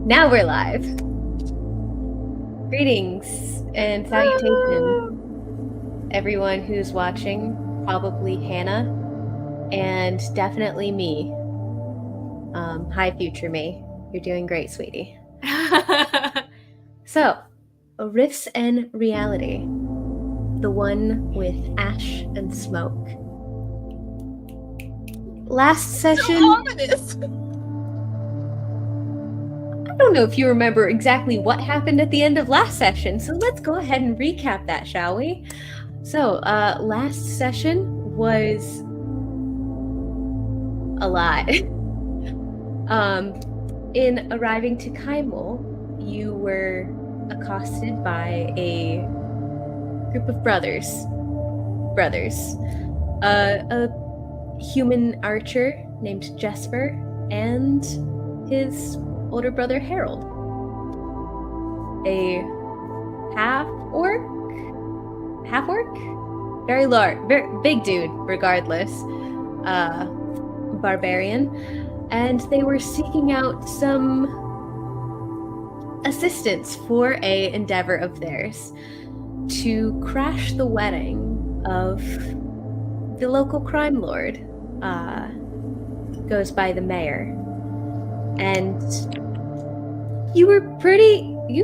Now we're live. Greetings and salutations, everyone who's watching. Probably Hannah, and definitely me. Hi, future me. You're doing great, sweetie. So, Rifts and Reality, the one with ash and smoke. Last session. So ominous. I don't know if you remember exactly what happened at the end of last session, so let's go ahead and recap that, shall we? So, last session was a lot. In arriving to Kymal, you were accosted by a group of brothers. A human archer named Jesper and his older brother Harold. A half-orc? Very large, very big dude, regardless. Barbarian. And they were seeking out some assistance for a endeavor of theirs to crash the wedding of the local crime lord. Goes by the mayor. And you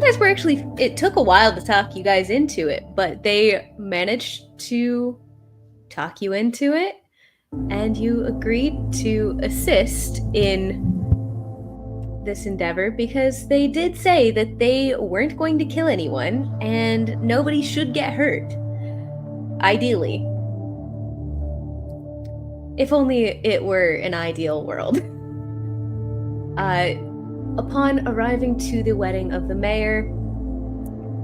guys were actually, it took a while to talk you guys into it, but they managed to talk you into it, and you agreed to assist in this endeavor because they did say that they weren't going to kill anyone and nobody should get hurt. Ideally. If only it were an ideal world. Upon arriving to the wedding of the mayor,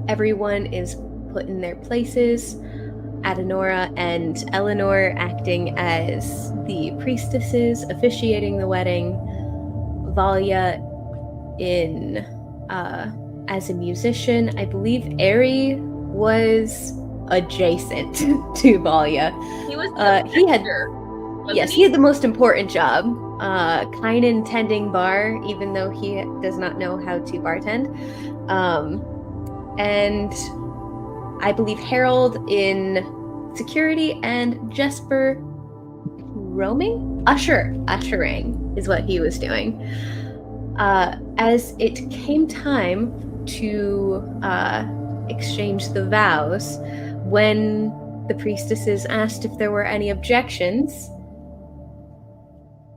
everyone is put in their places. Adenora and Eleanor acting as the priestesses officiating the wedding. Valya as a musician. I believe Ari was adjacent to Valya. He was he had the most important job. Kynan tending bar, even though he does not know how to bartend. And I believe Harold in security and Jesper roaming? Ushering is what he was doing. As it came time to exchange the vows, when the priestesses asked if there were any objections,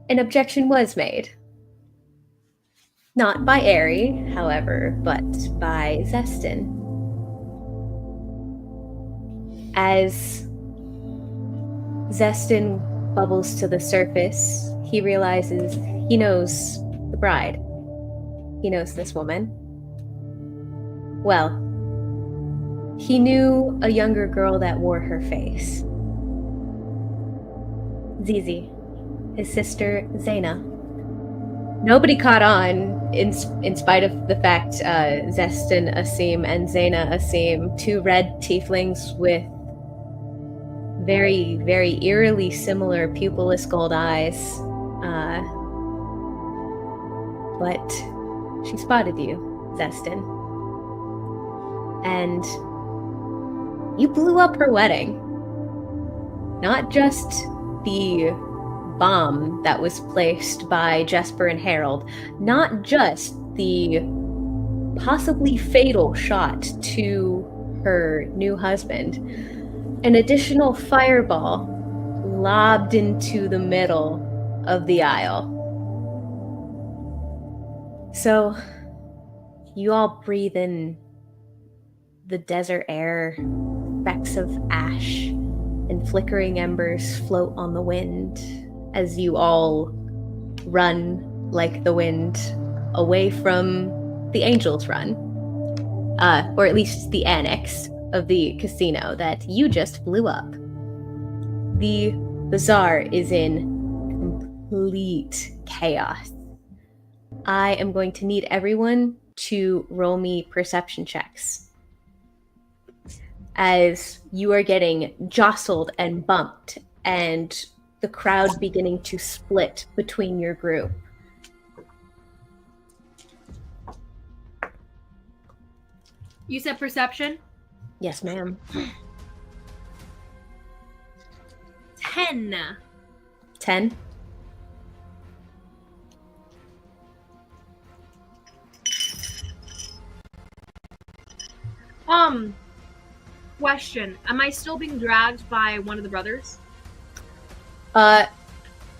an objection was made. Not by Ari, however, but by Zestin. As Zestin bubbles to the surface, he realizes he knows the bride. He knows this woman. Well, he knew a younger girl that wore her face. Zizi, his sister Zaina. Nobody caught on, in spite of the fact Zestin Asim and Zaina Asim, two red tieflings with very, very eerily similar pupilless gold eyes. But she spotted you, Zestin. And you blew up her wedding. Not just the bomb that was placed by Jesper and Harold, not just the possibly fatal shot to her new husband, an additional fireball lobbed into the middle of the aisle. So you all breathe in the desert air, specks of ash and flickering embers float on the wind as you all run like the wind away from the Angel's Run, or at least the annex of the casino that you just blew up. The bazaar is in complete chaos. I am going to need everyone to roll me perception checks, as you are getting jostled and bumped, and the crowd beginning to split between your group. You said perception? Yes, ma'am. 10. 10. Question. Am I still being dragged by one of the brothers?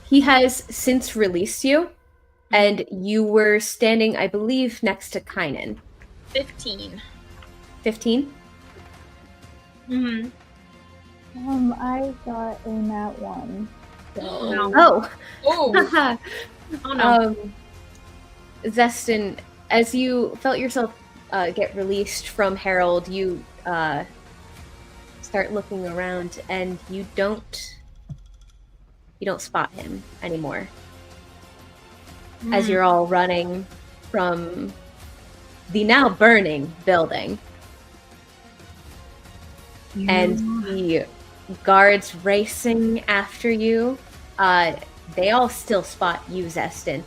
He has since released you, and you were standing, I believe, next to Kynan. 15. 15? Mm-hmm. I got a nat 1. So. No. Oh. Oh. Oh no. Zestin, as you felt yourself get released from Harold, you start looking around, and you don't spot him anymore. As you're all running from the now burning building. And the guards racing after you, they all still spot you, Zestin.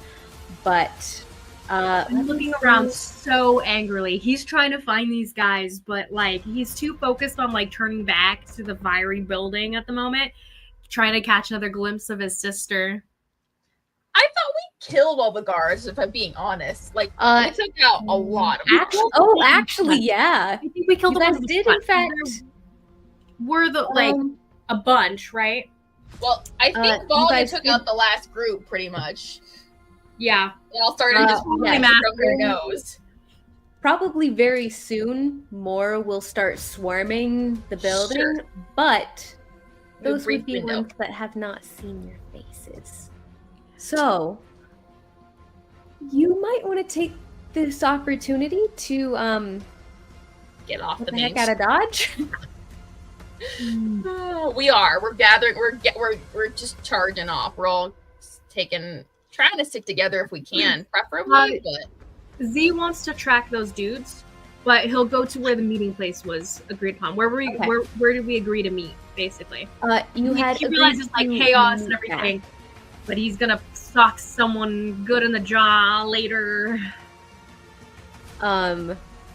But I'm looking around so angrily. He's trying to find these guys, but like he's too focused on like turning back to the fiery building at the moment, trying to catch another glimpse of his sister. I thought we killed all the guards, if I'm being honest. Like, we took out a lot of them. Actually, yeah. I think we killed You the guys ones did, in in fact. We're the like a bunch, right? Well, I think you Valya guys took did- out the last group, pretty much. Yeah. They all started just yes. from their nose. Probably very soon, more will start swarming the building, Sure. but The those brief would be window. ones that have not seen your faces. So, you might want to take this opportunity to Get off get the the main heck out of Dodge. We are. We're gathering. We're just charging off. We're all trying to stick together if we can, preferably. But Z wants to track those dudes, but he'll go to where the meeting place was agreed upon. Where did we agree to meet, basically? You he had realizes like agreed to chaos and meet everything, but he's gonna sock someone good in the jaw later.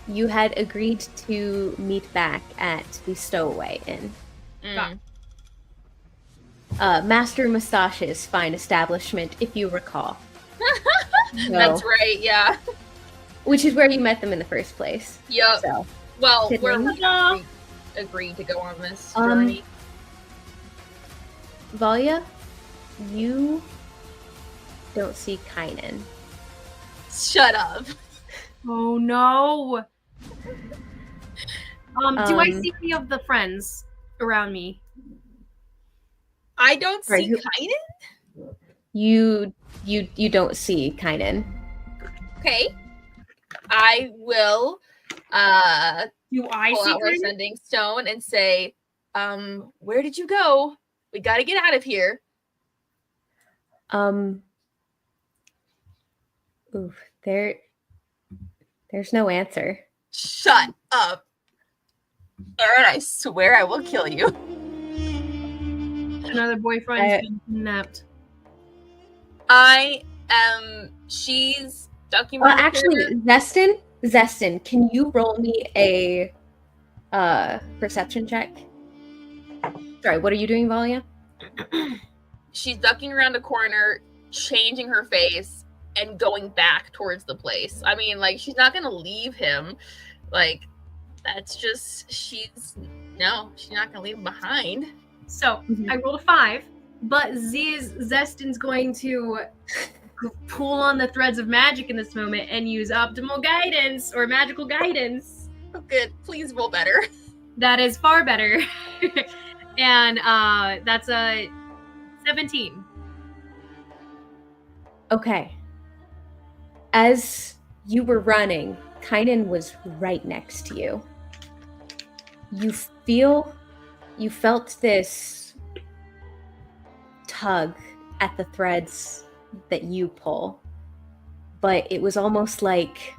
You had agreed to meet back at the Stowaway Inn. Master Mustache's fine establishment, if you recall. That's right, yeah. Which is where you met them in the first place. Yep. So, Well, Tiddling. we agreed to go on this journey. Valya, you don't see Kynan. Shut up. Oh no! Do I see any of the friends around me? I don't Sorry, see who- Kynan. You don't see Kynan. Okay. I will Do I pull see out our Kynan? sending stone and say, where did you go? We gotta get out of here. There's no answer. Shut up. Aaron, I swear I will kill you. Another boyfriend's been kidnapped. She's ducking. Actually, Zestin, can you roll me a perception check? Sorry, what are you doing, Valya? She's ducking around a corner, changing her face, and going back towards the place. I mean, like, she's not gonna leave him. Like, that's just she's not gonna leave him behind. So I rolled a 5, but Zestin's going to pull on the threads of magic in this moment and use optimal guidance or magical guidance. Oh, good. Please roll better. That is far better. And that's a 17. Okay. As you were running, Kynan was right next to you. You felt this tug at the threads that you pull, but it was almost like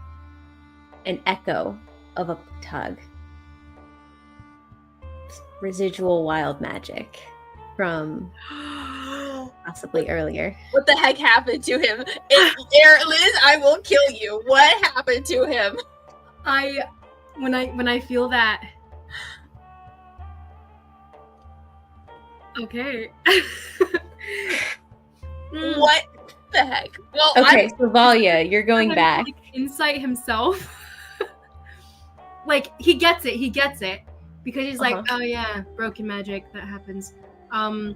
an echo of a tug. Residual wild magic from possibly earlier. What the heck happened to him? Liz, I will kill you. What happened to him? I when I feel that. Okay. What the heck? Well, Okay, so Valya, you're going I'm back. like, insight himself. Like he gets it because he's like, oh yeah, broken magic that happens. Has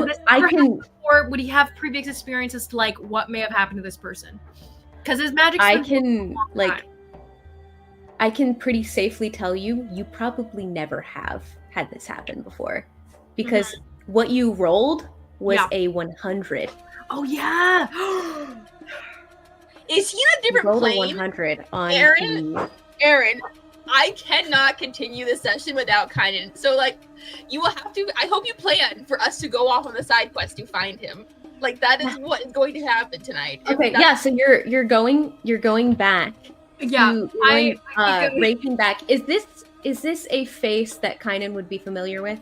this ever happened before? Would he have previous experiences to like what may have happened to this person? Because his magic. I can pretty safely tell you probably never have had this happen before, because what you rolled was a 100. Oh yeah. Is he in a different rolled plane? A 100 on Aaron, I cannot continue this session without Kynan. So, like, you will have to. I hope you plan for us to go off on the side quest to find him. Like, that is what is going to happen tonight. Okay, yeah. So you're going back. Yeah, racing back. Is this a face that Kynan would be familiar with?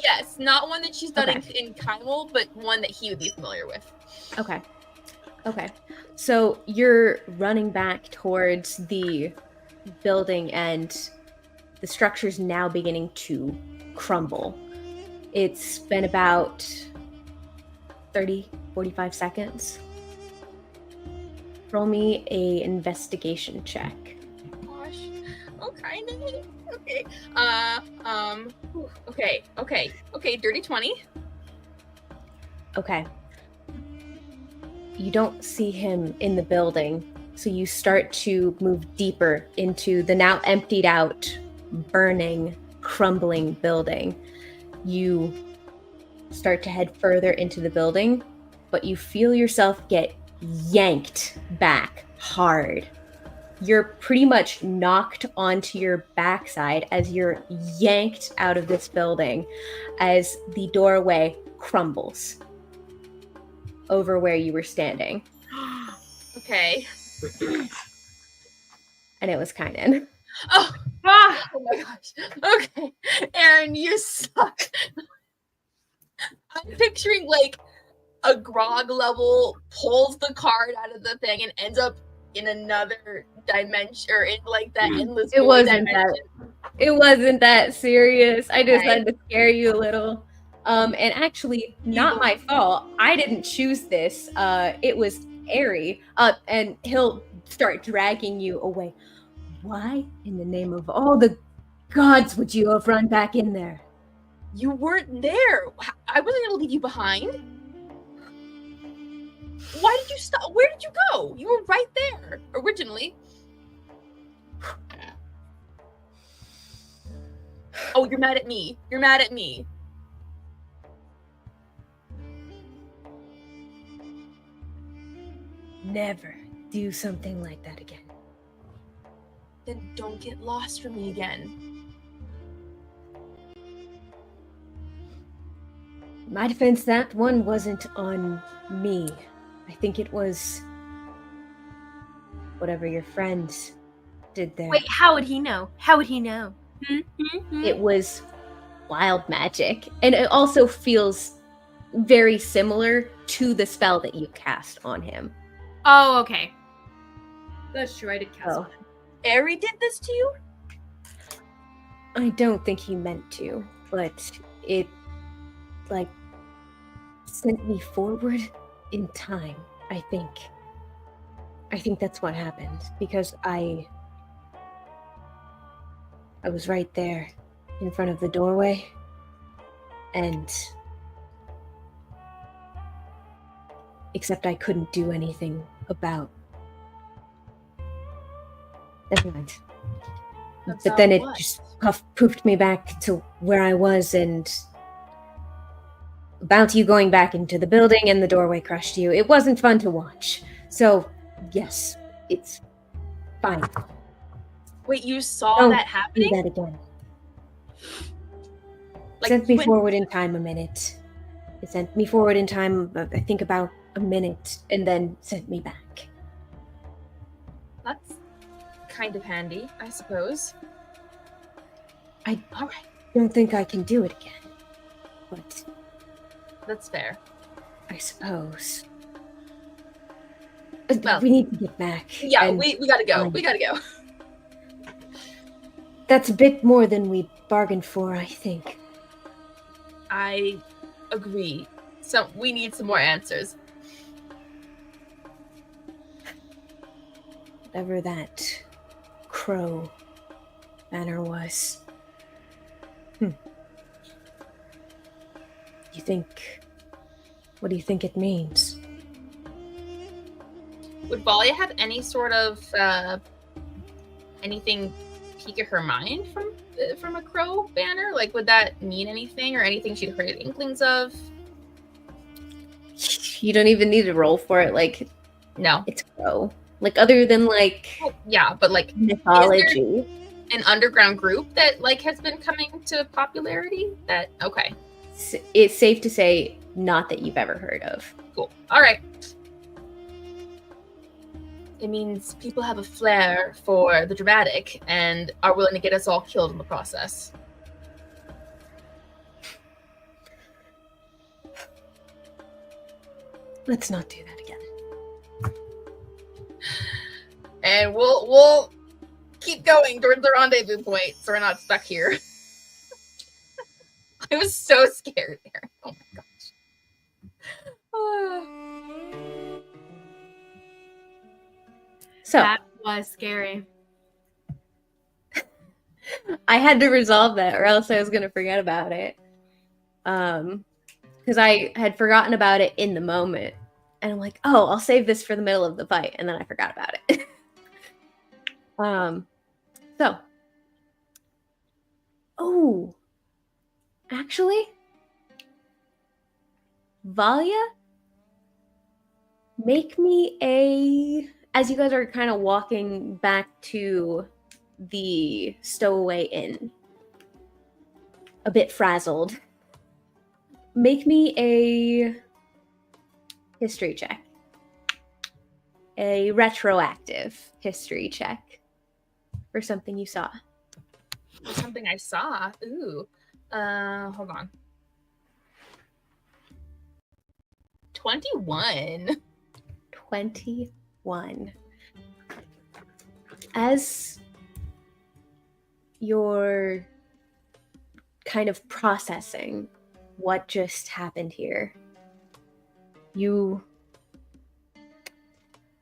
Yes, not one that she's done in Kymal, but one that he would be familiar with. Okay. So you're running back towards the building, and the structure's now beginning to crumble. It's been about 30-45 seconds. Roll me a investigation check. Gosh. Okay. Okay. Dirty 20. Okay. You don't see him in the building, so you start to move deeper into the now emptied out, burning, crumbling building. You start to head further into the building, but you feel yourself get yanked back hard. You're pretty much knocked onto your backside as you're yanked out of this building as the doorway crumbles over where you were standing. Okay. And it was Kynan. Oh my gosh. Okay. Aaron, you suck. I'm picturing like a grog level pulls the card out of the thing and ends up in another dimension, or in like that endless It wasn't dimension. It wasn't that serious. I just had to scare you a little. And actually, not my fault. I didn't choose this. It was Airy. And he'll start dragging you away. Why in the name of all the gods would you have run back in there? You weren't there. I wasn't going to leave you behind. Why did you stop? Where did you go? You were right there originally. Oh, you're mad at me. You're mad at me. Never do something like that again. Then don't get lost from me again. In my defense, that one wasn't on me. I think it was whatever your friends did there. Wait, how would he know? It was wild magic. And it also feels very similar to the spell that you cast on him. Oh, okay. That's true, I did cast on him. Ari did this to you? I don't think he meant to, but it, like, sent me forward in time, I think. I think that's what happened, because I was right there in front of the doorway, and except I couldn't do anything about. Never mind. But then it just poofed me back to where I was, and about you going back into the building, and the doorway crushed you. It wasn't fun to watch. So, yes, it's fine. Wait, you saw that happening? Do that again. Like, Sent me forward in time a minute. It sent me forward in time, I think about a minute, and then sent me back. That's kind of handy, I suppose. I don't think I can do it again, but that's fair. I suppose. Well, we need to get back. Yeah, we gotta go. We gotta go. That's a bit more than we bargained for, I think. I agree. So we need some more answers. Whatever that crow banner was. What do you think it means? Would Valya have any sort of anything pique her mind from a crow banner? Like, would that mean anything or anything she'd heard inklings of? You don't even need to roll for it. Like, No. it's crow. Like, other than like, Well, yeah, but like mythology. An underground group that like has been coming to popularity. That okay. It's safe to say not that you've ever heard of. Cool. All right. It means people have a flair for the dramatic and are willing to get us all killed in the process. Let's not do that again. And we'll keep going towards the rendezvous point so we're not stuck here. I was so scared there. Oh my gosh. So That was scary. I had to resolve that or else I was going to forget about it. Because I had forgotten about it in the moment. And I'm like, oh, I'll save this for the middle of the fight. And then I forgot about it. Oh, actually, Valya, make me as you guys are kind of walking back to the Stowaway Inn, a bit frazzled, make me a history check. A retroactive history check for something you saw. Something I saw. Ooh. Hold on. 21. 21. As you're kind of processing what just happened here,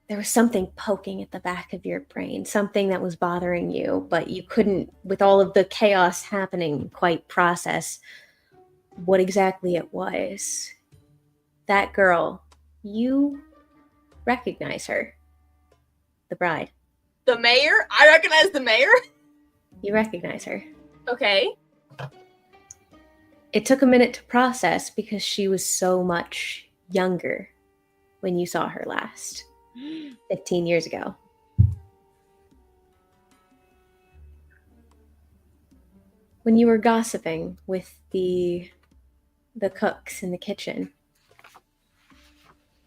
there was something poking at the back of your brain, something that was bothering you, but you couldn't, with all of the chaos happening, quite process what exactly it was. That girl, you recognize her. The bride. The mayor? I recognize the mayor? You recognize her. Okay. It took a minute to process because she was so much younger when you saw her last. 15 years ago. When you were gossiping with the cooks in the kitchen,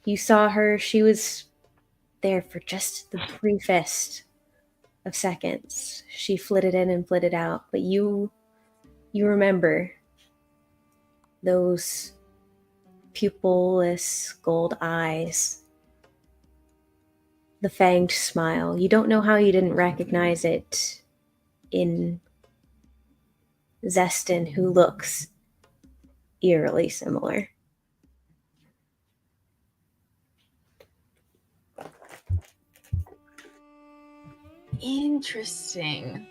you saw her. She was there for just the briefest of seconds. She flitted in and flitted out, but you remember those pupilless gold eyes, the fanged smile. You don't know how you didn't recognize it in Zestin, who looks eerily similar. Interesting.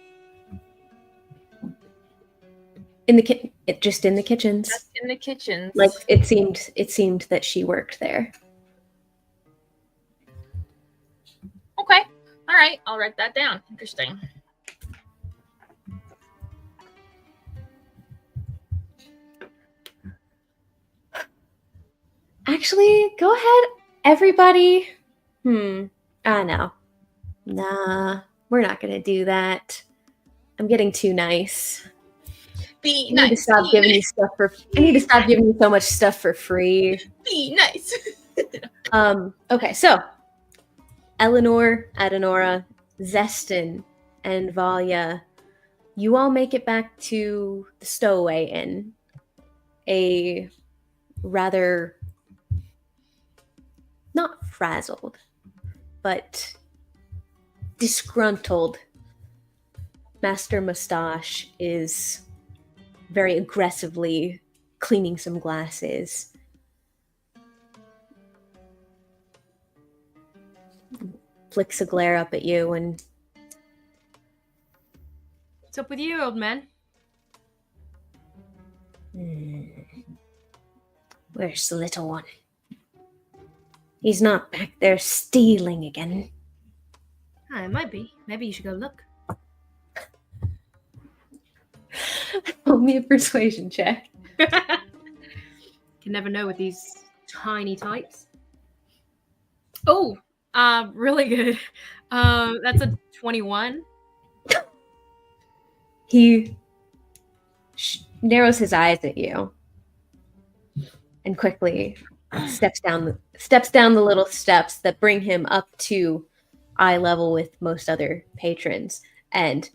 Just in the kitchens. Just in the kitchens. Like it seemed that she worked there. Okay. All right. I'll write that down. Interesting. Actually, go ahead, everybody. No. Nah, we're not gonna do that. I'm getting too nice. Be I nice. need to stop giving you stuff I need to stop giving you so much stuff for free. Be nice. Okay, so Eleanor, Adenora, Zestin, and Valya, you all make it back to the Stowaway Inn. A rather not frazzled, but disgruntled Master Mustache is very aggressively cleaning some glasses. Flicks a glare up at you and... What's up with you, old man? Where's the little one? He's not back there stealing again. Ah, it might be. Maybe you should go look. Roll me a persuasion check. Can never know with these tiny types. Oh, really good. That's a 21. He narrows his eyes at you and quickly steps down the little steps that bring him up to eye level with most other patrons and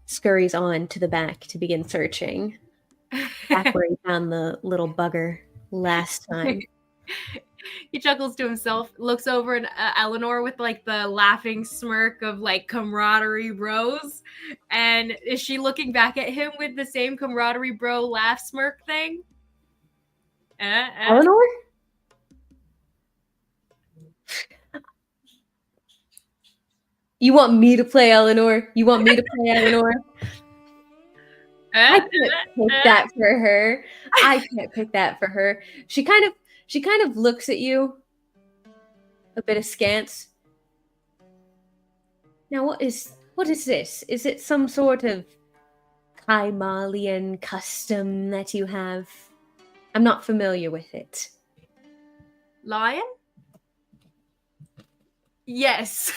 scurries on to the back to begin searching. Back where he found the little bugger last time. He chuckles to himself, looks over at Eleanor with like the laughing smirk of like camaraderie bros. And is she looking back at him with the same camaraderie bro laugh smirk thing? Eleanor? You want me to play Eleanor? You want me to play Eleanor? I can't pick that for her. I can't pick that for her. She kind of looks at you a bit askance. Now what is this? Is it some sort of Kymalian custom that you have? I'm not familiar with it. Lion? Yes.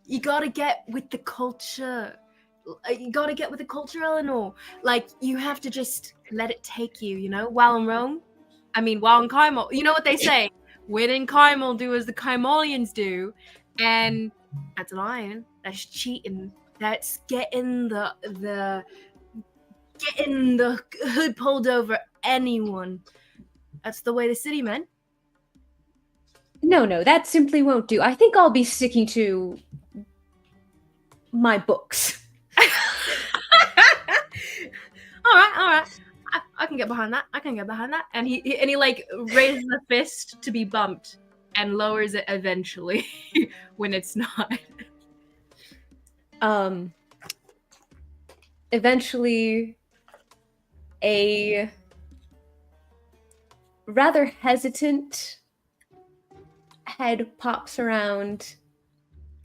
You gotta get with the culture. You gotta get with the culture, Eleanor. Like, you have to just let it take you, you know? While in Rome, while in Kymal, you know what they say? When in Kymal, do as the Kymalians do. And that's lying. That's cheating. That's getting the hood pulled over anyone. That's the way the city meant. No, that simply won't do. I think I'll be sticking to my books. All right. I can get behind that. And he like raises a fist to be bumped and lowers it eventually when it's not. Eventually, a rather hesitant head pops around.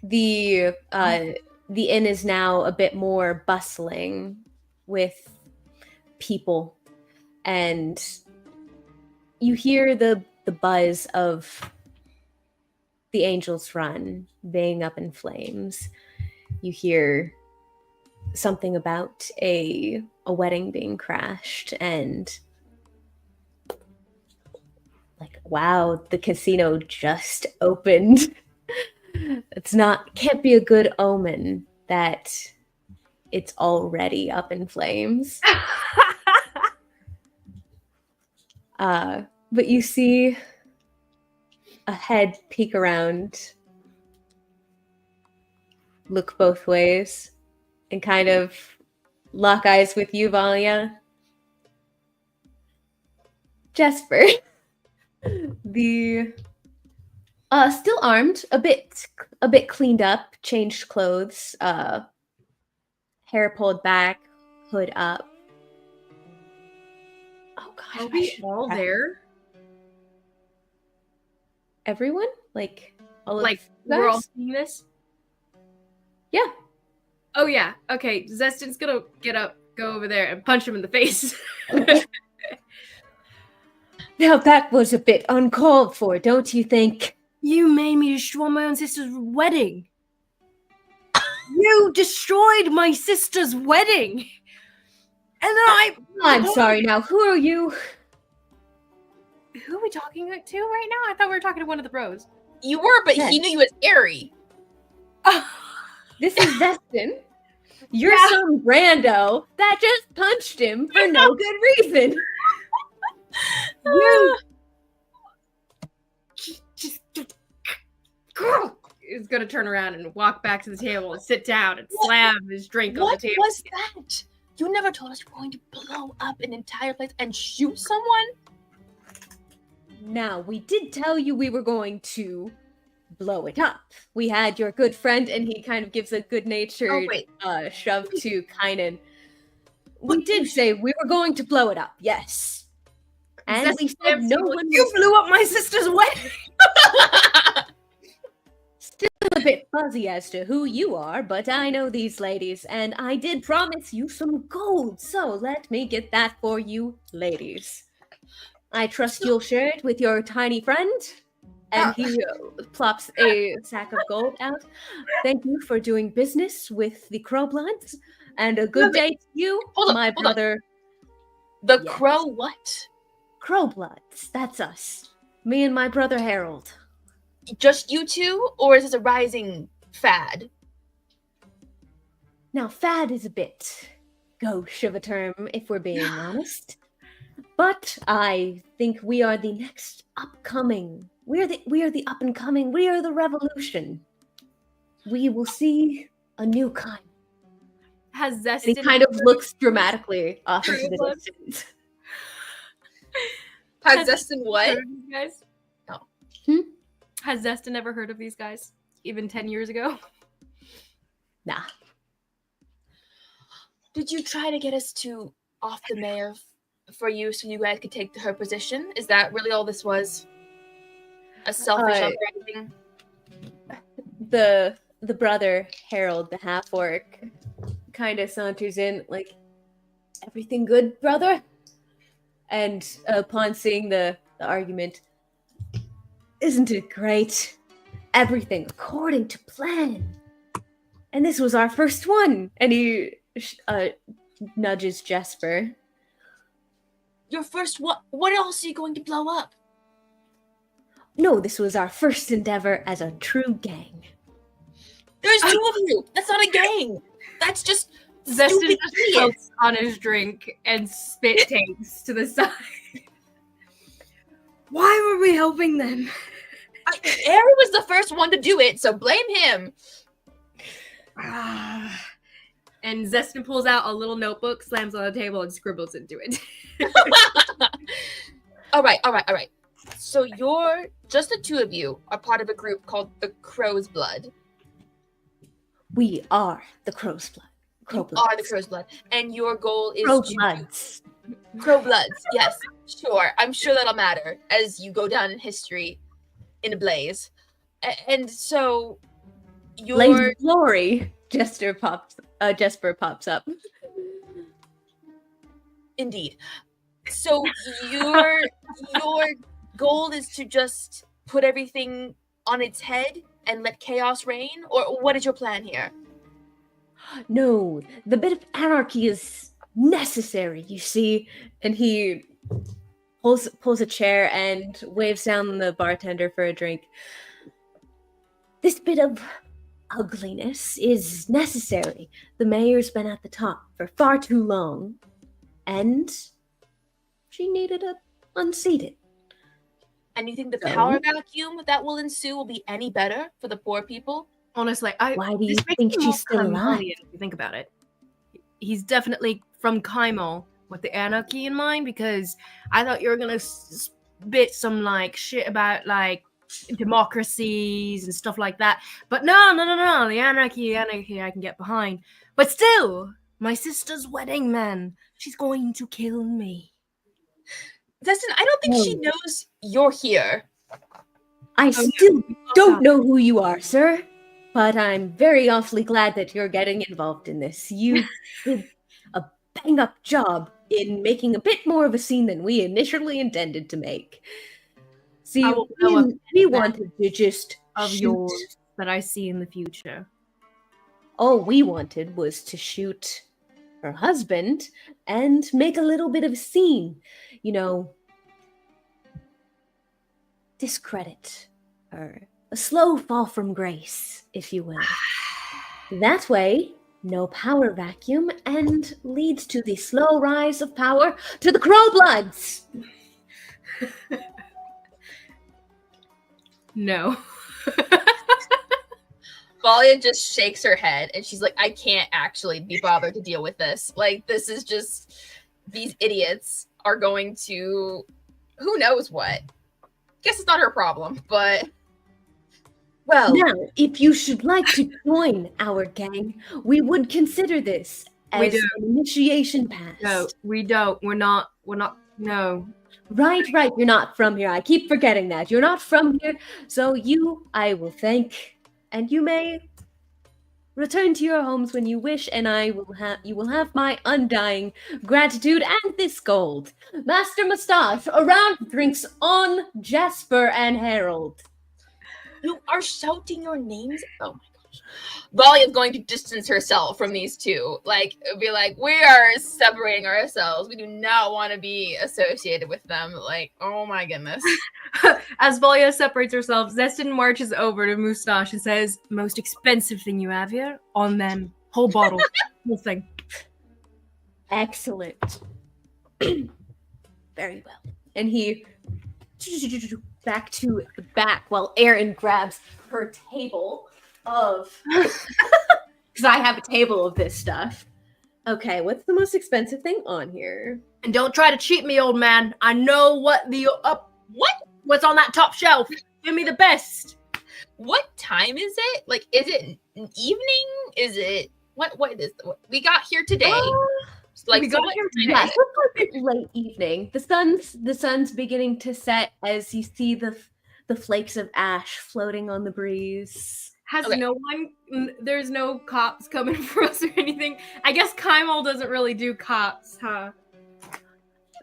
The inn is now a bit more bustling with people, and you hear the buzz of the Angel's Run being up in flames. You hear something about a wedding being crashed, and like, wow, the casino just opened. Can't be a good omen that it's already up in flames. But you see a head peek around, look both ways, and kind of lock eyes with you, Valya. Jesper. The still armed, a bit cleaned up, changed clothes, hair pulled back, hood up. Oh gosh, Are we all there? Everyone? Like all Like, of we're all us? seeing this? Yeah. Oh yeah. Okay, Zestin's gonna get up, go over there, and punch him in the face. Now that was a bit uncalled for, don't you think? You made me destroy my own sister's wedding. You destroyed my sister's wedding. And then I'm sorry now, who are you? Who are we talking to right now? I thought we were talking to one of the bros. You were, but Yes. he knew you as Airy. This is Destin. You're some rando that just punched him for no good reason. You is gonna turn around and walk back to the table and sit down and slam his drink on the What table. was that? You never told us you were going to blow up an entire place and shoot someone? Now, we did tell you we were going to blow it up. We had your good friend, and he kind of gives a good-natured shove to Kynan. We did say we were going to blow it up, yes. And we said no one You blew up my sister's wedding! Still a bit fuzzy as to who you are, but I know these ladies, and I did promise you some gold, so let me get that for you, ladies. I trust you'll share it with your tiny friend. And he plops a sack of gold out. Thank you for doing business with the Crowbloods, and a good day to you, my brother. The Crow what? Crowbloods, that's us. Me and my brother Harold. Just you two, or is this a rising fad? Now, fad is a bit gauche of a term, if we're being honest. But I think we are the next upcoming. We are the up and coming. We are the revolution. We will see a new kind. Has Zestin He kind of looks dramatically off into the distance. Has Zestin what? Heard of these guys? No. Has Zestin ever heard of these guys? Even 10 years ago? Nah. Did you try to get us to off the mayor for you so you guys could take her position? Is that really all this was? A selfish uprising? The brother, Harold, the half-orc, kind of saunters in, like, everything good, brother? And upon seeing the argument, isn't it great? Everything according to plan. And this was our first one. And he nudges Jesper. Your first what? What else are you going to blow up? No, this was our first endeavor as a true gang. There's two of you. That's not a gang. That's just Zestin stupid just idiots. chokes on his drink and spit takes to the side. Why were we helping them? Aaron was the first one to do it, so blame him. And Zestin pulls out a little notebook, slams on the table, and scribbles into it. All right. So you're just the two of you are part of a group called the Crow's Blood. We are the Crow's Blood. Are the Crow's Blood, and your goal is Crowbloods. Crowbloods. Yes, sure. I'm sure that'll matter as you go down in history in a blaze. And so your Blaze of glory. Jesper pops up. Indeed. So your goal is to just put everything on its head and let chaos reign, or what is your plan here? No, the bit of anarchy is necessary, you see. And he pulls a chair and waves down the bartender for a drink. This bit of ugliness is necessary. The mayor's been at the top for far too long, and she needed to unseat it. And you think the power vacuum that will ensue will be any better for the poor people? Honestly, Why do you this makes think me more she's still alive? Kymalian, if you think about it. He's definitely from Kymal with the anarchy in mind, because I thought you were gonna spit some like shit about like democracies and stuff like that. But no, the anarchy I can get behind. But still, my sister's wedding, man. She's going to kill me. Dustin, I don't think she knows you're here. I still don't know who you are, sir, but I'm very awfully glad that you're getting involved in this. You did a bang-up job in making a bit more of a scene than we initially intended to make. See, we wanted to just of shoot. yours that I see in the future. All we wanted was to shoot her husband and make a little bit of a scene. You know, discredit her. A slow fall from grace, if you will. That way, no power vacuum, and leads to the slow rise of power to the Crowbloods. No. Valya just shakes her head and she's like, I can't actually be bothered to deal with this. Like, this is just, these idiots are going to, who knows what. Guess it's not her problem, but, well. Now, if you should like to join our gang, we would consider this as an initiation pass. No, we don't. We're not, no. Right, you're not from here. I keep forgetting that. You're not from here, so I will thank, and you may return to your homes when you wish, and you will have my undying gratitude and this gold. Master Mustache, a round of drinks on Jasper and Harold. You are shouting your names? Oh my gosh. Valya is going to distance herself from these two. Like, be like, we are separating ourselves. We do not want to be associated with them. Like, oh my goodness. As Valya separates herself, Zestin marches over to Mustache and says, most expensive thing you have here? On them. Whole bottle. Whole thing. Excellent. Very well. And he back to the back while Erin grabs her table of because I have a table of this stuff. Okay, what's the most expensive thing on here? And don't try to cheat me, old man. I know what's on that top shelf. Give me the best. What time is it? Like, is it an evening? Is it what we got here today? We got here today. Yeah, it's like late evening. The sun's beginning to set as you see the flakes of ash floating on the breeze. Has no one, there's no cops coming for us or anything. I guess Kymal doesn't really do cops, huh?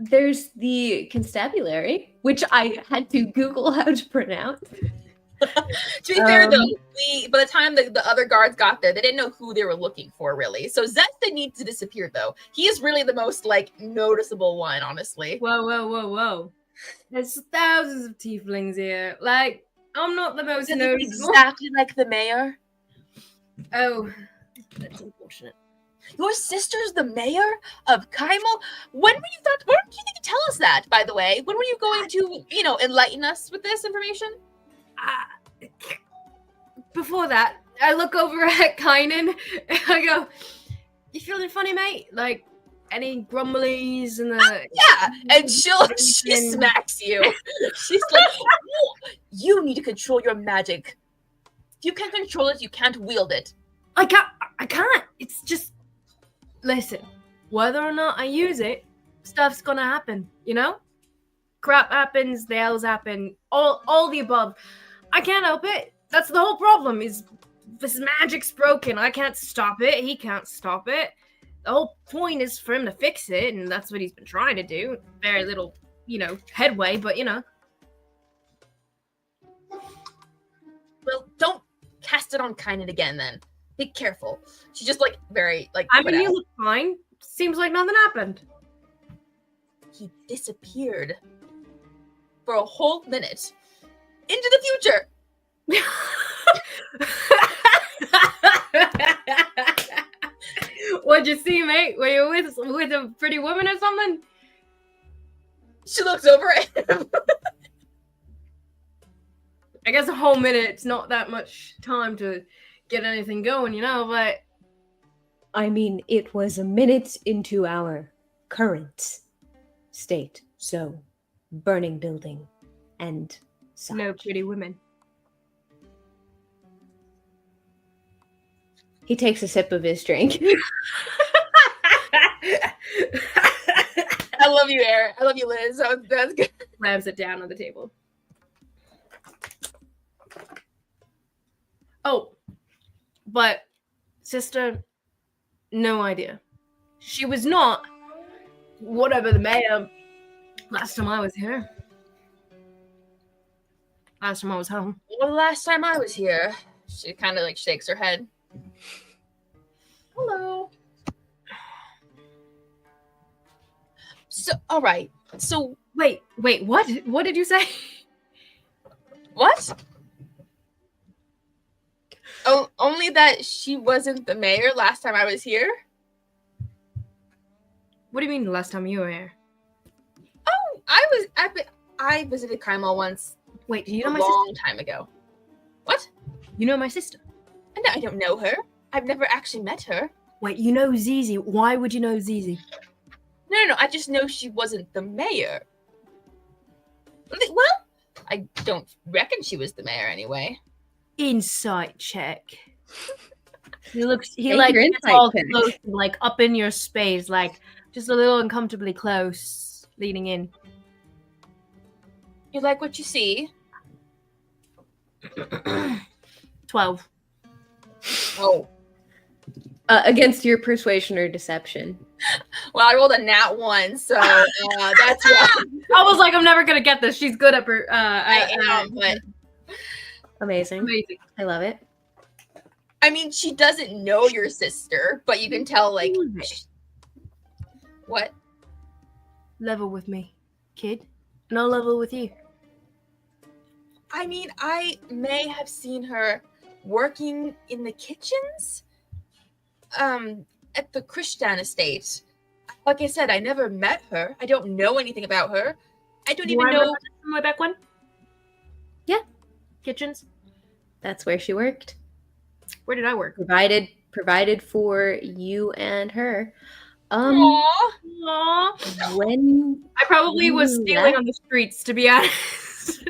There's the constabulary, which I had to Google how to pronounce. To be fair, though, by the time the other guards got there, they didn't know who they were looking for, really. So Zesta needs to disappear, though. He is really the most, like, noticeable one, honestly. Whoa. There's thousands of tieflings here. Like, I'm not the most noticeable. Exactly like the mayor. Oh, that's unfortunate. Your sister's the mayor of Kymal? Why don't you think you tell us that, by the way? When were you going to, enlighten us with this information? Before that, I look over at Kynan and I go, you feeling funny, mate? Like, any grumblies and the... Yeah, and she smacks you. She's like, you need to control your magic. If you can't control it, you can't wield it. I can't. It's just... Listen, whether or not I use it, stuff's gonna happen, Crap happens, the elves happen, all the above. I can't help it. That's the whole problem, is this magic's broken. I can't stop it. He can't stop it. The whole point is for him to fix it, and that's what he's been trying to do. Very little, headway, but Well, don't cast it on Kynan again, then. Be careful. She's just, very, I mean, you look fine. Seems like nothing happened. He disappeared for a whole minute into the future. What'd you see, mate? Were you with a pretty woman or something? She looks over at him. I guess a whole minute's not that much time to get anything going, but... I mean, it was a minute into our current state, so burning building and such. No pretty women. He takes a sip of his drink. I love you, Air. I love you, Liz. That's good. Slams it down on the table. Oh, but sister, no idea. She was not whatever the mayor last time I was here. Last time I was home. Well, the last time I was here, she kind of shakes her head. Hello. So, all right. So, wait, what? What did you say? What? Oh, only that she wasn't the mayor last time I was here? What do you mean the last time you were here? Oh, I visited Kymal once. Wait, do you know a my long sister? Time ago. What? You know my sister? I don't know her. I've never actually met her. Wait, you know Zizi. Why would you know Zizi? No, I just know she wasn't the mayor. Well, I don't reckon she was the mayor anyway. Insight check. He Make like your gets insight all check. close, like up in your space, like just a little uncomfortably close, leaning in. You like what you see? 12. Oh. Against your persuasion or deception. Well, I rolled a nat 1, so that's why. I was like, I'm never gonna get this. She's good at her. I am, but Amazing. Amazing. I love it. I mean, she doesn't know your sister, but you can tell, like, what? Level with me, kid. No level with you. I mean, I may have seen her working in the kitchens, at the Krishtan estate. Like I said, I never met her. I don't know anything about her. I don't even know. From way back when? Yeah. Kitchens. That's where she worked. Where did I work? Provided for you and her. Aww. Aww. When I probably was you stealing left- on the streets, to be honest.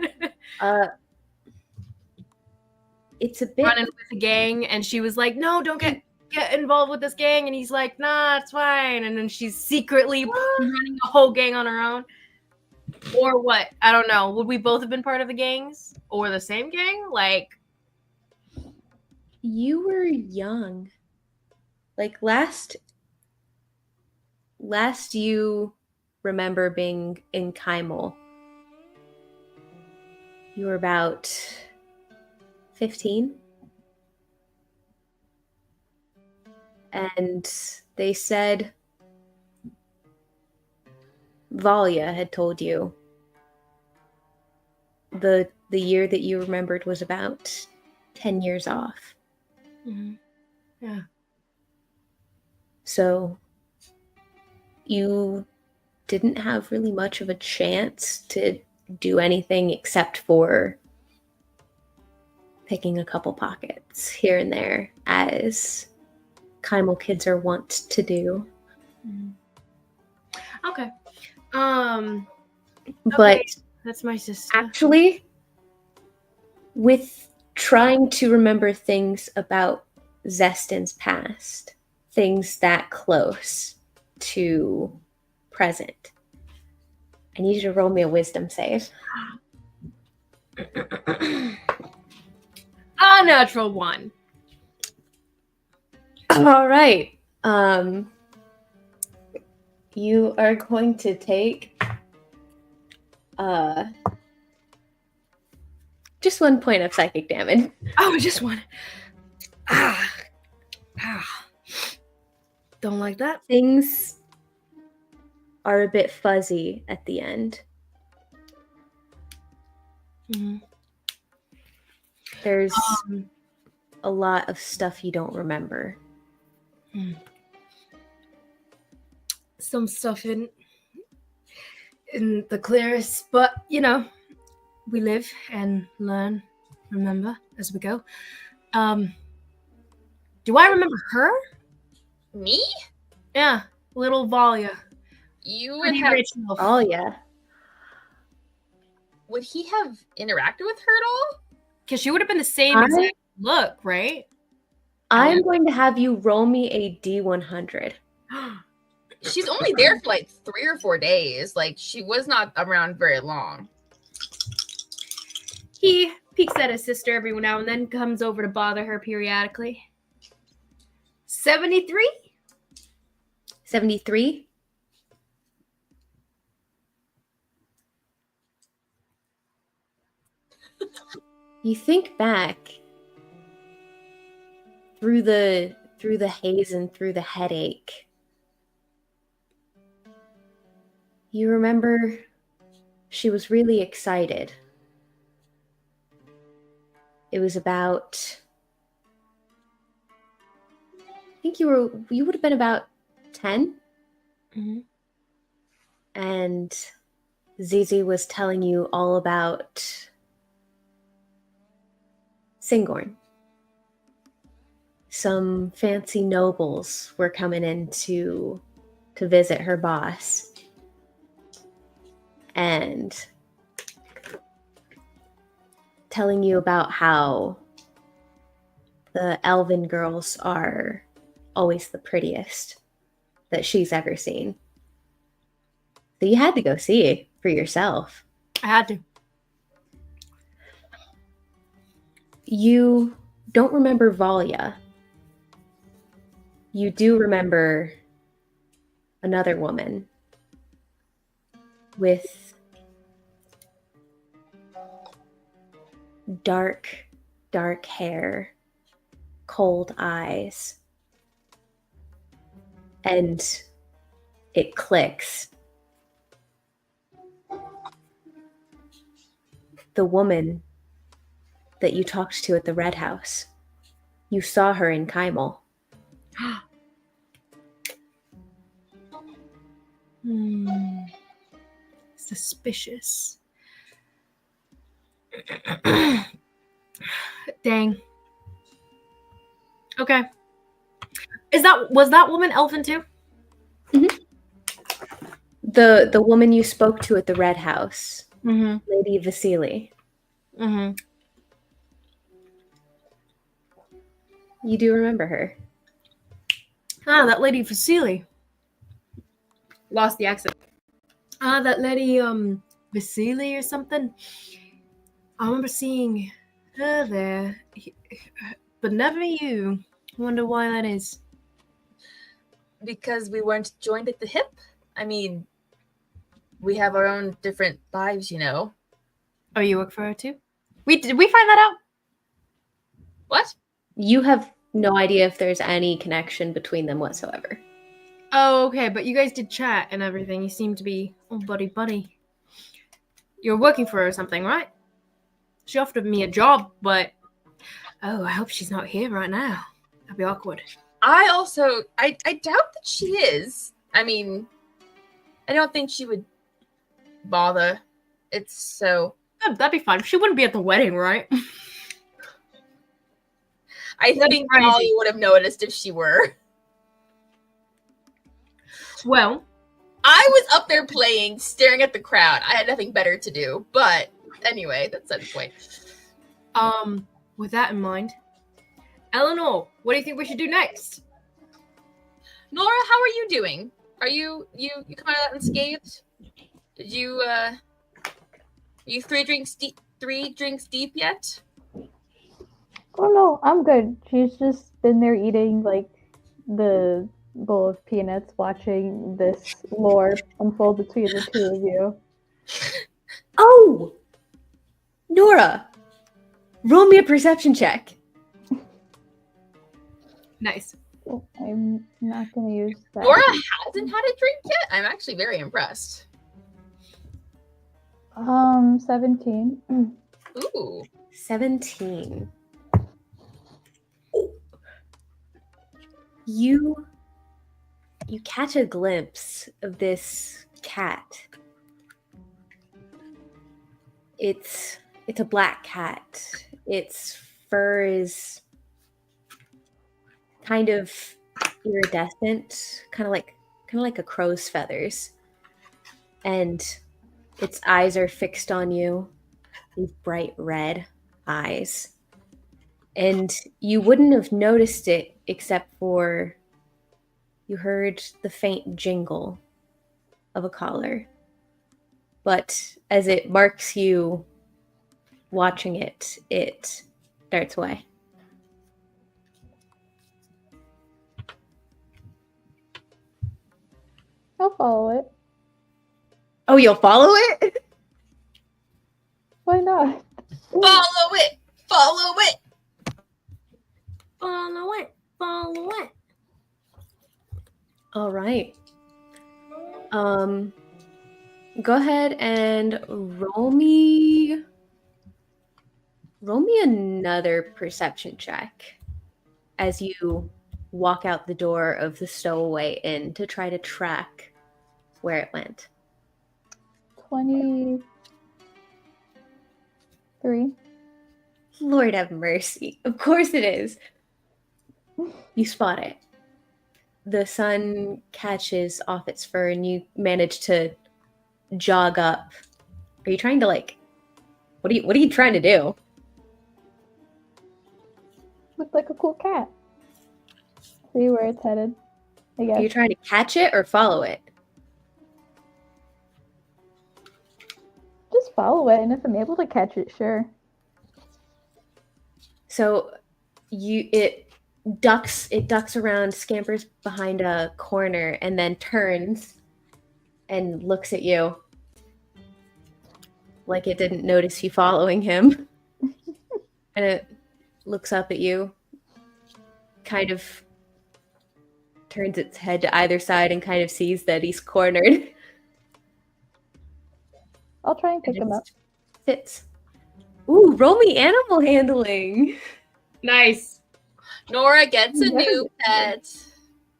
It's a bit Running with a gang, and she was like, "No, don't get involved with this gang," and he's like, "Nah, it's fine." And then she's secretly running a whole gang on her own, or what? I don't know. Would we both have been part of the gangs or the same gang? Like, you were young. Like last you remember being in Kymal, you were about 15. And they said Valya had told you the year that you remembered was about 10 years off. yeah. So you didn't have really much of a chance to do anything except for picking a couple pockets here and there, as Kymal kids are wont to do. Okay. But That's my sister. actually, with trying to remember things about Zestin's past, things that close to present, I need you to roll me a wisdom save. A natural 1. All right. You are going to take just 1 point of psychic damage. Oh, just 1. Don't like that. Things are a bit fuzzy at the end. There's a lot of stuff you don't remember. Some stuff in the clearest, but you know, we live and learn, remember as we go. Do I remember her? Me? Yeah, little Valya. You would Pretty have. rich elf. Oh yeah. Would he have interacted with her at all? Because she would have been the same exact look, right? I'm going to have you roll me a D100. She's only there for like 3 or 4 days. Like, she was not around very long. He peeks at his sister every now and then, comes over to bother her periodically. 73? 73? You think back through the haze and through the headache. You remember she was really excited. It was about, I think you would have been about 10. Mm-hmm. And Zizi was telling you all about Singorn. some fancy nobles were coming in to visit her boss. And telling you about how the elven girls are always the prettiest that she's ever seen. So you had to go see it for yourself. I had to. You don't remember Valya. You do remember another woman with dark hair, cold eyes, and it clicks. The woman that you talked to at the Red House. You saw her in Kymal. Suspicious. Dang. Okay. Was that woman elfin too? Mm-hmm. The woman you spoke to at the Red House, Lady Vasily. Mm-hmm. You do remember her. Ah, that lady Vasily. Lost the accent. Ah, that lady Vasily or something. I remember seeing her there, but never you. Wonder why that is. Because we weren't joined at the hip. I mean, we have our own different lives, you know. Oh, you work for her too? Did we find that out? What? You have no idea if there's any connection between them whatsoever. Oh, okay, but you guys did chat and everything. You seem to be buddy. You're working for her or something, right? She offered me a job, but I hope she's not here right now. That'd be awkward. I doubt that she is. I mean, I don't think she would bother. It's so... That'd be fine. She wouldn't be at the wedding, right? I think Molly would have noticed if she were. Well, I was up there playing, staring at the crowd. I had nothing better to do. But anyway, that's the point. With that in mind, Eleanor, what do you think we should do next? Nora, how are you doing? Are you coming out unscathed? Did you you three drinks deep yet? Oh no, I'm good. She's just been there eating like the bowl of peanuts, watching this lore unfold between the two of you. Oh! Nora! Roll me a perception check. Nice. I'm not gonna use that. Nora hasn't had a drink yet? I'm actually very impressed. 17. Ooh. 17. You catch a glimpse of this cat. It's a black cat. Its fur is kind of iridescent, kind of like a crow's feathers. And its eyes are fixed on you, these bright red eyes. And you wouldn't have noticed it except for you heard the faint jingle of a collar. But as it marks you watching it, it darts away. I'll follow it. Oh, you'll follow it? Why not? Follow it! Follow it! Follow it. All right. Go ahead and roll me another perception check as you walk out the door of the Stowaway Inn to try to track where it went. 23. Lord have mercy. Of course it is. You spot it. The sun catches off its fur and you manage to jog up. Are you trying to what are you trying to do? Looks like a cool cat. See where it's headed, I Are guess. you trying to catch it or follow it? Just follow it, and if I'm able to catch it, sure. So it ducks around, scampers behind a corner, and then turns and looks at you like it didn't notice you following him. And it looks up at you, kind of turns its head to either side and kind of sees that he's cornered. I'll try and pick him up. Sits. Ooh, roll me animal handling. Nice. Nora gets a new pet.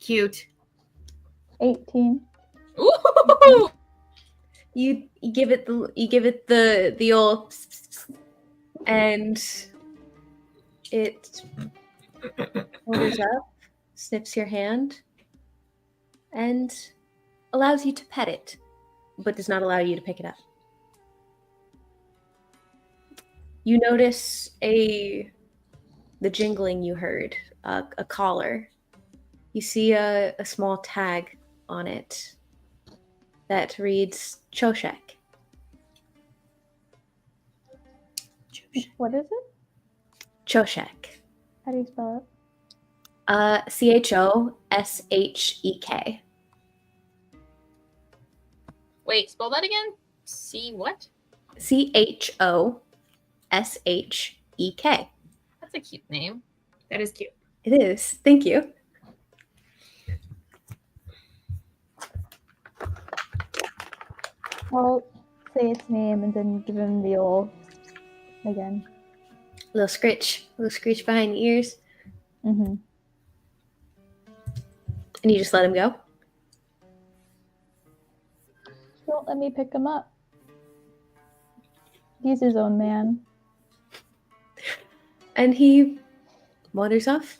Cute. 18. Ooh! You give it the old and it orders up, sniffs your hand, and allows you to pet it, but does not allow you to pick it up. You notice the jingling you heard, a collar. You see a small tag on it that reads Choshek. What is it? Choshek. How do you spell it? Choshek. Wait, spell that again? C what? Choshek. That's a cute name. That is cute. It is. Thank you. I'll say its name and then give him the old again. Little scritch behind the ears, Mm-hmm. and you just let him go. Don't let me pick him up. He's his own man. And he wanders off.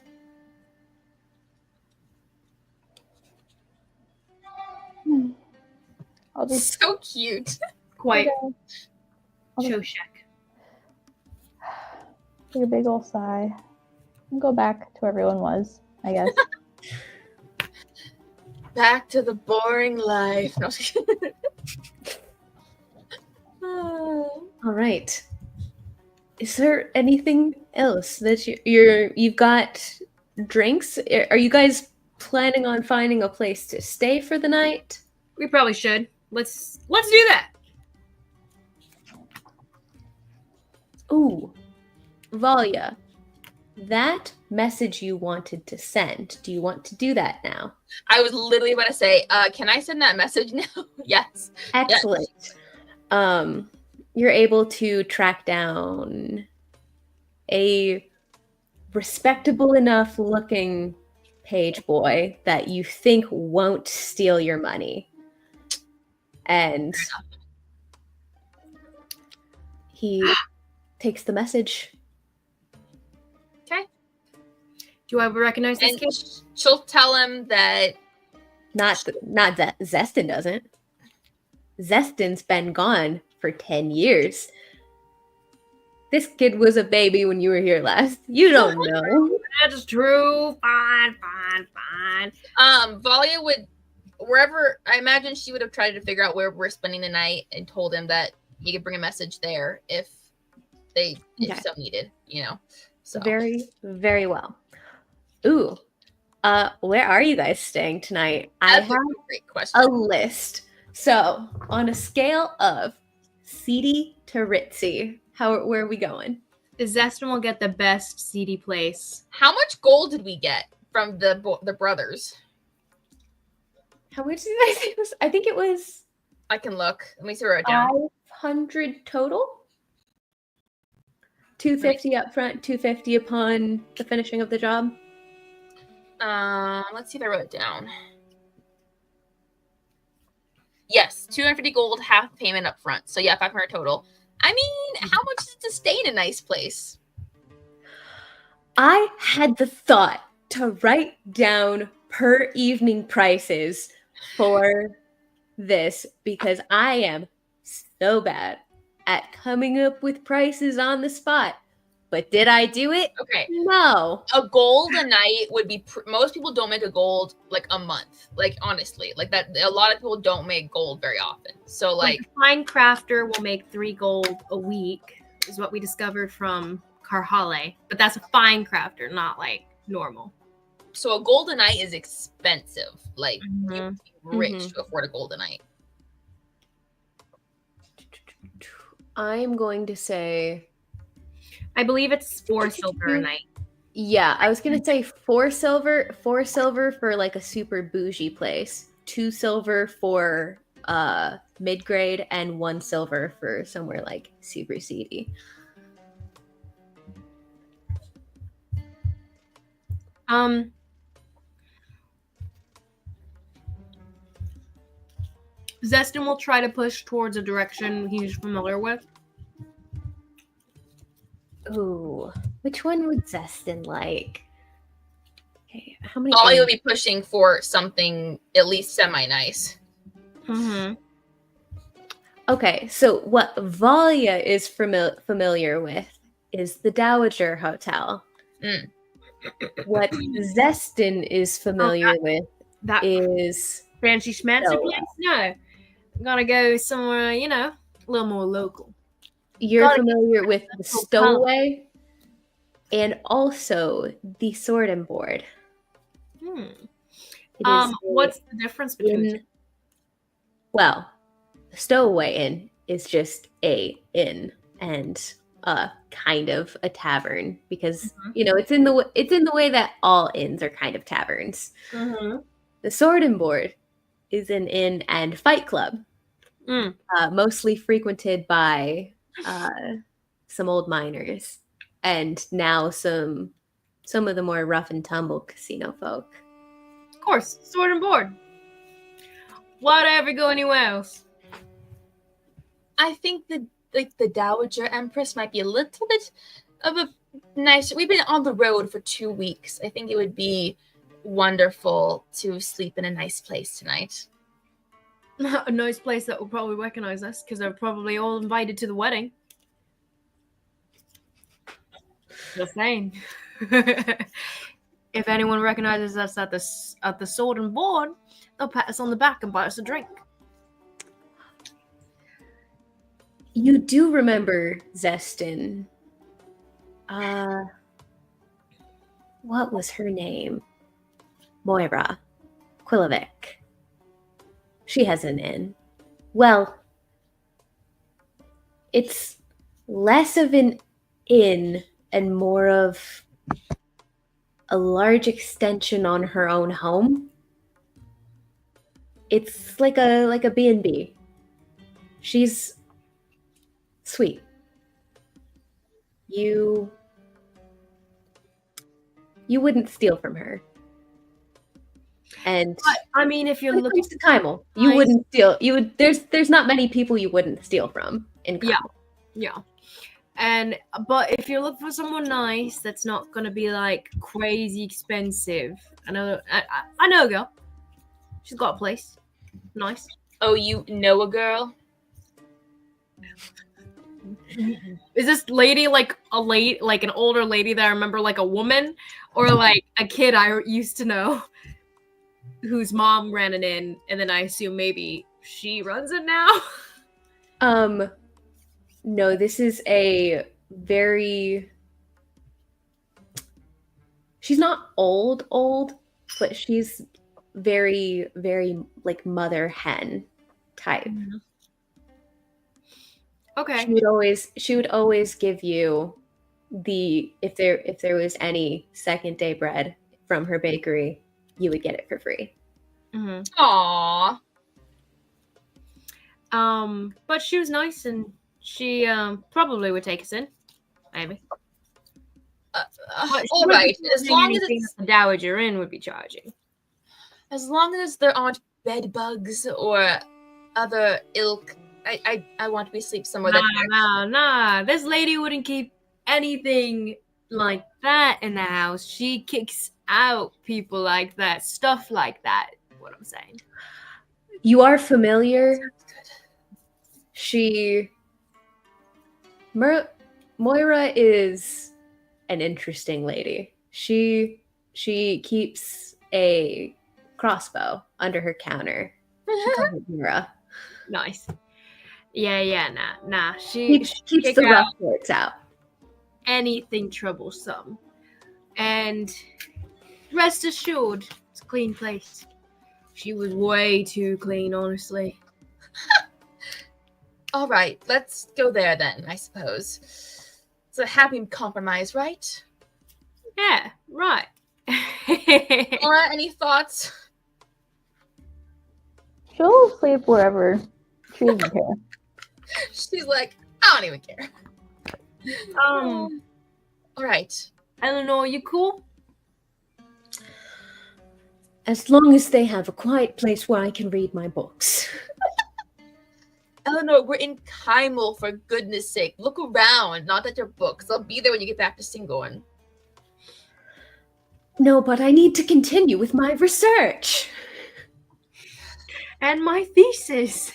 I'll just So cute. Quite. I'll just Choshek. take a big old sigh and go back to where everyone was, I guess. Back to the boring life. No, I'm just kidding. All right. Is there anything else that you've got drinks? Are you guys planning on finding a place to stay for the night? We probably should. Let's do that. Ooh, Valya, that message you wanted to send. Do you want to do that now? I was literally about to say, can I send that message now? Yes. Excellent. You're able to track down a respectable enough looking page boy that you think won't steal your money. And he takes the message. Okay. Do I recognize this And kid? she'll tell him that Not that Zestin doesn't. Zestin's been gone for 10 years. This kid was a baby when you were here last. You don't know. That's true. Fine. Valya would, wherever, I imagine she would have tried to figure out where we're spending the night and told him that he could bring a message there if so needed, So Very, very well. Ooh. Where are you guys staying tonight? that's I have a great question. a list. So, on a scale of seedy to ritzy, where are we going? Zestin will get the best seedy place. How much gold did we get from the brothers? How much did I say it was? I think it was I can look. Let me see where it down. 500 total. 250 up front, 250 upon the finishing of the job. Let's see if I wrote it down. Yes, 250 gold, half payment up front. So yeah, 500 total. I mean, how much is it to stay in a nice place? I had the thought to write down per evening prices for this because I am so bad at coming up with prices on the spot. But did I do it? Okay. No. A gold a night would be most people don't make a gold like a month. Like honestly, like that a lot of people don't make gold very often. So like a fine crafter will make 3 gold a week is what we discovered from Karhale. But that's a fine crafter, not like normal. So a gold a night is expensive. Like you have to be rich Mhm. to afford a gold a night. I'm going to say, I believe it's 4 silver a night. yeah, I was going to say 4 silver for like a super bougie place, 2 silver for mid-grade, and 1 silver for somewhere like super seedy. Zestin will try to push towards a direction he's familiar with. Ooh, which one would Zestin like? Okay, how many? Valya would be pushing for something at least semi-nice. Mm-hmm. Okay, so what Valya is familiar with is the Dowager Hotel. Mm. What Zestin is familiar with That is fancy schmancy Stowaway. place? No. I'm gonna go somewhere, a little more local. You're Gotta familiar with the hotel. Stowaway and also the Sword and Board. It is What's the difference between the two? well, the Stowaway Inn is just a inn and kind of a tavern because it's in the way that all inns are kind of taverns. Mm-hmm. The Sword and Board is an inn and fight club, mostly frequented by some old miners and now some of the more rough and tumble casino folk. Of course, Sword and Board. Why'd I ever go anywhere else? I think the Dowager Empress might be a little bit of a nice. We've been on the road for 2 weeks. I think it would be wonderful to sleep in a nice place tonight. A nice place that will probably recognize us because they're probably all invited to the wedding. Just saying. If anyone recognizes us at the Sword and Board, they'll pat us on the back and buy us a drink. You do remember Zestin. What was her name? Moira Quilovic. She has an inn. Well, it's less of an inn and more of a large extension on her own home. It's like a B&B. She's sweet. You wouldn't steal from her. And But, I mean, if you're when it looking comes to Kymal, you wouldn't steal. You would. There's not many people you wouldn't steal from in Kymal. Yeah. But if you're looking for someone nice, that's not gonna be like crazy expensive. I know a girl. She's got a place. Nice. Oh, you know a girl? Is this lady like an older lady that I remember like a woman, or like a kid I used to know whose mom ran an inn, and then I assume maybe she runs it now? No, this is a very. She's not old, but she's very, very like mother hen type. Mm-hmm. Okay. She would always give you if there was any second day bread from her bakery, you would get it for free. Mm-hmm. Aww. But she was nice, and she probably would take us in, maybe. All right, as long as it's, the Dowager Inn would be charging. as long as there aren't bed bugs or other ilk. I want to be asleep somewhere Nah. This lady wouldn't keep anything like that in the house. She kicks out people like that, stuff like that. What I'm saying. You are familiar. Sounds good. Moira is an interesting lady. She keeps a crossbow under her counter. She calls it Mira. Nice. Yeah, nah. She Keeps kick the out rough words out. anything troublesome. And rest assured, it's a clean place. She was way too clean, honestly. All right, let's go there then, I suppose. It's a happy compromise, right? Yeah, right. Laura, any thoughts? She'll sleep wherever. She doesn't care. She's like, I don't even care. All right. Eleanor, you cool? As long as they have a quiet place where I can read my books. Eleanor, we're in Kymal, for goodness sake. Look around, not at your books. I'll be there when you get back to Singorn. No, but I need to continue with my research. And my thesis.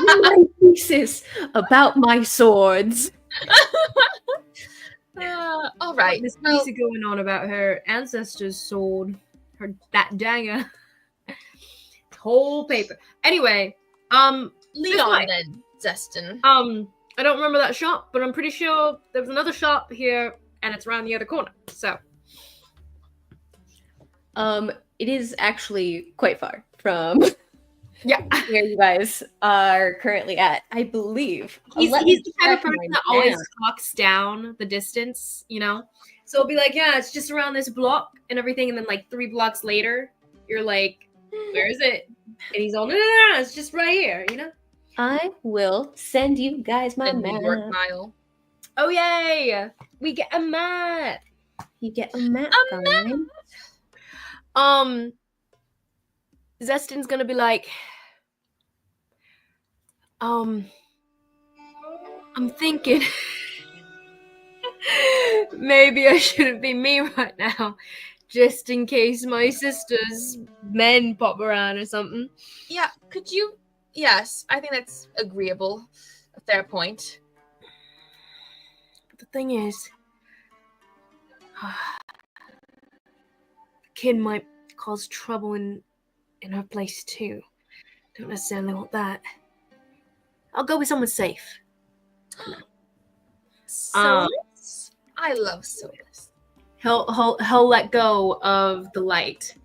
My thesis about my swords. All right. This Well, piece going on about her ancestor's sword, that dagger. Whole paper. Anyway, lead this on way. then, Zestin. I don't remember that shop, but I'm pretty sure there's another shop here, and it's around the other corner. So, It is actually quite far from yeah. where you guys are currently at, I believe. He's Let me the type of check person my that always map. clocks down the distance, you know? So it'll be like, yeah, it's just around this block and everything, and then like 3 blocks later, you're like, where is it? And he's all, no, it's just right here, you know? I will send you guys my The New York map. Mile. Oh, yay! We get a map! You get a map, A guys. Zestin's gonna be like, I'm thinking maybe I shouldn't be me right now, just in case my sister's men pop around or something. Yeah, could you? Yes, I think that's agreeable. A fair point. But the thing is, the kid might cause trouble in her place too. Don't necessarily want that. I'll go with someone safe. Solus? I love Solus. He'll let go of the light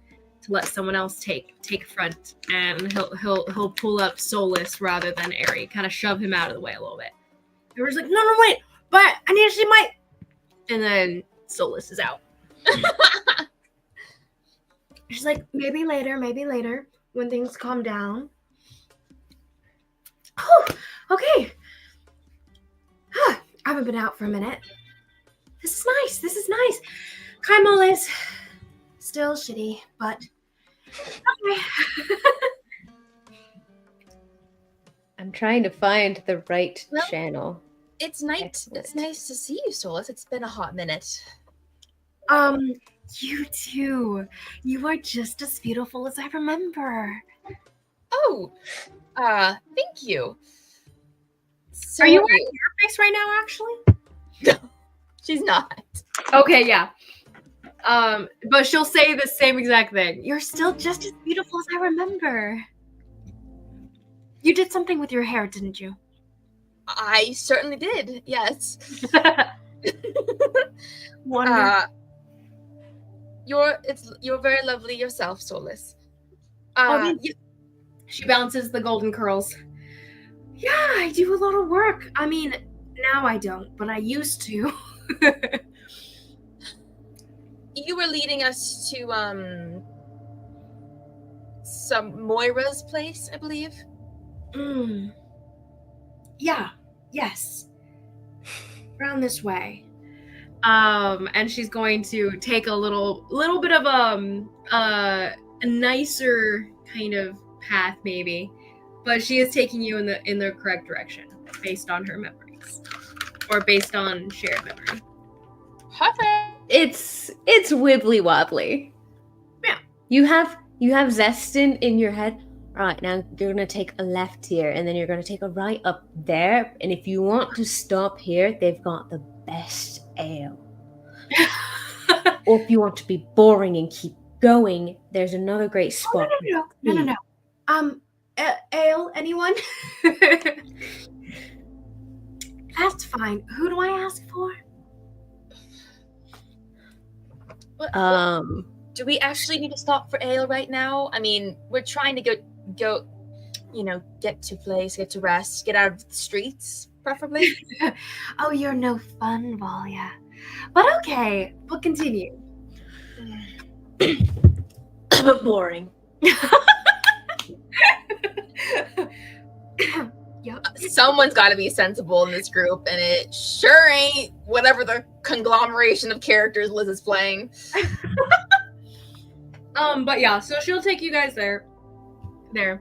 to let someone else take front, and he'll pull up Solus rather than Aerie, kind of shove him out of the way a little bit. Aerie's like, no, wait, but I need to see my, and then Solus is out. She's like, maybe later when things calm down. Oh, okay. I haven't been out for a minute. This is nice. Kymal is still shitty, but okay. I'm trying to find the right Well, channel. It's nice. Excellent. It's nice to see you, Solus. It's been a hot minute. You too. You are just as beautiful as I remember. Oh, thank you. So, Are you wearing your face right now, actually? She's not. Okay, yeah. But she'll say the same exact thing. You're still just as beautiful as I remember. You did something with your hair, didn't you? I certainly did. Yes. Wonderful. You're very lovely yourself, Solus. She bounces the golden curls. Yeah, I do a lot of work. I mean, now I don't, but I used to. You were leading us to some Moira's place, I believe. Yeah. Yes. Around this way. And she's going to take a little bit of a nicer kind of path, maybe, but she is taking you in the correct direction based on her memories, or based on shared memory. Perfect. It's wibbly wobbly. Yeah. You have Zestin in your head. Right, now you're gonna take a left here, and then you're gonna take a right up there. And if you want to stop here, they've got the best ale. Or if you want to be boring and keep going, there's another great spot. No. Ale, anyone? That's fine. Who do I ask for? Do we actually need to stop for ale right now? I mean, we're trying to go, get to place, get to rest, get out of the streets, preferably. Oh, you're no fun, Valya. But okay, we'll continue. Boring. Yep. Someone's got to be sensible in this group, and it sure ain't whatever the conglomeration of characters Liz is playing. But yeah, so she'll take you guys there. There.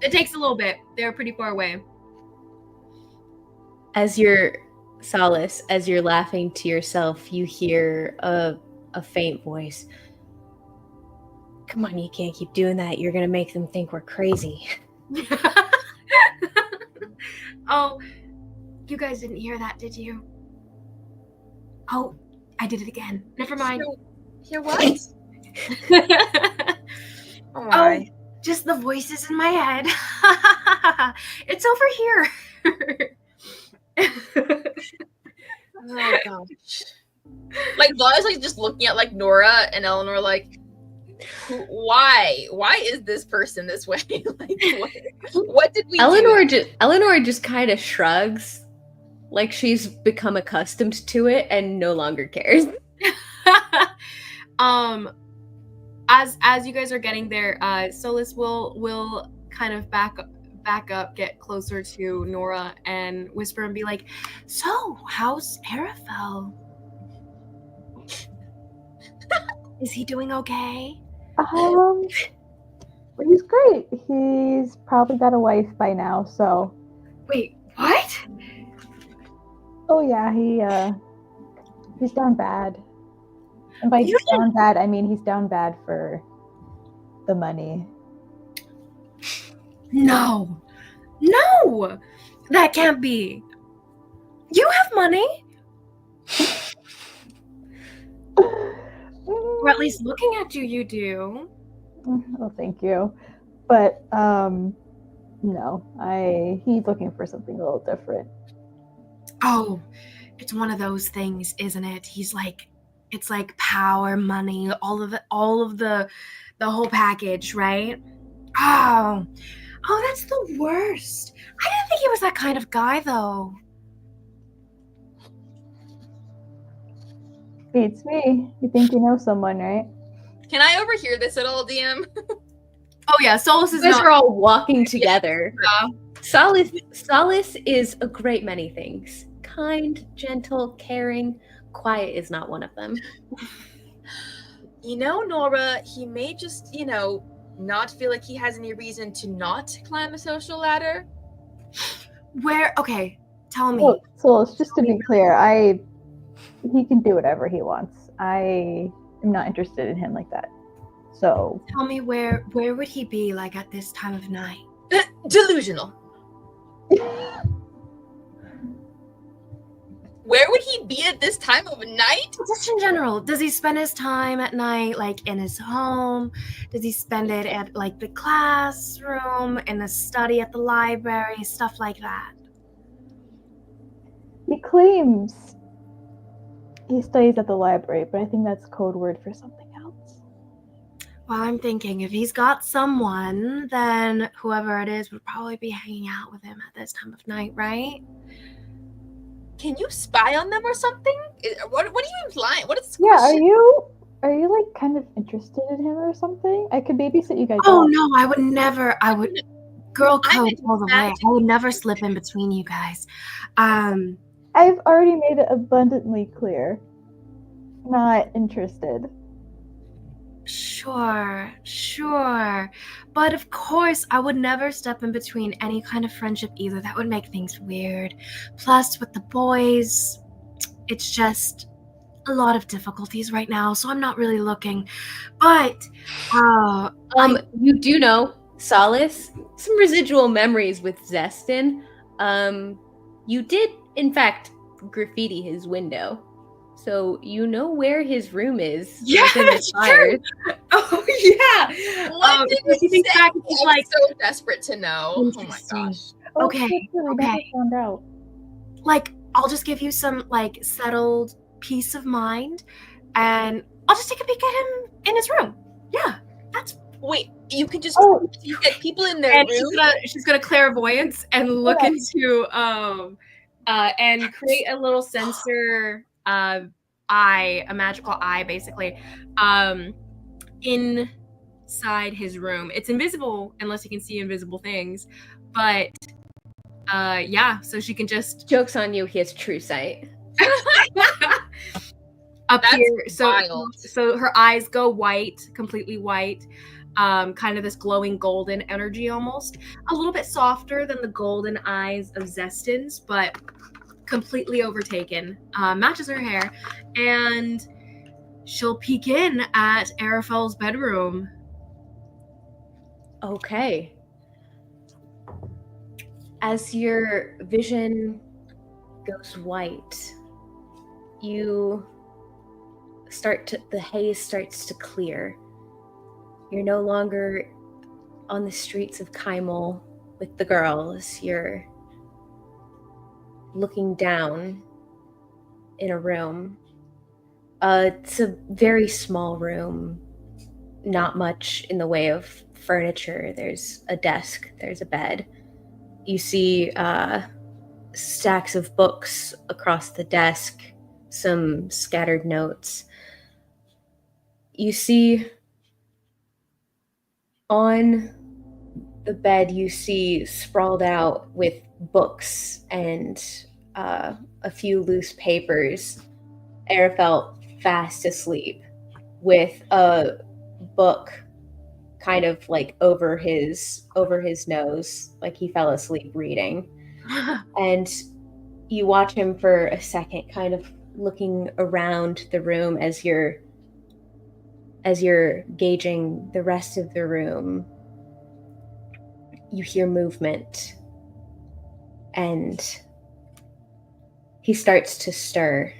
It takes a little bit. They're pretty far away. As you're laughing to yourself, you hear a faint voice. Come on, you can't keep doing that. You're gonna make them think we're crazy. Oh, you guys didn't hear that, did you? Oh, I did it again. Never mind. Hear what? Oh, just the voices in my head. It's over here. Oh gosh. Like Valya's like just looking at like Nora and Eleanor like, why is this person this way? Like what did we do? Eleanor just kind of shrugs, like she's become accustomed to it and no longer cares. As you guys are getting there, Solus will kind of back up, get closer to Nora and whisper and be like, "So, how's Arafel? Is he doing okay?" He's great. He's probably got a wife by now, so. Wait, what? Oh yeah, he's down bad. And by down bad, I mean he's down bad for the money. No, that can't be. You have money, or at least looking at you, you do. Oh, thank you. But no, he's looking for something a little different. Oh, it's one of those things, isn't it? He's like, it's like power, money, all of the whole package, right? Oh, that's the worst. I didn't think he was that kind of guy, though. Beats me. You think you know someone, right? Can I overhear this at all, DM? Oh yeah, Solus is You guys not. are all walking together. Yeah. Solus is a great many things. Kind, gentle, caring. Quiet is not one of them. Nora, he may just, not feel like he has any reason to not climb a social ladder. Where? Okay, tell me. So just to be clear, he can do whatever he wants. I am not interested in him like that. So Tell me where would he be like at this time of night? Delusional. Where would he be at this time of night? Just in general, does he spend his time at night like in his home? Does he spend it at like the classroom, in the study at the library, stuff like that? he claims he studies at the library, but I think that's code word for something else. Well, I'm thinking if he's got someone, then whoever it is would probably be hanging out with him at this time of night, right? Can you spy on them or something? What are you implying? What is this Yeah, question? are you like kind of interested in him or something? I could babysit you guys. Oh all. no, I would never. Girl code all the way. I imagining- would never slip in between you guys. I've already made it abundantly clear. Not interested. Sure. But of course, I would never step in between any kind of friendship either. That would make things weird. Plus, with the boys, it's just, a lot of difficulties right now, so I'm not really looking. But You do know, Solace, some residual memories with Zestin. You did, in fact, graffiti his window. So you know where his room is. Yeah, within the it's fire. oh yeah. What did so he she thinks say? back and she's I'm like, so desperate to know. Oh my Interesting. gosh. Oh, Okay, shit, we never okay. found out. like, I'll just give you some like settled peace of mind, and I'll just take a peek at him in his room. Yeah, that's. Wait, you could just Oh. you get people in their And room. she's gonna clairvoyance and look Yeah. into and create a little sensor eye, a magical eye, basically, inside his room. It's invisible unless you can see invisible things, but yeah, so she can just Joke's on you, he has true sight. up That's here. wild. So her eyes go white, completely white. Kind of this glowing golden energy, almost a little bit softer than the golden eyes of Zestin's, but completely overtaken. Matches her hair, and she'll peek in at Arafel's bedroom. Okay. As your vision goes white, the haze starts to clear. You're no longer on the streets of Kymal with the girls. You're looking down in a room. It's a very small room, not much in the way of furniture. There's a desk, there's a bed. You see stacks of books across the desk, some scattered notes. You see on the bed, you see sprawled out with books and a few loose papers, Arafel fast asleep with a book kind of like over his nose, like he fell asleep reading. And you watch him for a second, kind of looking around the room as you're gauging the rest of the room. You hear movement, and he starts to stir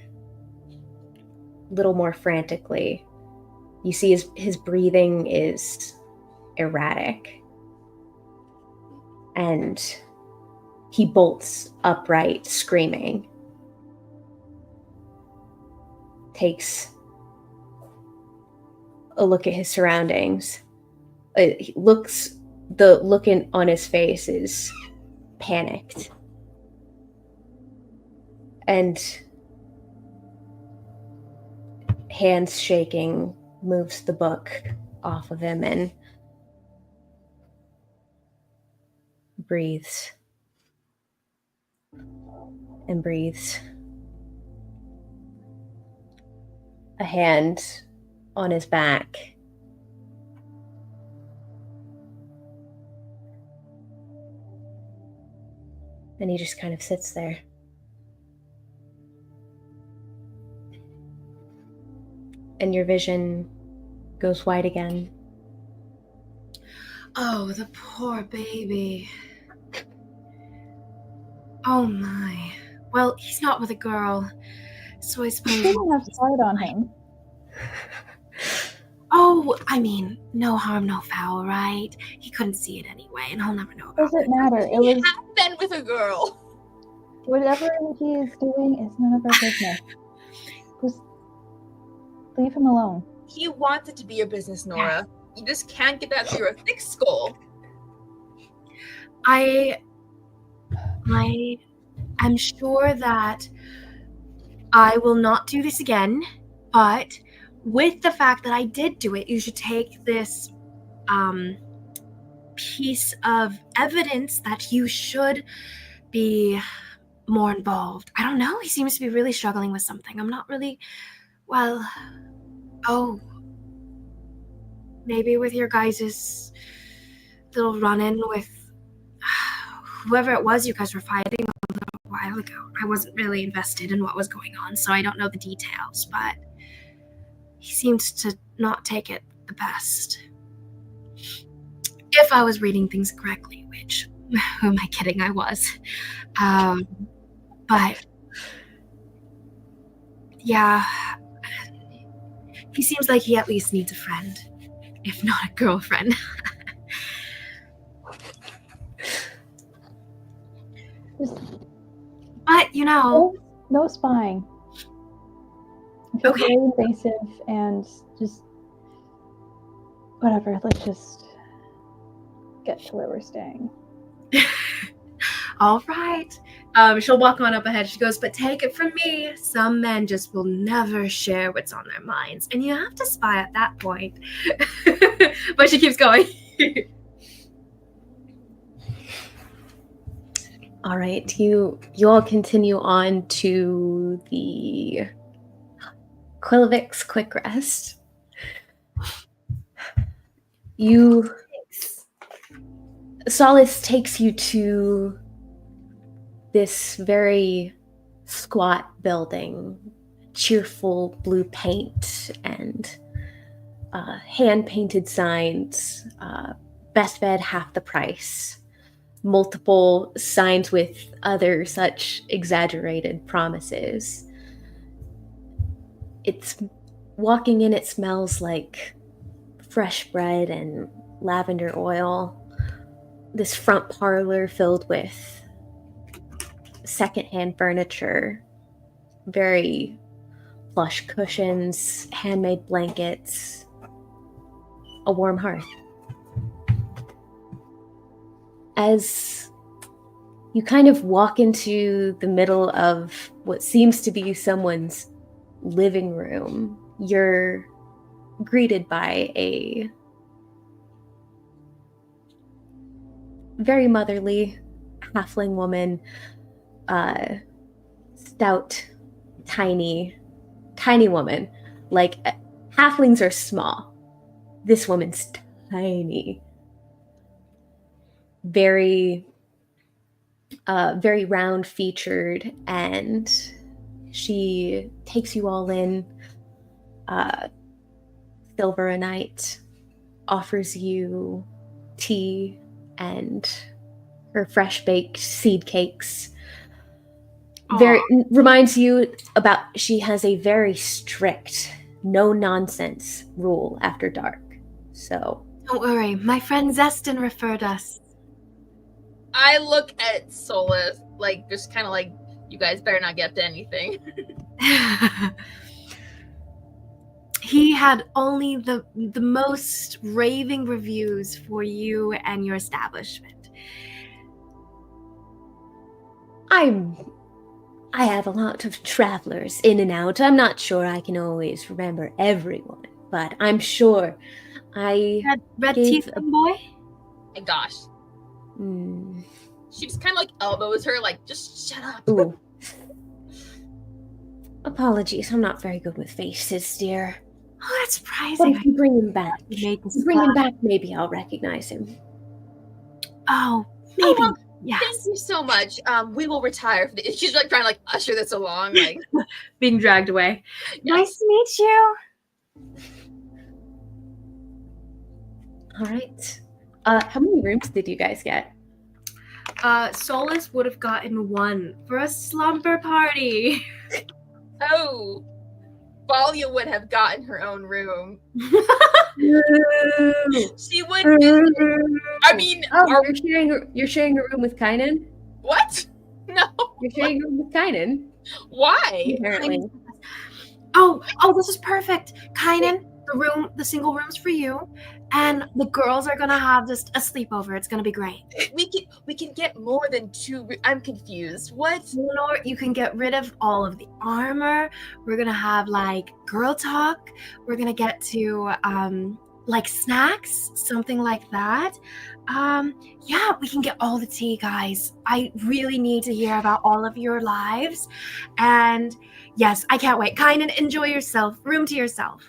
a little more frantically. You see his breathing is erratic, and he bolts upright, screaming. Takes a look at his surroundings. He looks, the look on his face is panicked. And hands shaking, moves the book off of him and breathes. And breathes. A hand on his back. And he just kind of sits there. And your vision goes white again. Oh, the poor baby. Oh my. Well, he's not with a girl, so I You suppose. shouldn't have spied on him. Oh, I mean, no harm, no foul, right? He couldn't see it anyway, and I'll never know about Doesn't it. matter. It He was had been with a girl. whatever he is doing is none of our business. Just leave him alone. He wanted to be your business, Nora. You just can't get that through your thick skull. I am sure that I will not do this again, but with the fact that I did do it, you should take this piece of evidence that you should be more involved. I don't know. He seems to be really struggling with something. I'm not really, well, oh, maybe with your guys' little run-in with whoever it was you guys were fighting a little while while ago. I wasn't really invested in what was going on, so I don't know the details, but he seemed to not take it the best. If I was reading things correctly, which, who am I kidding, I was. But, yeah, he seems like he at least needs a friend, if not a girlfriend. But, you know... No spying. It's Okay. very invasive and just... Whatever, let's just get to where we're staying. All right. She'll walk on up ahead. She goes, but take it from me, some men just will never share what's on their minds, and you have to spy at that point. But she keeps going. All right, you all continue on to the Quillivik's Quick Rest. Solace takes you to this very squat building, cheerful blue paint and hand-painted signs, best bed half the price, multiple signs with other such exaggerated promises. It's walking in, it smells like fresh bread and lavender oil. This front parlor filled with secondhand furniture, very plush cushions, handmade blankets, a warm hearth. As you kind of walk into the middle of what seems to be someone's living room, you're greeted by a very motherly halfling woman, stout, tiny woman. Like, halflings are small. This woman's tiny. Very round featured, and she takes you all in, silver a night, offers you tea and her fresh baked seed cakes. Reminds you about, she has a very strict no nonsense rule after dark. So Don't worry, my friend Zestin referred us. I look at Solus, like, just kind of like, you guys better not get to anything. He had only the most raving reviews for you and your establishment. I have a lot of travelers in and out. I'm not sure I can always remember everyone, but I'm sure I... Red teeth boy? My gosh. She just kind of like elbows her, like, just shut up. Ooh. Apologies, I'm not very good with faces, dear. Oh, that's surprising. But if you bring him back, maybe I'll recognize him. Oh, maybe. Oh, well, yes. Thank you so much. We will retire. She's like trying to like usher this along, like being dragged away. Yes. Nice to meet you. All right. How many rooms did you guys get? Solus would have gotten one for a slumber party. Oh, Valya would have gotten her own room. She would. I mean, you're sharing a room with Kynan? What? No. You're sharing a room with Kynan? Why? Apparently. Oh, this is perfect. Kynan, the single room's for you, and the girls are gonna have just a sleepover. It's gonna be great. We can get more than two. I'm confused. What? You can get rid of all of the armor. We're gonna have like girl talk. We're gonna get to like snacks, something like that. Yeah, we can get all the tea, guys. I really need to hear about all of your lives, and yes, I can't wait. Kynan, enjoy yourself. Room to yourself.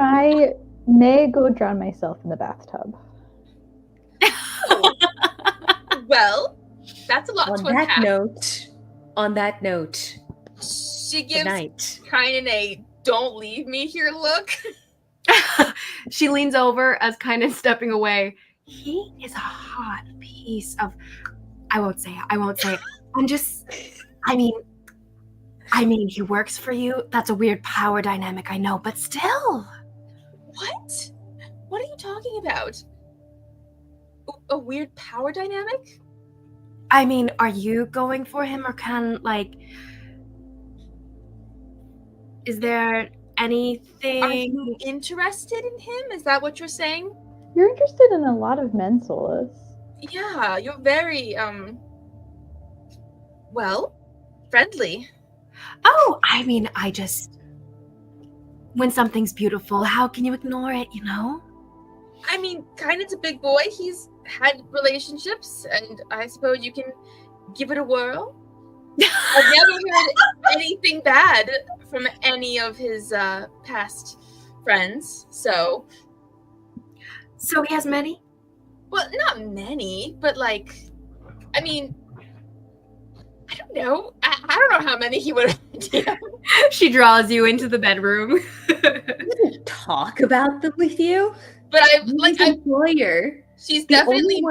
I may go drown myself in the bathtub. Well, That's a lot On to unpack. On that note, She good gives night. Kynan a "don't leave me here" look. She leans over as kind of stepping away. He is a hot piece of. I won't say it. I mean, he works for you. That's a weird power dynamic, I know, but still. What? What are you talking about? A weird power dynamic? I mean, are you going for him, or is there anything? Are you interested in him? Is that what you're saying? You're interested in a lot of men, Solus. Yeah, you're very, well, friendly. Oh, I mean, when something's beautiful, how can you ignore it, you know? I mean, Kynan's a big boy. He's had relationships, and I suppose you can give it a whirl. I've never heard anything bad from any of his past friends, so... So he has many? Well, not many, but like, I mean, I don't know. I don't know how many he would have. She draws you into the bedroom. I didn't talk about them with you. But employer. She's The definitely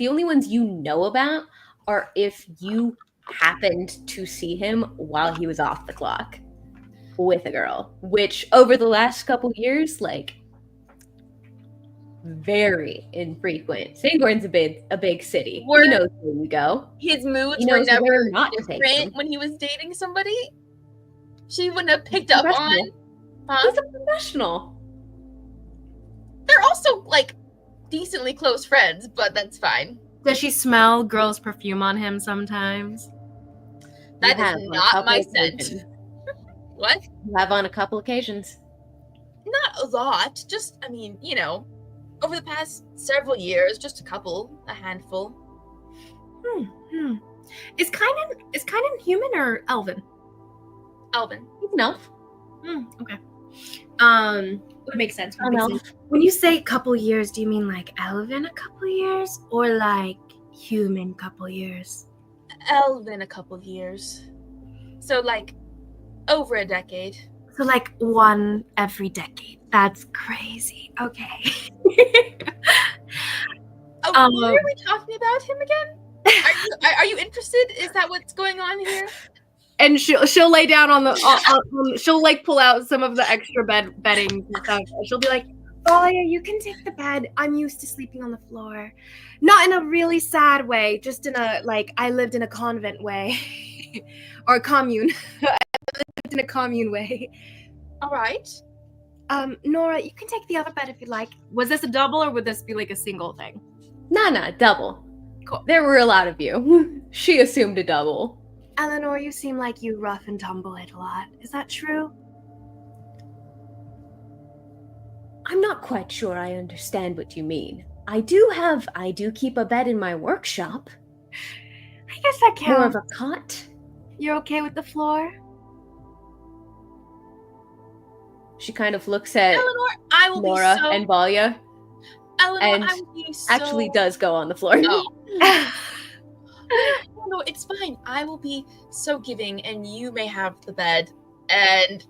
only ones you know about are if you happened to see him while he was off the clock with a girl, which over the last couple years, like, very infrequent. Sangorn's a big city. He knows where you go. His moods He were knows never where not to take different them. when he was dating somebody. She wouldn't have picked up on. He's a professional. They're also like decently close friends, but that's fine. Does she smell girl's perfume on him sometimes? That is not my scent. What? You have on a couple occasions. Not a lot. Just, I mean, you know, over the past several years, just a handful. Is Kynan human or elven? Elven. Enough. Okay. Would make sense. When you say couple years, do you mean like elven a couple years or like human couple years? Elven a couple years. So like over a decade. So like one every decade. That's crazy. Okay. What are we talking about him again? Are you interested? Is that what's going on here? And she'll lay down on the she'll like pull out some of the extra bedding and stuff. She'll be like, Valya, you can take the bed. I'm used to sleeping on the floor. Not in a really sad way, just in a like I lived in a convent way. Or a commune. I lived in a commune way. Alright. Nora, you can take the other bed if you like. Was this a double or would this be like a single thing? Nah, double. Cool. There were a lot of you. She assumed a double. Eleanor, you seem like you rough and tumble it a lot. Is that true? I'm not quite sure I understand what you mean. I do keep a bed in my workshop. I guess that counts. More of a cot. You're okay with the floor? She kind of looks at Eleanor, I will Nora be so... and Valya. Eleanor, and I will be so... actually does go on the floor. No, it's fine. I will be so giving, and you may have the bed. And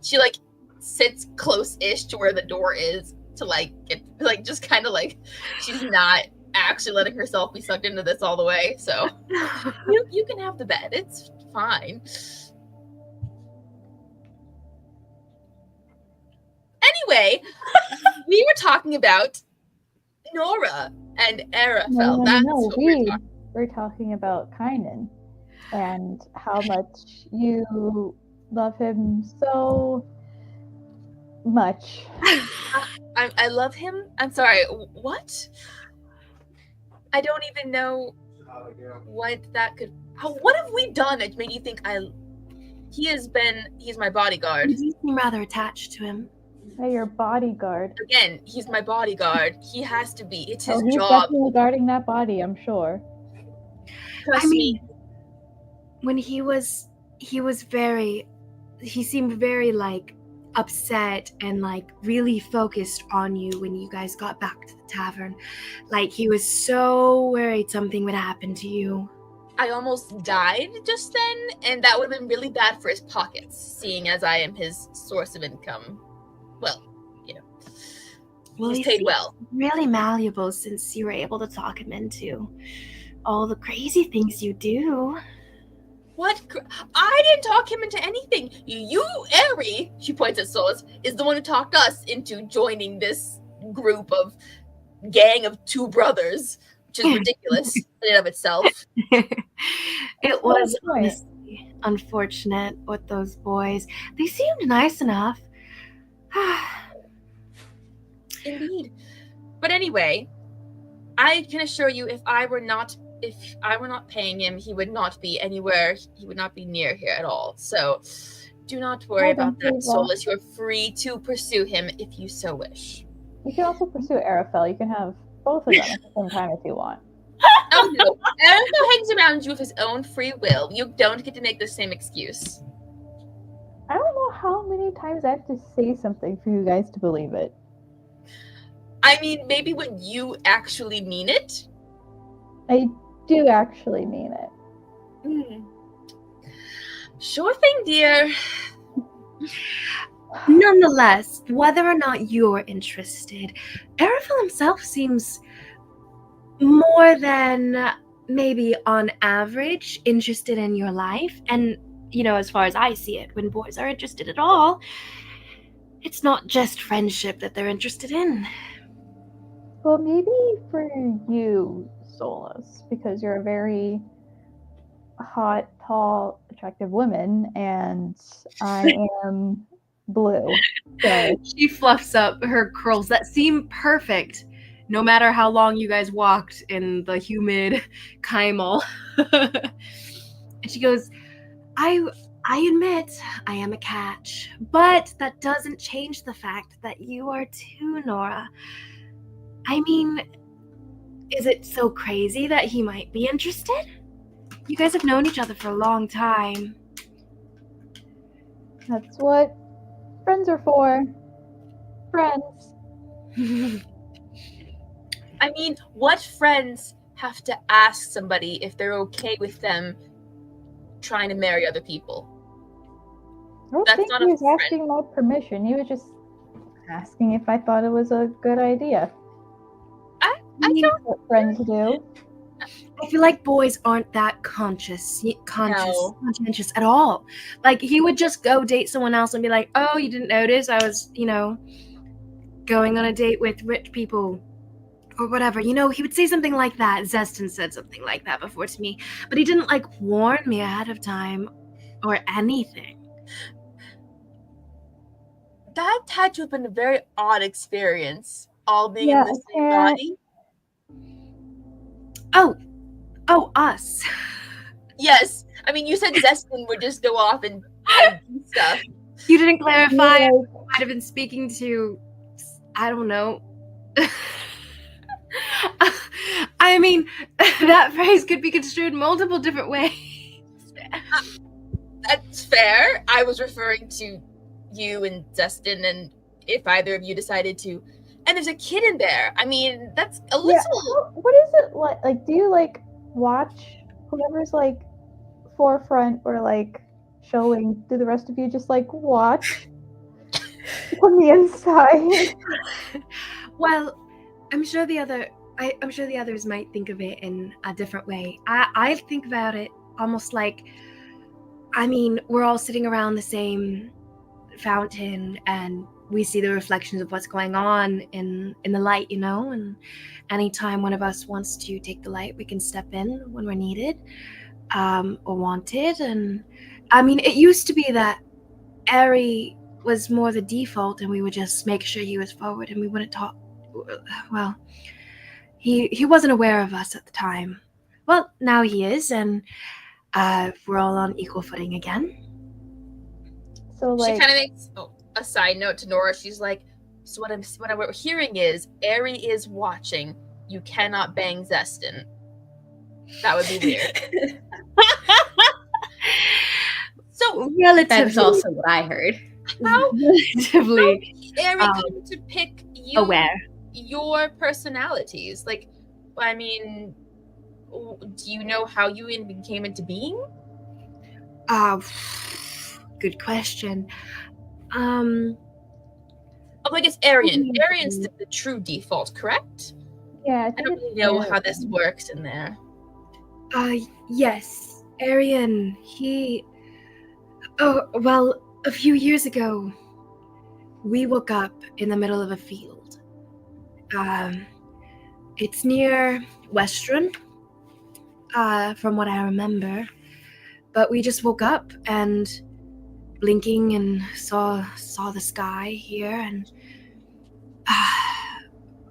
she like sits close-ish to where the door is to like get like just kind of like she's not actually letting herself be sucked into this all the way. So you can have the bed. It's fine. Anyway, we were talking about Nora and Arafel. No, we're talking about Kynan and how much you love him so much. I love him. I'm sorry. What? I don't even know what that could. What have we done that made you think he's my bodyguard? You seem rather attached to him. Hey, your bodyguard. Again, he's my bodyguard. He has to be. It's his he's job. Definitely guarding that body, I'm sure. Trust me. When he seemed very like upset and like really focused on you when you guys got back to the tavern. Like he was so worried something would happen to you. I almost died just then, and that would have been really bad for his pockets, seeing as I am his source of income. Well, Well, he's paid well. Really malleable since you were able to talk him into all the crazy things you do. What? I didn't talk him into anything. You, Eri, she points at Solus, is the one who talked us into joining this group of gang of two brothers, which is ridiculous in and of itself. It was honestly unfortunate with those boys. They seemed nice enough. Indeed. But anyway, I can assure you if I were not paying him, he would not be anywhere. He would not be near here at all. So do not worry about that, Solus. You're free to pursue him if you so wish. You can also pursue Arafel. You can have both of them at the same time if you want. Oh no, Arafel hangs around you of his own free will. You don't get to make the same excuse. I don't know how many times I have to say something for you guys to believe it. I mean, maybe when you actually mean it. I do actually mean it. Sure thing, dear. Nonetheless, whether or not you're interested, Arafel himself seems more than maybe on average interested in your life. And, as far as I see it, when boys are interested at all, it's not just friendship that they're interested in. Well, maybe for you, Solus, because you're a very hot, tall, attractive woman, and I am blue. So. She fluffs up her curls that seem perfect, no matter how long you guys walked in the humid Kymal. And she goes, I admit I am a catch, but that doesn't change the fact that you are too, Nora. I mean, is it so crazy that he might be interested? You guys have known each other for a long time. That's what friends are for. Friends. I mean, what friends have to ask somebody if they're okay with them trying to marry other people? I don't think he was asking my permission. He was just asking if I thought it was a good idea. I don't what friends do. I feel like boys aren't that conscientious at all. Like, he would just go date someone else and be like, oh, you didn't notice I was, going on a date with rich people or whatever. He would say something like that. Zestin said something like that before to me, but he didn't warn me ahead of time or anything. That had to have been a very odd experience, all being in the same body. Oh, us. Yes. I mean, you said Zestin would just go off and do stuff. You didn't clarify. I might have been speaking to, I don't know. I mean, that phrase could be construed multiple different ways. That's fair. I was referring to you and Zestin, and if either of you decided to. And there's a kid in there. I mean, that's a little... Yeah, what is it like? Like, do you, watch whoever's, forefront or, showing? Do the rest of you just, watch from the inside? Well, I'm sure the others might think of it in a different way. I think about it almost like, we're all sitting around the same fountain and we see the reflections of what's going on in the light, and anytime one of us wants to take the light, we can step in when we're needed or wanted. And it used to be that Eri was more the default and we would just make sure he was forward and we wouldn't talk. Well, he wasn't aware of us at the time. Well, now he is, and we're all on equal footing again. So she kind of makes a side note to Nora. She's like, so what we're hearing is Eri is watching. You cannot bang Zestin. That would be weird. So that's also what I heard. How relatively Ari Um, come to pick you aware. your personalities? Like, I mean, do you know how you even came into being? Good question. Oh, I guess Arian. Arian's the true default, correct? Yeah, I I think don't it's really know Aaron. how this works in there. Yes, Arian, he. Oh, well, a few years ago, we woke up in the middle of a field. It's near Westron, from what I remember. But we just woke up and blinking and saw the sky here, and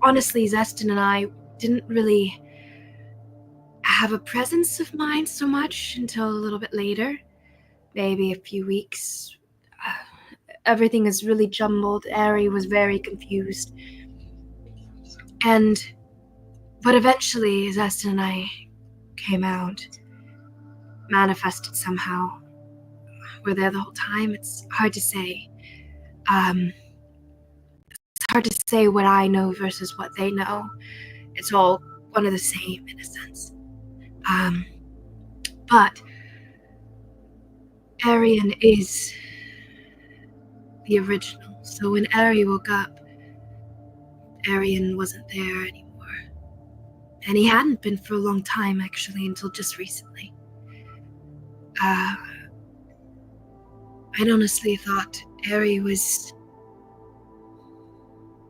honestly, Zestin and I didn't really have a presence of mind so much until a little bit later, maybe a few weeks. Everything is really jumbled. Ari was very confused. But eventually, Zestin and I came out, manifested somehow. We're there the whole time. It's hard to say. It's hard to say what I know versus what they know. It's all one of the same in a sense. But Arian is the original. So when Ari woke up, Arian wasn't there anymore. And he hadn't been for a long time, actually, until just recently. I honestly thought Ari was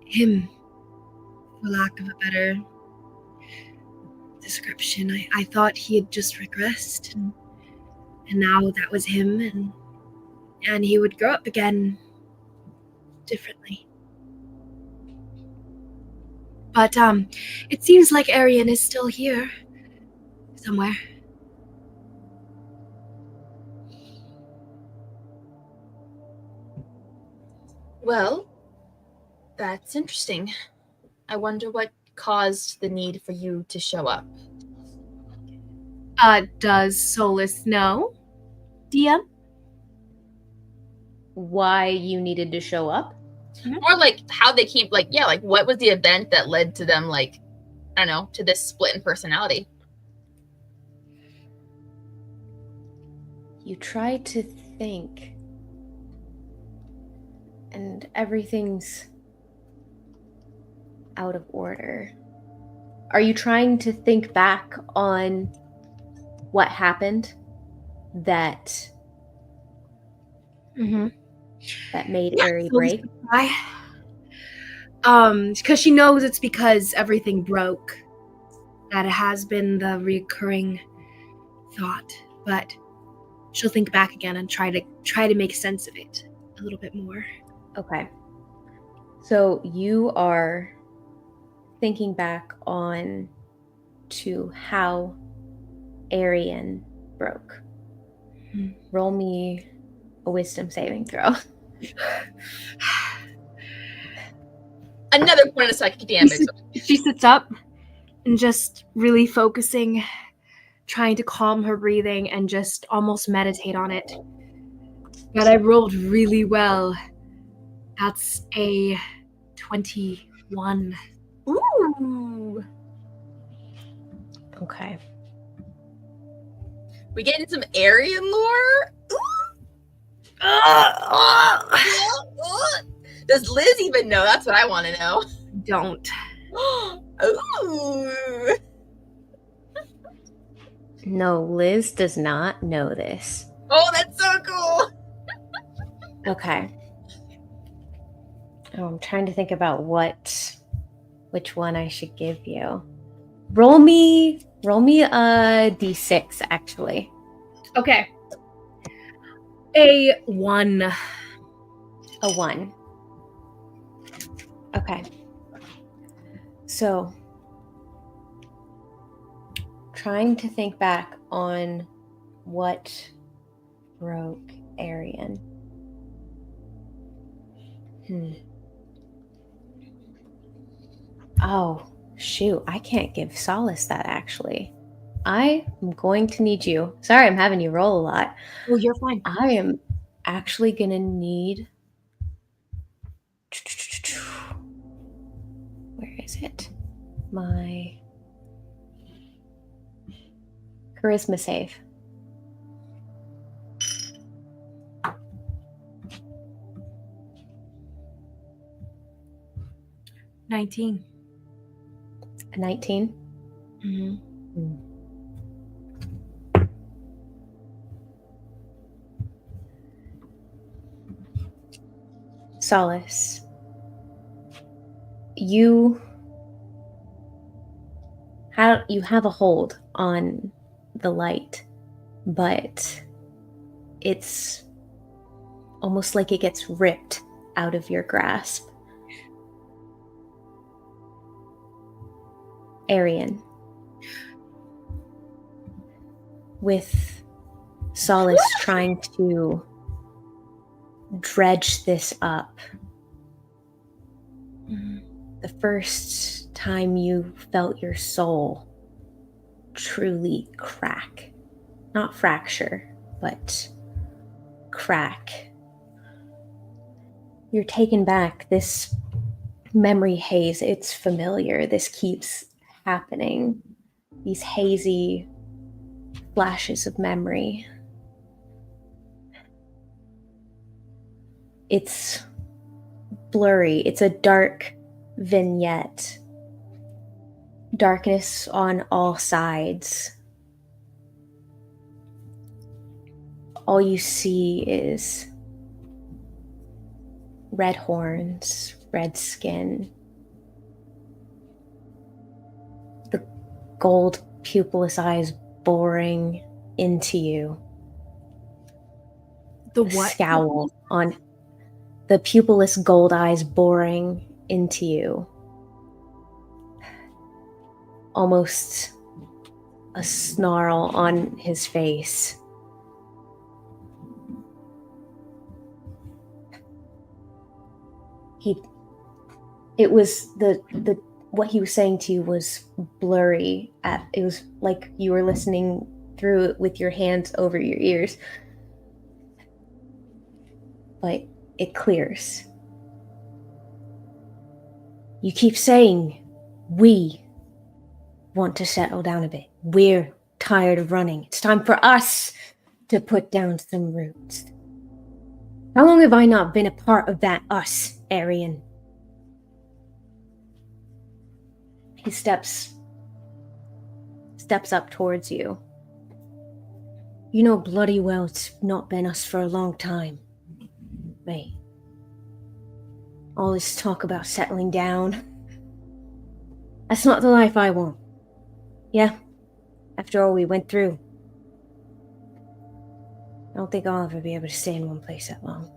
him, for lack of a better description. I thought he had just regressed, and now that was him, and he would grow up again differently. But it seems like Arian is still here somewhere. Well, that's interesting. I wonder what caused the need for you to show up. Does Solus know, DM? Why you needed to show up? More like how they came, like, yeah, like what was the event that led to them, like, I don't know, to this split in personality? You try to think, and everything's out of order. Are you trying to think back on what happened that that made Ari break? Because she knows it's because everything broke. That it has been the recurring thought, but she'll think back again and try to make sense of it a little bit more. Okay. So you are thinking back on to how Arian broke. Roll me a wisdom saving throw. Another point of psychic damage. She sits up and just really focusing, trying to calm her breathing and just almost meditate on it. But I rolled really well. That's a 21. Ooh. Okay. We getting some Aryan lore? Does Liz even know? That's what I want to know. Don't. Ooh. No, Liz does not know this. Oh, that's so cool. Okay. Oh, I'm trying to think about which one I should give you. Roll me a d6 actually. Okay. A 1. A 1. Okay. So, trying to think back on what broke Arian. Oh, shoot. I can't give Solace that, actually. I am going to need you. Sorry, I'm having you roll a lot. Oh, you're fine. I am actually going to need Where is it? My charisma save. $19. A 19. Mm-hmm. Solace. You have a hold on the light, but it's almost like it gets ripped out of your grasp. Arian. With Solace trying to dredge this up, the first time you felt your soul truly crack, not fracture, but crack, you're taken back. This memory haze, it's familiar. This keeps happening. These hazy flashes of memory. It's blurry. It's a dark vignette. Darkness on all sides. All you see is red horns, red skin, the gold pupilless eyes boring into you. The A what? scowl on the pupilless gold eyes boring into you. Almost a snarl on his face. It was the what he was saying to you was blurry. It was like you were listening through it with your hands over your ears. But it clears. You keep saying, we want to settle down a bit. We're tired of running. It's time for us to put down some roots. How long have I not been a part of that us, Arian? He steps up towards you. You know bloody well it's not been us for a long time. Mate. All this talk about settling down. That's not the life I want. Yeah, after all we went through. I don't think I'll ever be able to stay in one place that long.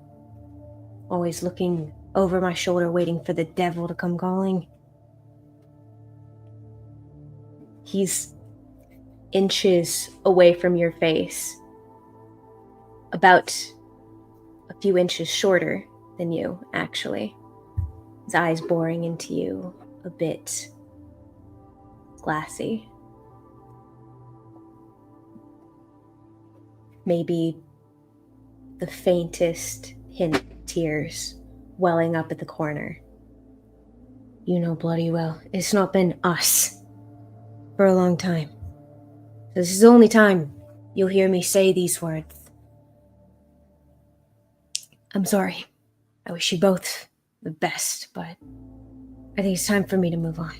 Always looking over my shoulder waiting for the devil to come calling. He's inches away from your face. About a few inches shorter than you, actually. His eyes boring into you, a bit glassy. Maybe the faintest hint of tears welling up at the corner. You know bloody well, it's not been us for a long time. This is the only time you'll hear me say these words. I'm sorry. I wish you both the best, but I think it's time for me to move on.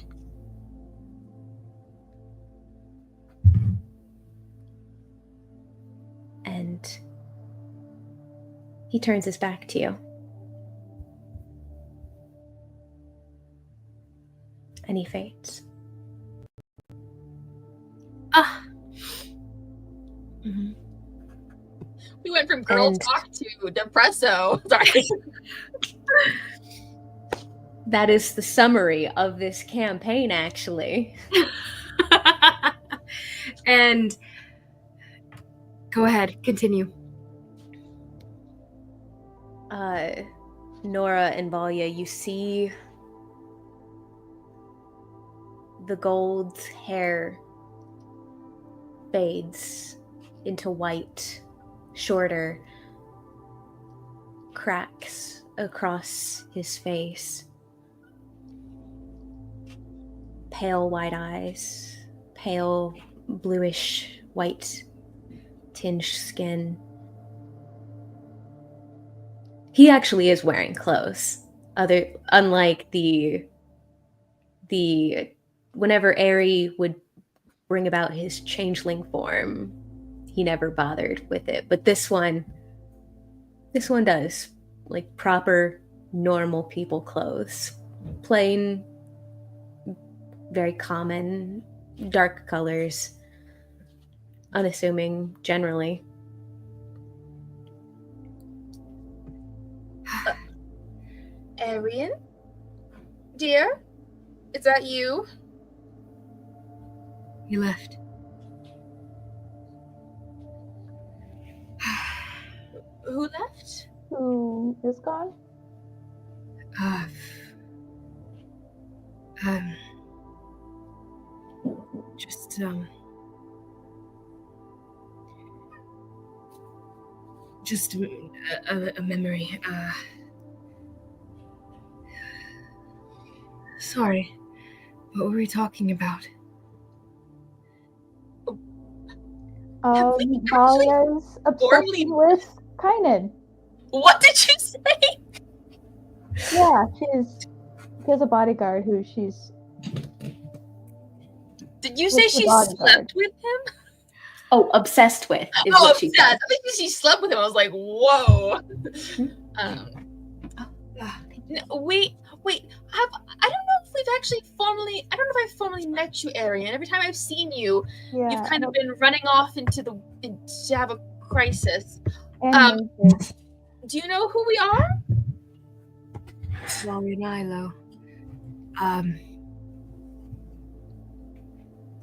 And he turns his back to you. And he fades. Ah. Mm-hmm. We went from girl talk to depresso. Sorry. That is the summary of this campaign, actually. And go ahead, continue. Nora and Valya, you see the gold hair fades into white, shorter, cracks across his face. pale white eyes, pale bluish white tinged skin. He actually is wearing clothes. Unlike the whenever Aerie would bring about his changeling form, he never bothered with it. But this one does, like proper normal people clothes. Plain, very common, dark colors, unassuming generally. Arian? Dear? Is that you? He left. Who left? Who is gone? Uh, just a memory. Sorry, what were we talking about? Valya's obsession with Kynan. What did you say? Yeah, she has a bodyguard who she's. Did you say What's the she bodyguard? slept with him? Oh, obsessed with is Oh, what she said. obsessed. I think she slept with him. I was like, whoa. Wait. I don't know if we've actually formally. I don't know if I've formally met you, Arian. Every time I've seen you, Yeah, you've kind of been running off to have a crisis. and Moses. Do you know who we are? Valya Nilo.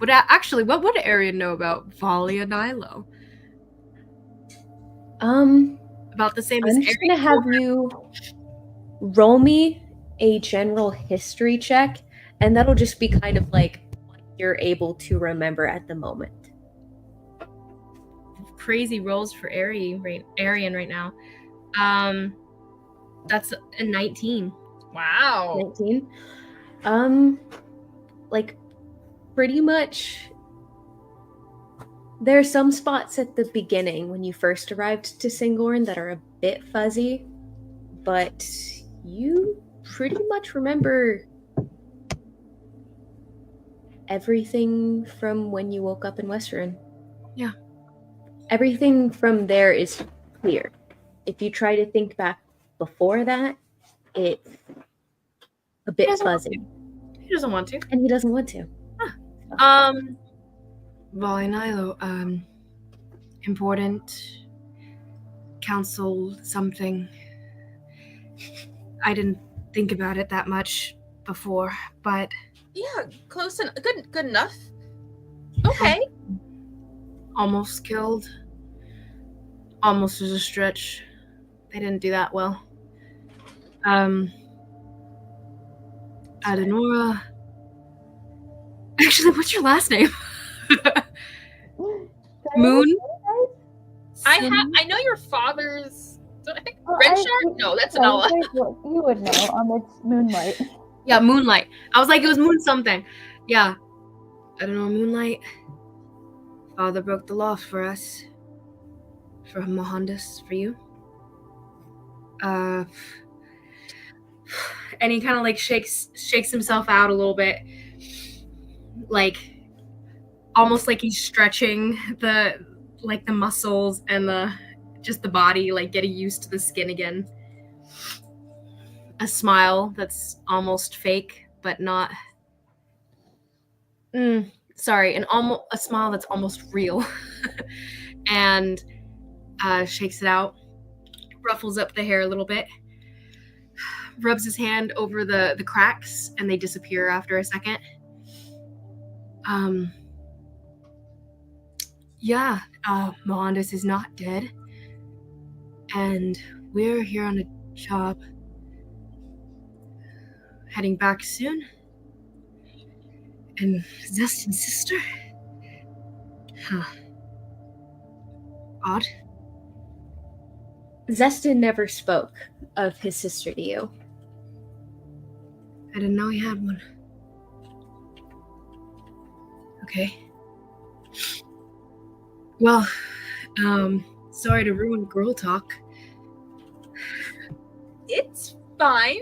But actually, what would Arian know about Valya Nilo? About the same as I'm just Arian? gonna have you roll me a general history check, and that'll just be kind of like what you're able to remember at the moment. Crazy rolls for Arian right now. That's a 19. Wow. 19. Like pretty much there are some spots at the beginning when you first arrived to Singorn that are a bit fuzzy, but you pretty much remember everything from when you woke up in Westruun. Yeah. Everything from there is clear. If you try to think back before that, it's a bit fuzzy. He doesn't want to. And he doesn't want to. Valya Nilo, important council something. I didn't think about it that much before, but Yeah, close and good enough. Okay. almost killed. Almost was a stretch. They didn't do that well. Adenora. Actually, what's your last name? Moon? I know your father's. I think Oh, Red Shark. No, that's Yeah, Anala. you would know. It's Moonlight. Yeah, Moonlight. I was like, it was Moon something. Yeah. I don't know, Moonlight. Father broke the law for us. For Mohandas, for you. And he kind of like shakes himself out a little bit. Like, almost like he's stretching the muscles and the body, like getting used to the skin again. A smile that's almost fake, but not. Sorry, a smile that's almost real. And shakes it out, ruffles up the hair a little bit, rubs his hand over the cracks, and they disappear after a second. Mohandas is not dead, and we're here on a job. Heading back soon. And Zestin's sister? Huh. Odd. Zestin never spoke of his sister to you. I didn't know he had one. Okay. Well, sorry to ruin girl talk. It's fine.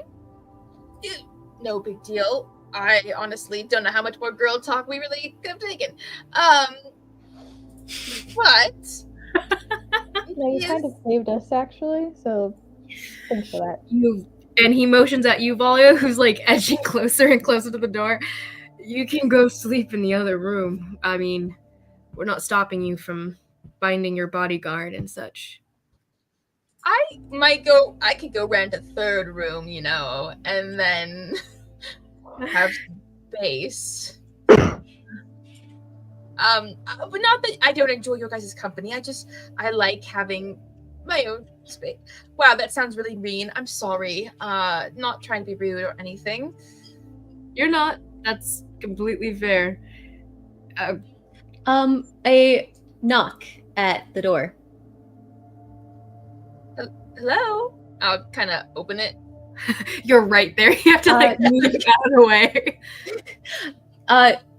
No big deal. I honestly don't know how much more girl talk we really could have taken. But No, you kind of saved us actually, so thanks for that. And he motions at you, Valya, who's like edging closer and closer to the door. You can go sleep in the other room. I mean, we're not stopping you from finding your bodyguard and such. I could go rent a third room, and then have space. But not that I don't enjoy your guys' company. I like having my own space. Wow, that sounds really mean. I'm sorry. Not trying to be rude or anything. You're not. That's completely fair. A knock at the door. Hello? I'll kind of open it. You're right there. You have to move out of the way.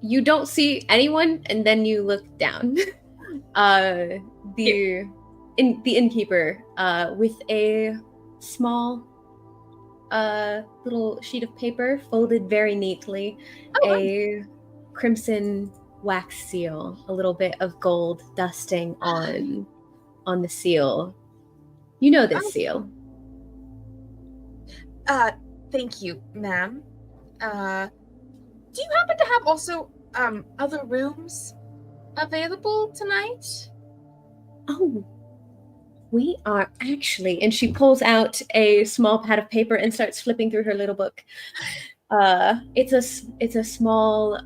You don't see anyone, and then you look down. The innkeeper, with a small little sheet of paper folded very neatly, a crimson wax seal, a little bit of gold dusting on the seal. You know this seal. Thank you, ma'am. Do you happen to have also other rooms available tonight? Oh, we are actually, and she pulls out a small pad of paper and starts flipping through her little book. It's a small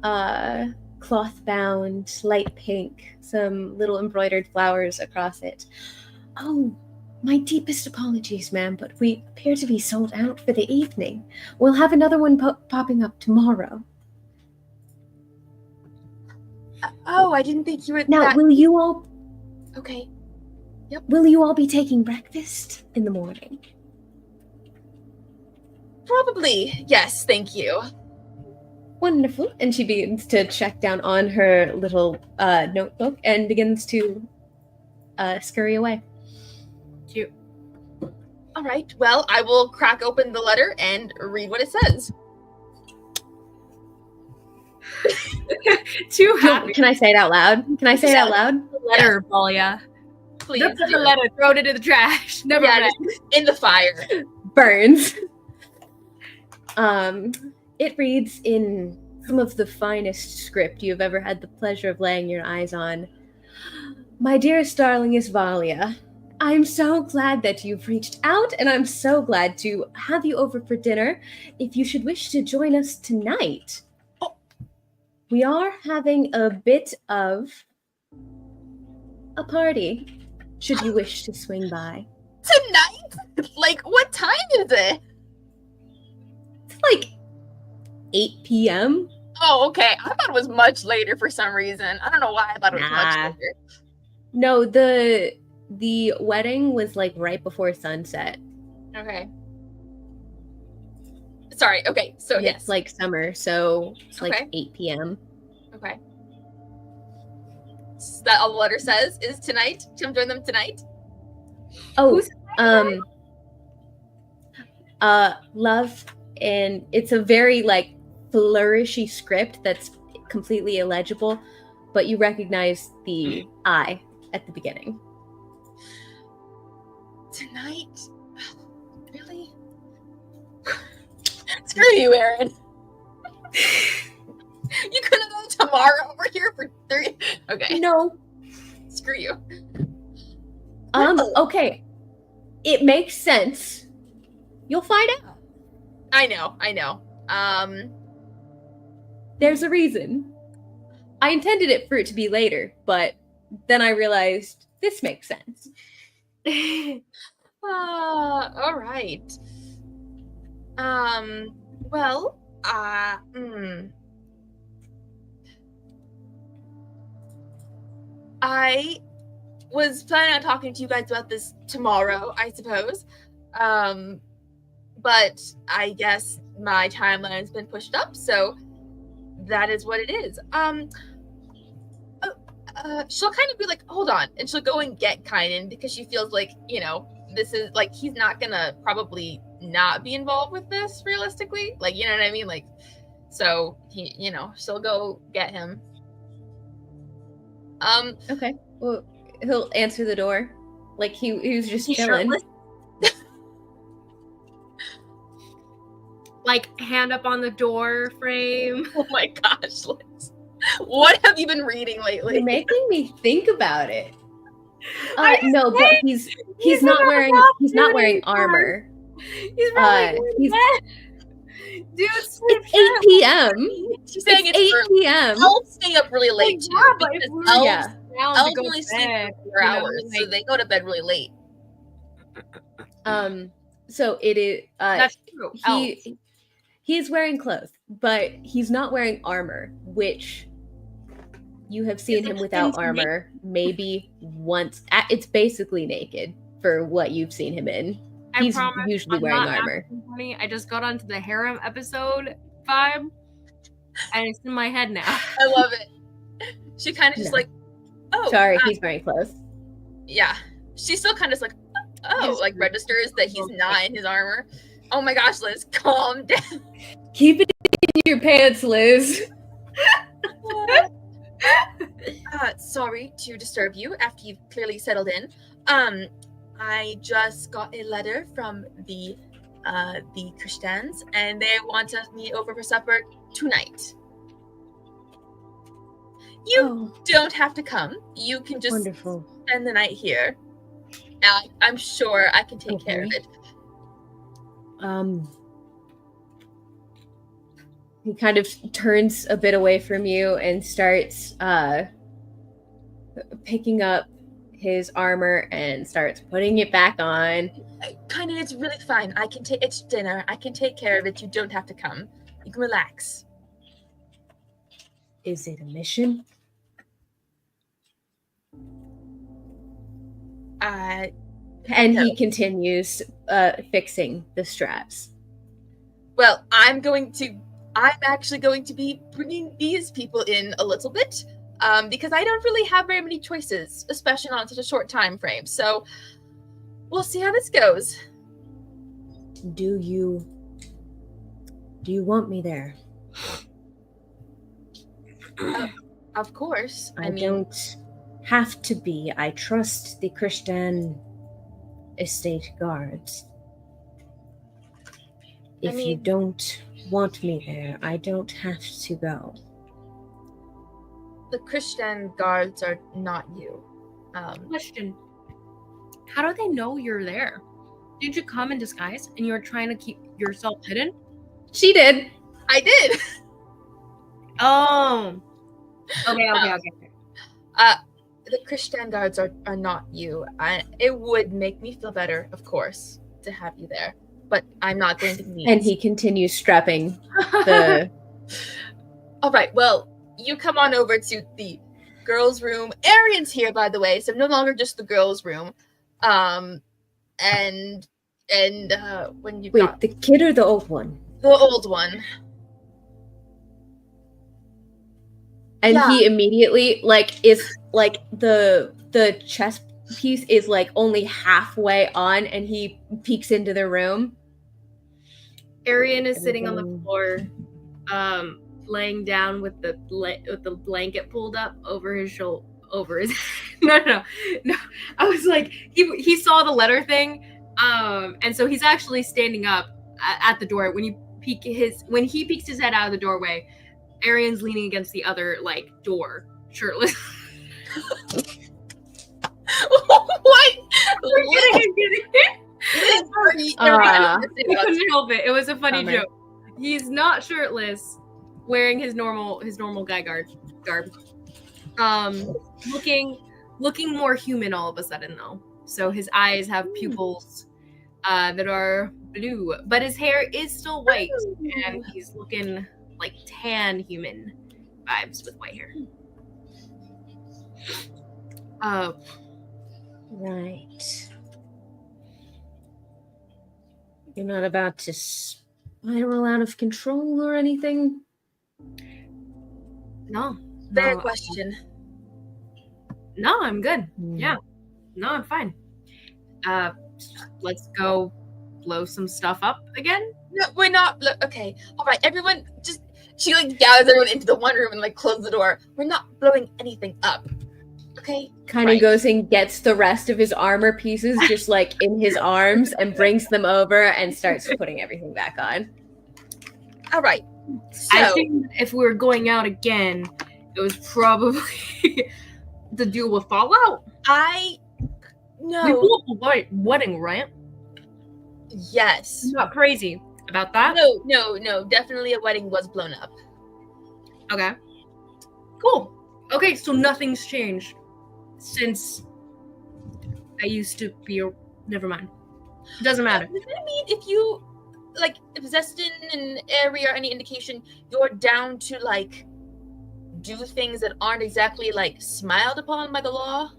cloth-bound, light pink, some little embroidered flowers across it. Oh, my deepest apologies, ma'am, but we appear to be sold out for the evening. We'll have another one popping up tomorrow. I didn't think you were Now, will you all... Okay. Yep. Will you all be taking breakfast in the morning? Probably. Yes, thank you. Wonderful. And she begins to check down on her little notebook and begins to scurry away. Cute. All right. Well, I will crack open the letter and read what it says. Too happy. Can I say it out loud? Can I say it out loud? Letter, Valya. Please. Look at the letter. Throw it into the trash. Never mind. In the fire. Burns. It reads in some of the finest script you've ever had the pleasure of laying your eyes on. My dearest darling is Valya. I'm so glad that you've reached out, and I'm so glad to have you over for dinner. If you should wish to join us tonight, we are having a bit of a party, should you wish to swing by. Tonight? Like, what time is it? It's like 8 p.m. Oh, okay. I thought it was much later for some reason. I don't know why I thought it was much later. No, the wedding was like right before sunset. Okay. Sorry. Okay. So and yes, it's like summer, so it's like Okay. 8 p.m. Okay. So that all the letter says is tonight. Come join them tonight. Oh, love, and it's a very like flourishy script that's completely illegible, but you recognize the I at the beginning. Tonight? Really? Screw you, Aaron. You couldn't go tomorrow. We're here for 3. Okay. No. Screw you. Okay. It makes sense. You'll find out. I know. There's a reason. I intended it for it to be later, but then I realized this makes sense. All right. Well, I was planning on talking to you guys about this tomorrow, I suppose. But I guess my timeline's been pushed up, so that is what it is. she'll kind of be like, hold on, and she'll go and get Kynan because she feels like, this is like he's not gonna probably not be involved with this realistically. Like, you know what I mean? Like, so he, she'll go get him. Okay. Well, he'll answer the door. Like he was just He's chilling. shirtless. Like hand up on the door frame. Oh my gosh, Liz. What have you been reading lately? You're making me think about it. I just No, but he's not wearing armor. He's probably he's- dude. It's 8 p.m. She's saying it's 8 early. p.m. Elves stay up really late too. Yeah, but if Because we're elves, Yeah. down to elves go only to sleep bed, for 4 hours, so like, they go to bed really late. So it is. that's true. Elves. He's wearing clothes, but he's not wearing armor, which you have seen him without armor maybe once. It's basically naked for what you've seen him in. I He's promise usually I'm wearing not armor. acting funny. I just got onto the harem episode vibe, and it's in my head now. I love it. She kind of just No. like, oh, Sorry, he's wearing clothes. yeah. She's still kind of like, oh, like registers that he's not in his armor. Oh my gosh, Liz, calm down. Keep it in your pants, Liz. Sorry to disturb you after you've clearly settled in. I just got a letter from the Christians, and they want us to meet over for supper tonight. You don't have to come. You can just Wonderful. spend the night here. I'm sure I can take care of it. He kind of turns a bit away from you and starts picking up his armor and starts putting it back on. Kind of, it's really fine. It's dinner. I can take care of it. You don't have to come. You can relax. Is it a mission? And No. he continues fixing the straps. Well, I'm actually going to be bringing these people in a little bit, because I don't really have very many choices, especially not in such a short time frame. So we'll see how this goes. Do you want me there? Of course. I don't have to be. I trust the Christian estate guards. If you don't want me there, I don't have to go. The Christian guards are not you. Question: how do they know you're there? Did you come in disguise and you were trying to keep yourself hidden? She did. I did. Oh. Okay. The Christian guards are not you. It would make me feel better, of course, to have you there. But I'm not going to be. And he continues strapping the... All right, well, you come on over to the girls' room. Arian's here, by the way, so no longer just the girls' room. And when you got the kid or the old one? the old one. And Yeah. he immediately is the chess piece is only halfway on, and he peeks into the room. Arian is sitting on the floor, laying down with the blanket pulled up over his shoulder. No. I was like, he saw the letter thing, and so he's actually standing up at the door. When he peeks his head out of the doorway, Arian's leaning against the other door, shirtless. What? I'm kidding. I couldn't help it. It was a funny Bummer. joke. He's not shirtless, wearing his normal guy garb. Looking more human all of a sudden though. So his eyes have pupils that are blue, but his hair is still white, and he's looking like tan human vibes with white hair. Right. You're not about to spiral out of control or anything? No. Fair question. No, I'm good. Hmm. Yeah. No, I'm fine. Let's go blow some stuff up again. No, we're not. Okay, all right, everyone. Just she like gathers everyone into the one room and like closes the door. We're not blowing anything up. Okay. Kind of Right. goes and gets the rest of his armor pieces just like in his arms and brings them over and starts putting everything back on. All right. So I think if we were going out again, it was probably to deal with Fallout. We no. blew up a wedding, right? Yes. I'm not crazy about that. No. Definitely a wedding was blown up. Okay. Cool. Okay, so nothing's changed since I used to be. Never mind. Doesn't matter. Does that mean if you like if Zestin and Aerie are any indication, you're down to like do things that aren't exactly like smiled upon by the law?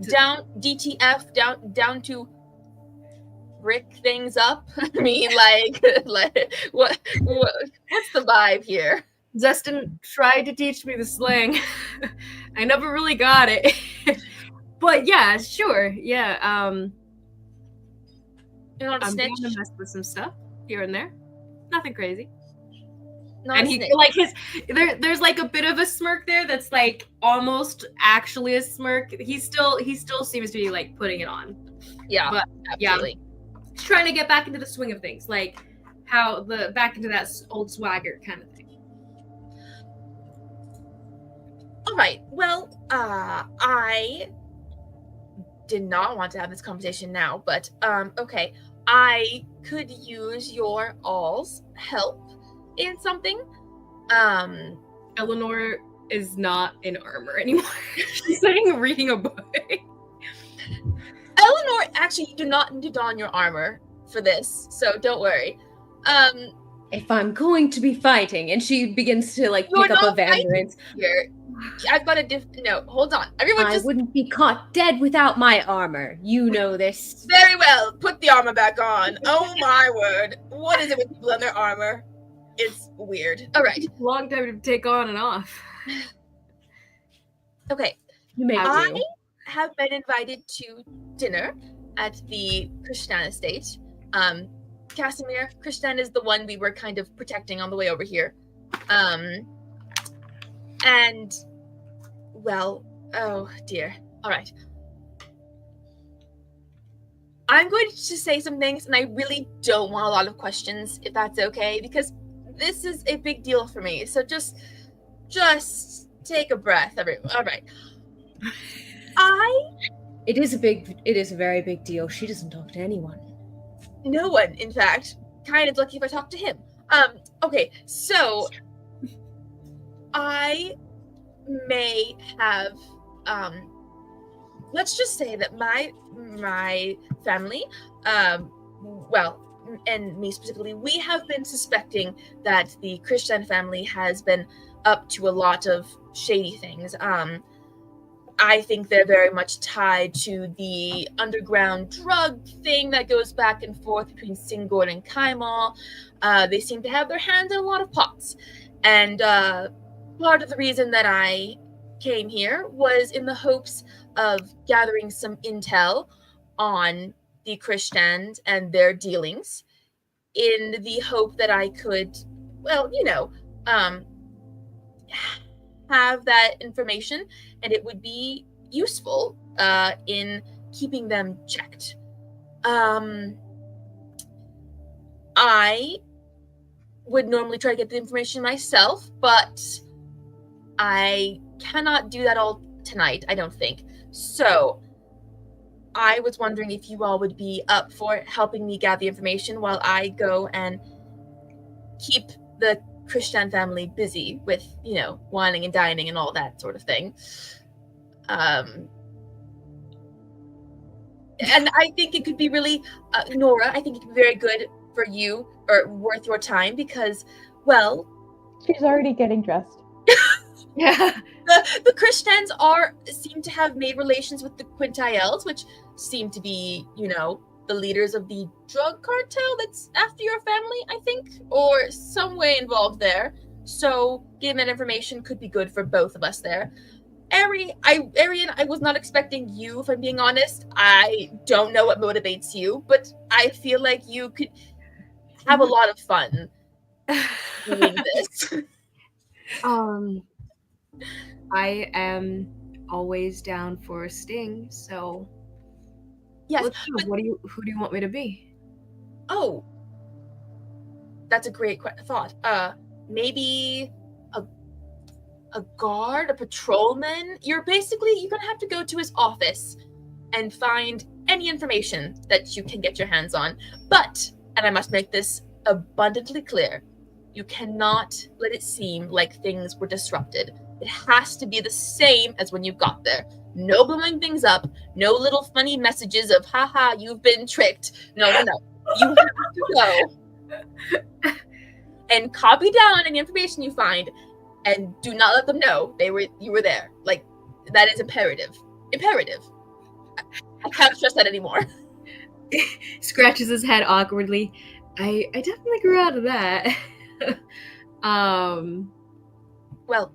Down DTF down to brick things up. I mean, like what's the vibe here? Zestin tried to teach me the slang. I never really got it. But yeah, sure. Yeah. You know, I'm snitch. gonna mess with some stuff here and there. Nothing crazy. Not And a he snitch. like there's like a bit of a smirk there that's like almost actually a smirk. He still seems to be like putting it on. Yeah, but, yeah. absolutely. He's trying to get back into the swing of things, like how back into that old swagger kind of thing. All right. Well, I did not want to have this conversation now, but okay. I could use your all's help in something. Eleanor is not in armor anymore. She's sitting reading a book. Eleanor, actually, you do not need to don your armor for this, so don't worry. If I'm going to be fighting, and she begins to like You're pick up a not fighting vandrance, here, I've got a no. Hold on, everyone. I Just wouldn't be caught dead without my armor. You know this. very well. Put the armor back on. Oh my word! What is it with people and their armor? It's weird. All right. Long time to take on and off. Okay. You may I do. have been invited to dinner at the Krishnan estate. Casimir, Krishnan is the one we were kind of protecting on the way over here. And, well, oh dear. All right. I'm going to just say some things, and I really don't want a lot of questions, if that's okay, because this is a big deal for me. So just take a breath, everyone. All right. It is a very big deal. She doesn't talk to anyone. No one, in fact. Kind of lucky if I talk to him. Okay, so I may have let's just say that my family, well, and me specifically, we have been suspecting that the Christian family has been up to a lot of shady things. I think they're very much tied to the underground drug thing that goes back and forth between Singor and Kymal. They seem to have their hands in a lot of pots. And part of the reason that I came here was in the hopes of gathering some intel on the Christians and their dealings, in the hope that I could, well, have that information, and it would be useful in keeping them checked. I would normally try to get the information myself, but I cannot do that all tonight, I don't think. So I was wondering if you all would be up for helping me gather the information while I go and keep the Christian family busy with, whining and dining and all that sort of thing. And I think it could be really, Nora, I think it could be very good for you, or worth your time, because, well... She's already getting dressed. Yeah. The Christians seem to have made relations with the Quintiles, which seem to be, the leaders of the drug cartel that's after your family, I think, or some way involved there. So getting that information could be good for both of us there. Arian, I was not expecting you, if I'm being honest. I don't know what motivates you, but I feel like you could have a lot of fun doing this. I am always down for a sting, so Yes, let's go. Who do you want me to be? Oh, that's a great thought. Maybe a guard, a patrolman. You're gonna have to go to his office and find any information that you can get your hands on. But, and I must make this abundantly clear, you cannot let it seem like things were disrupted. It has to be the same as when you got there. No blowing things up, no little funny messages of, haha, you've been tricked. No. You have to go and copy down any information you find and do not let them know you were there. Like, that is imperative. I can't stress that anymore. Scratches his head awkwardly. I definitely grew out of that. Well,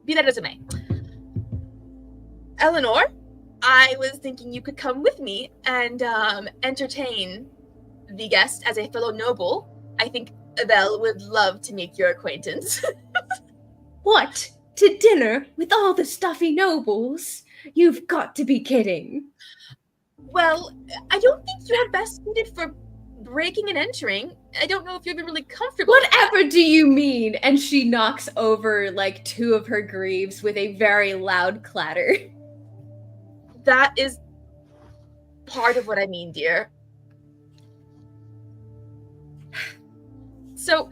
be that as it may. Eleanor, I was thinking you could come with me and entertain the guest as a fellow noble. I think Abel would love to make your acquaintance. What? To dinner with all the stuffy nobles? You've got to be kidding. Well, I don't think you're best suited for breaking and entering. I don't know if you'd be really comfortable. Whatever do you mean? And she knocks over like 2 of her greaves with a very loud clatter. That is part of what I mean, dear. So,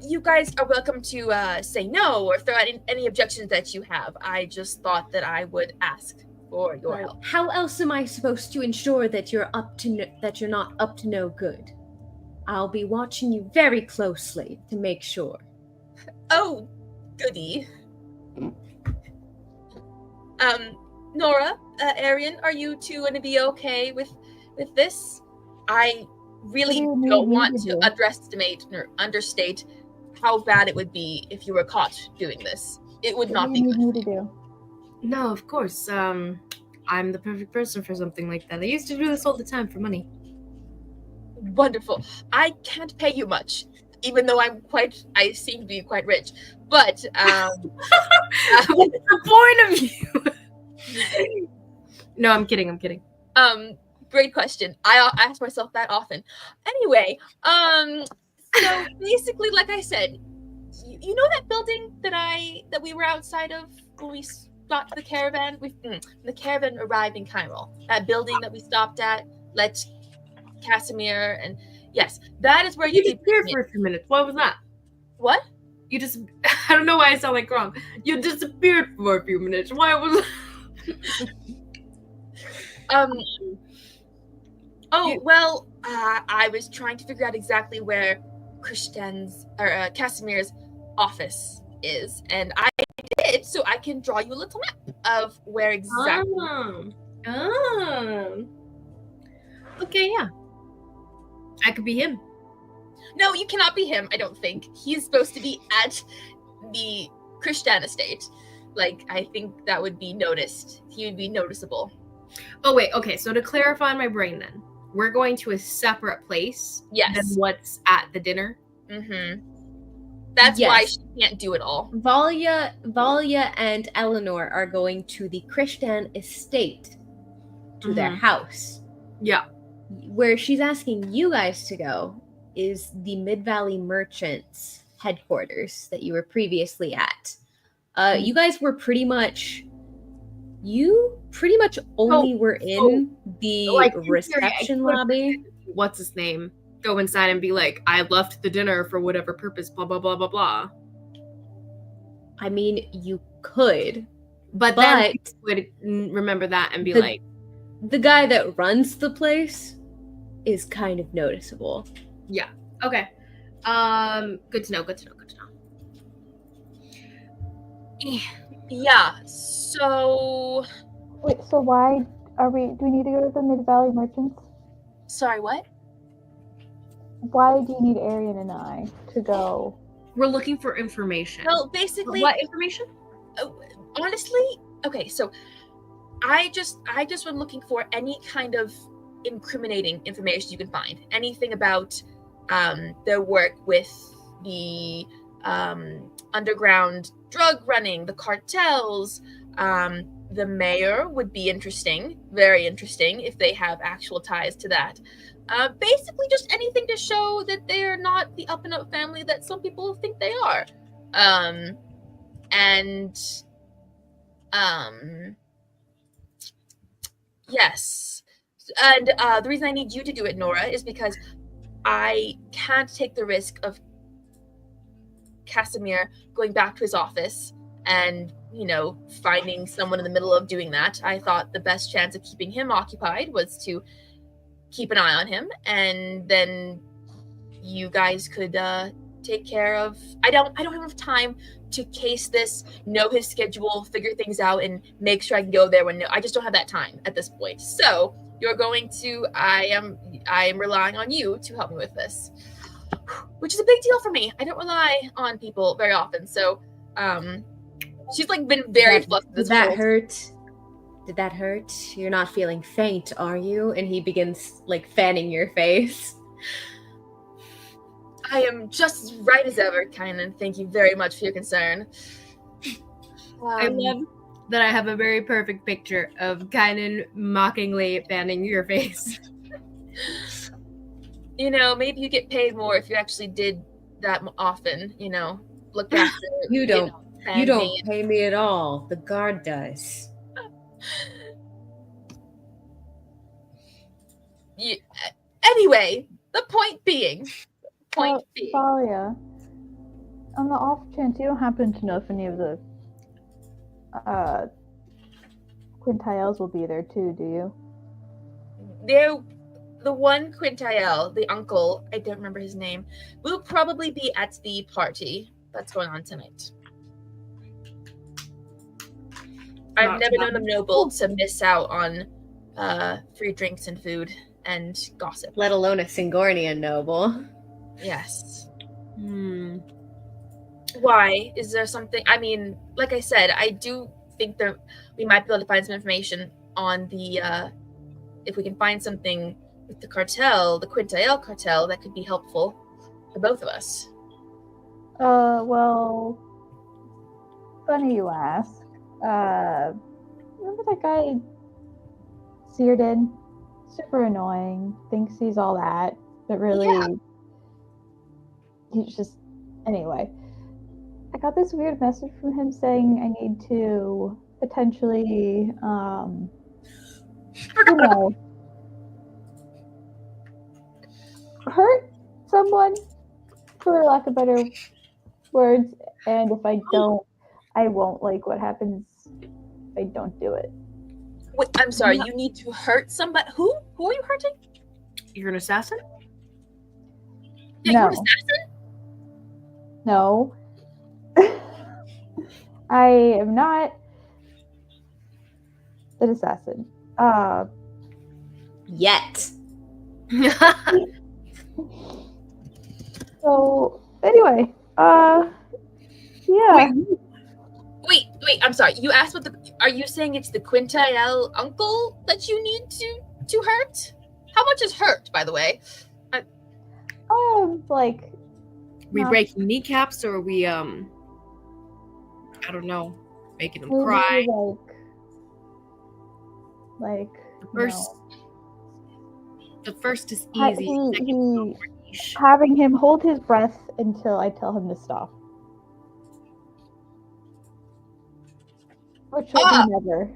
you guys are welcome to say no or throw out any objections that you have. I just thought that I would ask for your help. How else am I supposed to ensure that you're not up to no good? I'll be watching you very closely to make sure. Oh, goody. Nora, Arian, are you two going to be okay with this? I really don't want to underestimate or understate how bad it would be if you were caught doing this. It would not be good. What do you do? No, of course. I'm the perfect person for something like that. I used to do this all the time for money. Wonderful. I can't pay you much, even though I seem to be quite rich. But what's the point of you? No, I'm kidding. Great question. I ask myself that often. Anyway, so basically, like I said, you know that building that we were outside of when we got to the caravan? The caravan arrived in Kymal. That building that we stopped at, let Casimir, and yes, that is where you disappeared for a few minutes. What was that? What? You just, I don't know why I sound like wrong. You disappeared for a few minutes. Why was Well, I was trying to figure out exactly where Casimir's office is, and I did, so I can draw you a little map of where exactly. Okay, yeah. I could be him. No, you cannot be him, I don't think. He's supposed to be at the Christian estate. Like, I think that would be noticed. He would be noticeable. Oh, wait, okay, so to clarify in my brain then, we're going to a separate place than what's at the dinner? Mm-hmm. That's why she can't do it all. Valya and Eleanor are going to the Christian estate, to their house. Yeah. Where she's asking you guys to go is the Mid-Valley Merchants headquarters that you were previously at. You guys were pretty much only were in the reception lobby. What's his name? Go inside and be like, I left the dinner for whatever purpose, blah, blah, blah, blah, blah. I mean, you could. But then would remember that and be like... The guy that runs the place is kind of noticeable. Yeah. Okay. Good to know. Yeah, so... Wait, so why do we need to go to the Mid-Valley Merchants? Sorry, what? Why do you need Arian and I to go We're looking for information. Well, basically, What information? honestly, okay, so I just was looking for any kind of incriminating information you can find. Anything about their work with the underground drug running, the cartels. The mayor would be interesting, very interesting, if they have actual ties to that. Basically, just anything to show that they're not the up and up family that some people think they are. Yes. And the reason I need you to do it, Nora, is because I can't take the risk of Casimir going back to his office and, finding someone in the middle of doing that. I thought the best chance of keeping him occupied was to keep an eye on him, and then you guys could take care of. I don't have enough time to case this, know his schedule, figure things out, and make sure I can go there I just don't have that time at this point. So you're going to. I am relying on you to help me with this, which is a big deal for me. I don't rely on people very often, so she's been very flustered. Did that hurt? Did that hurt? You're not feeling faint, are you? And he begins fanning your face. I am just as right as ever, Kynan. Thank you very much for your concern. I love that I have a very perfect picture of Kynan mockingly fanning your face. Maybe you get paid more if you actually did that often. Look after. You don't pay me at all. The guard does. Anyway, the point being. Valya, on the off chance you don't happen to know if any of the quintiles will be there too, do you? The one quintile, the uncle, I don't remember his name, will probably be at the party that's going on tonight. I've never known a noble to miss out on free drinks and food and gossip. Let alone a Singornian noble. Yes. Why? Is there something? I mean, like I said, I do think that we might be able to find some information on the, if we can find something with the cartel, the Quintile cartel, that could be helpful for both of us. Well, funny you ask. Remember that guy, Searden? Super annoying. Thinks he's all that, but really, he's just. Anyway, I got this weird message from him saying I need to potentially, hurt someone, for lack of better words, and if I don't, I won't like what happens if I don't do it. Wait, I'm sorry, you need to hurt somebody? Who? Who are you hurting? You're an assassin? Yeah, No. you're an assassin? No. I am not an assassin. Yet. So, anyway, yeah. Wait, I'm sorry. You asked what are you saying it's the Quintile uncle that you need to hurt? How much is hurt, by the way? Like... We breaking kneecaps, or are we, I don't know, making them cry? The first is easy. Having him hold his breath until I tell him to stop. Which will be never.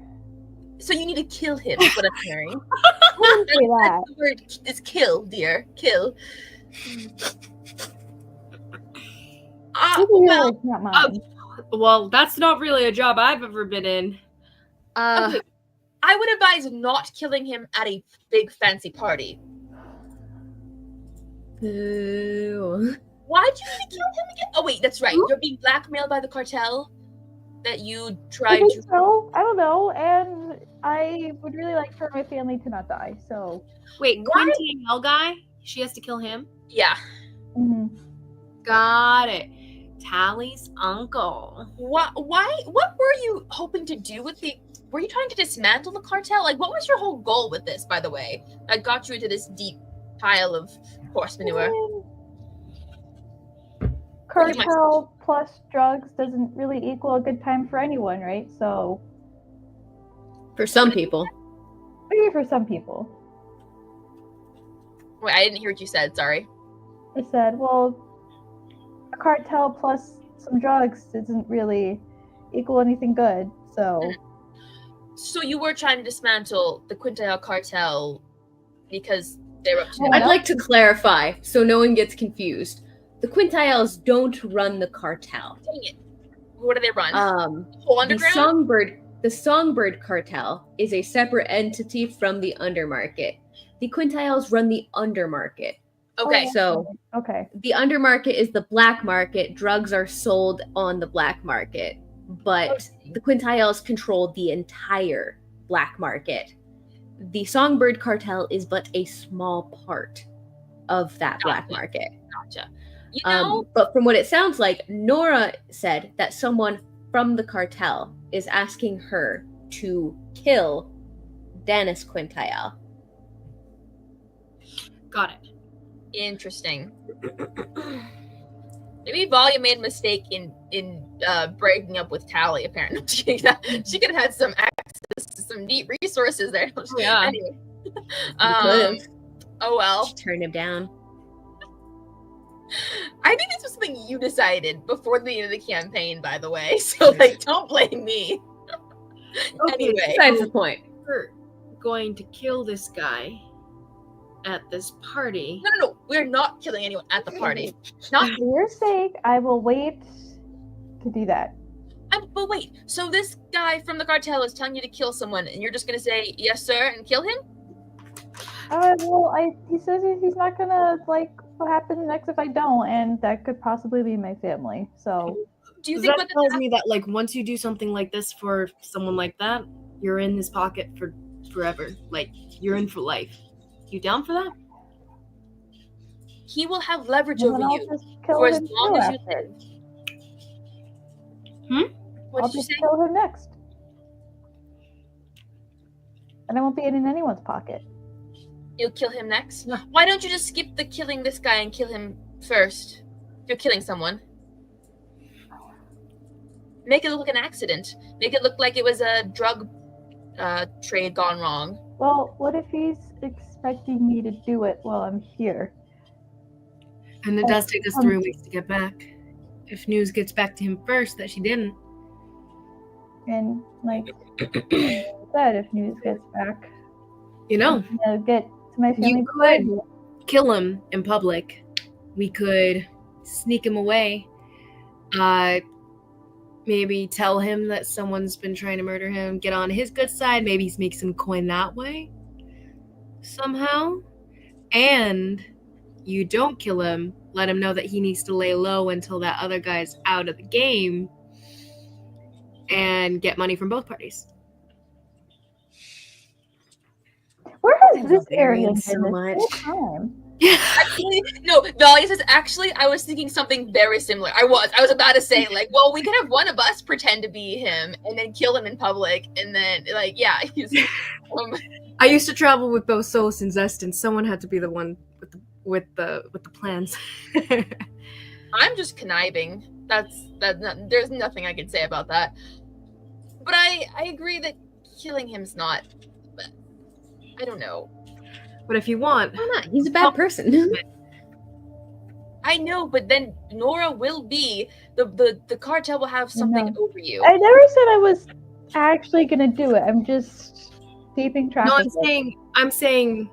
So you need to kill him, is what I'm hearing. Wouldn't say that. The word is kill, dear. Kill. It's not mine. Well, that's not really a job I've ever been in. Okay. I would advise not killing him at a big fancy party. Boo. Why'd you need to kill him again? Oh wait, that's right. You're being blackmailed by the cartel that you tried to. So I don't know, and I would really like for my family to not die. So wait, Quintile guy? She has to kill him? Yeah. Mm-hmm. Got it. Tally's uncle. What were you hoping to do with the? Were you trying to dismantle the cartel? Like, what was your whole goal with this? By the way, that got you into this deep pile of horse manure. Cartel plus drugs doesn't really equal a good time for anyone, right? So For some people. maybe for some people. Wait, I didn't hear what you said. Sorry. I said, well, a cartel plus some drugs doesn't really equal anything good. So So you were trying to dismantle the Quintel cartel because they're up to no I'd I'd good? like to clarify so no one gets confused. The Quintiles don't run the cartel. Dang it. What do they run? The Whole underground? Songbird cartel is a separate entity from the undermarket. The Quintiles run the undermarket. Okay. So okay. the undermarket is the black market. Drugs are sold on the black market. But the Quintiles control the entire black market. The Songbird cartel is but a small part of that black market. Gotcha. You know, But from what it sounds like, Nora said that someone from the cartel is asking her to kill Dennis Quintile. Got it. interesting. Maybe Valya made a mistake in breaking up with Tally. Apparently, she could have had some access to some neat resources there. Yeah. Anyway. Could've. Oh well. Turn him down. I think this was something you decided before the end of the campaign, by the way. So like, don't blame me. Anyway, Besides the point. We're going to kill this guy at this party. no, we're not killing anyone at the party. Not. For your sake, I will wait to do that. But wait. So this guy from the cartel is telling you to kill someone, and you're just gonna say yes, sir, and kill him? He says he's not gonna like what happens next if I don't, and that could possibly be my family. So Do you So think that what tells me that like once you do something like this for someone like that, you're in his pocket for forever. Like you're in for life. You down for that? he will have leverage and over then I'll you just kill for as him long too as you after. live? What I'll did you just say? kill him next, and I won't be in anyone's pocket. You'll kill him next? Yeah. Why don't you just skip the killing this guy and kill him first? If you're killing someone. Make it look like an accident. Make it look like it was a drug trade gone wrong. Well, what if he's expecting me to do it while I'm here? And it does take us 3 weeks to get back. If news gets back to him first that she didn't. And like I said, if news gets back, You know, I'm gonna get to my family. you could kill him in public. We could sneak him away. Maybe tell him that someone's been trying to murder him, get on his good side, maybe make some coin that way somehow. And you don't kill him, let him know that he needs to lay low until that other guy's out of the game and get money from both parties. Where has I this love area Arian been so this much. whole time? Actually, no, Valya says, actually, I was thinking something very similar. I was about to say, like, well, we could have one of us pretend to be him and then kill him in public, and then, like, yeah. I used to travel with both Solus and Zest, and someone had to be the one with the plans. I'm just conniving. There's nothing I can say about that. But I agree that killing him's not. But I don't know. But if you want, Why not? He's a bad person. I know, but then Nora will be the cartel will have something over you. I never said I was actually gonna do it. I'm just keeping track. no, of it. I'm saying,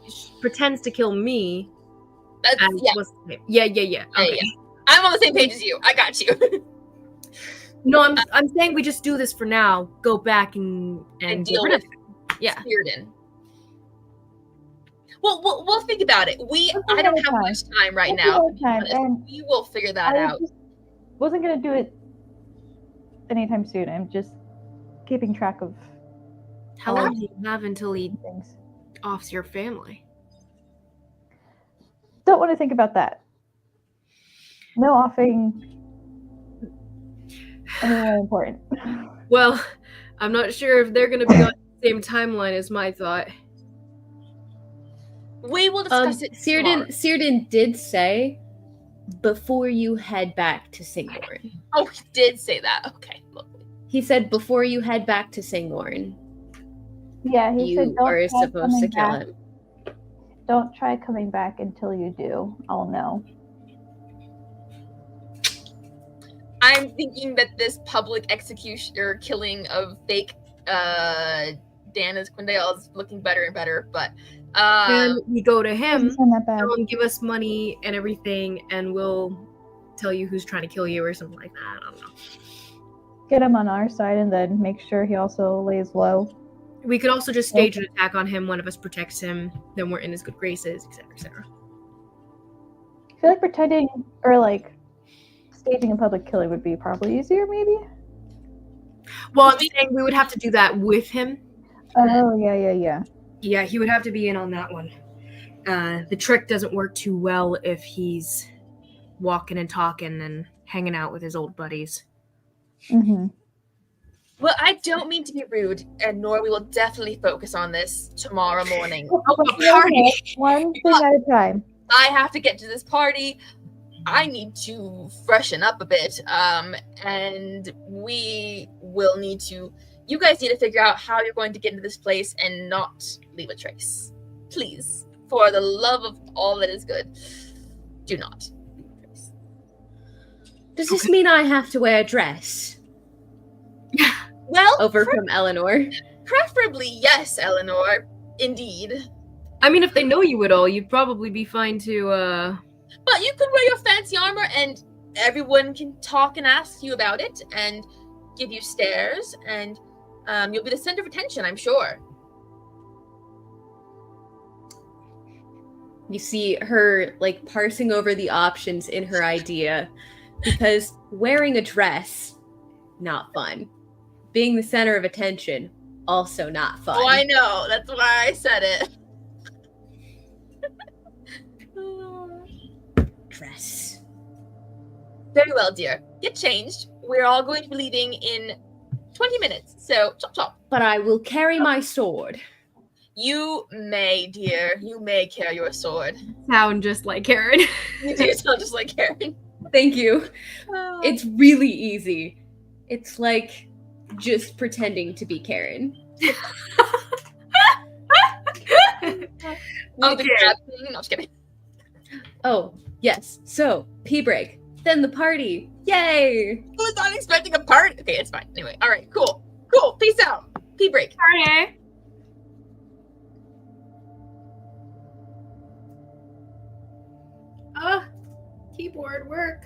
she pretends to kill me. That's And yeah. Yeah. Yeah, Okay. yeah. I'm on the same page as you. I got you. No, I'm saying we just do this for now. Go back and deal get rid of with it. Yeah. Spearden. Well, we'll think about it. We'll I don't figure have it much time right We'll now. figure out time, and We will figure that I out. just wasn't gonna do it anytime soon. I'm just keeping track of How long do you have until he things. offs your family? Don't want to think about that. No offing Anyway, important. Well, I'm not sure if they're going to be on the same timeline as my thought. We will discuss it tomorrow. Círdan did say before you head back to Singorn. Oh, he did say that. Okay, lovely. He said before you head back to Singorn, Yeah, he said you don't are try supposed to coming kill back. him. Don't try coming back until you do. I'll know. I'm thinking that this public execution or killing of fake Dana's Quindale is looking better and better, but And we go to him, Doesn't sound that bad. tell him give us money and everything, and we'll tell you who's trying to kill you or something like that. I don't know. Get him on our side and then make sure he also lays low. We could also just stage an attack on him. One of us protects him. Then we're in his good graces, etc., etc. I feel like pretending or like staging a public killing would be probably easier, maybe. Well, I'm saying we would have to do that with him. Oh yeah. Yeah, he would have to be in on that one. The trick doesn't work too well if he's walking and talking and hanging out with his old buddies. Mm-hmm. well, I don't mean to be rude, and nor we will definitely focus on this tomorrow morning. Party. One thing at a time. I have to get to this party. I need to freshen up a bit, and we will need to. You guys need to figure out how you're going to get into this place and not leave a trace. Please, for the love of all that is good, do not leave a trace. Does this mean I have to wear a dress? Well, Over from Eleanor. preferably yes, Eleanor. Indeed. I mean, if they know you at all, you'd probably be fine to, But you could wear your fancy armor and everyone can talk and ask you about it and give you stares and you'll be the center of attention, I'm sure. You see her like parsing over the options in her idea because wearing a dress, not fun. Being the center of attention, also not fun. Oh, I know. That's why I said it. Dress. Very well, dear. Get changed. We're all going to be leaving in 20 minutes. So, chop chop. But I will carry my sword. You may, dear. You may carry your sword. sound just like Karen. You do sound just like Karen. Thank you. It's really easy. It's like just pretending to be Karen. Oh, the Okay. crab thing? No, just kidding. Oh, yes. So, pee break. Then the party. Yay! I was not expecting a part. Okay, it's fine. Anyway, all right, cool. Cool. Peace out. Pee break. Party. Keyboard work.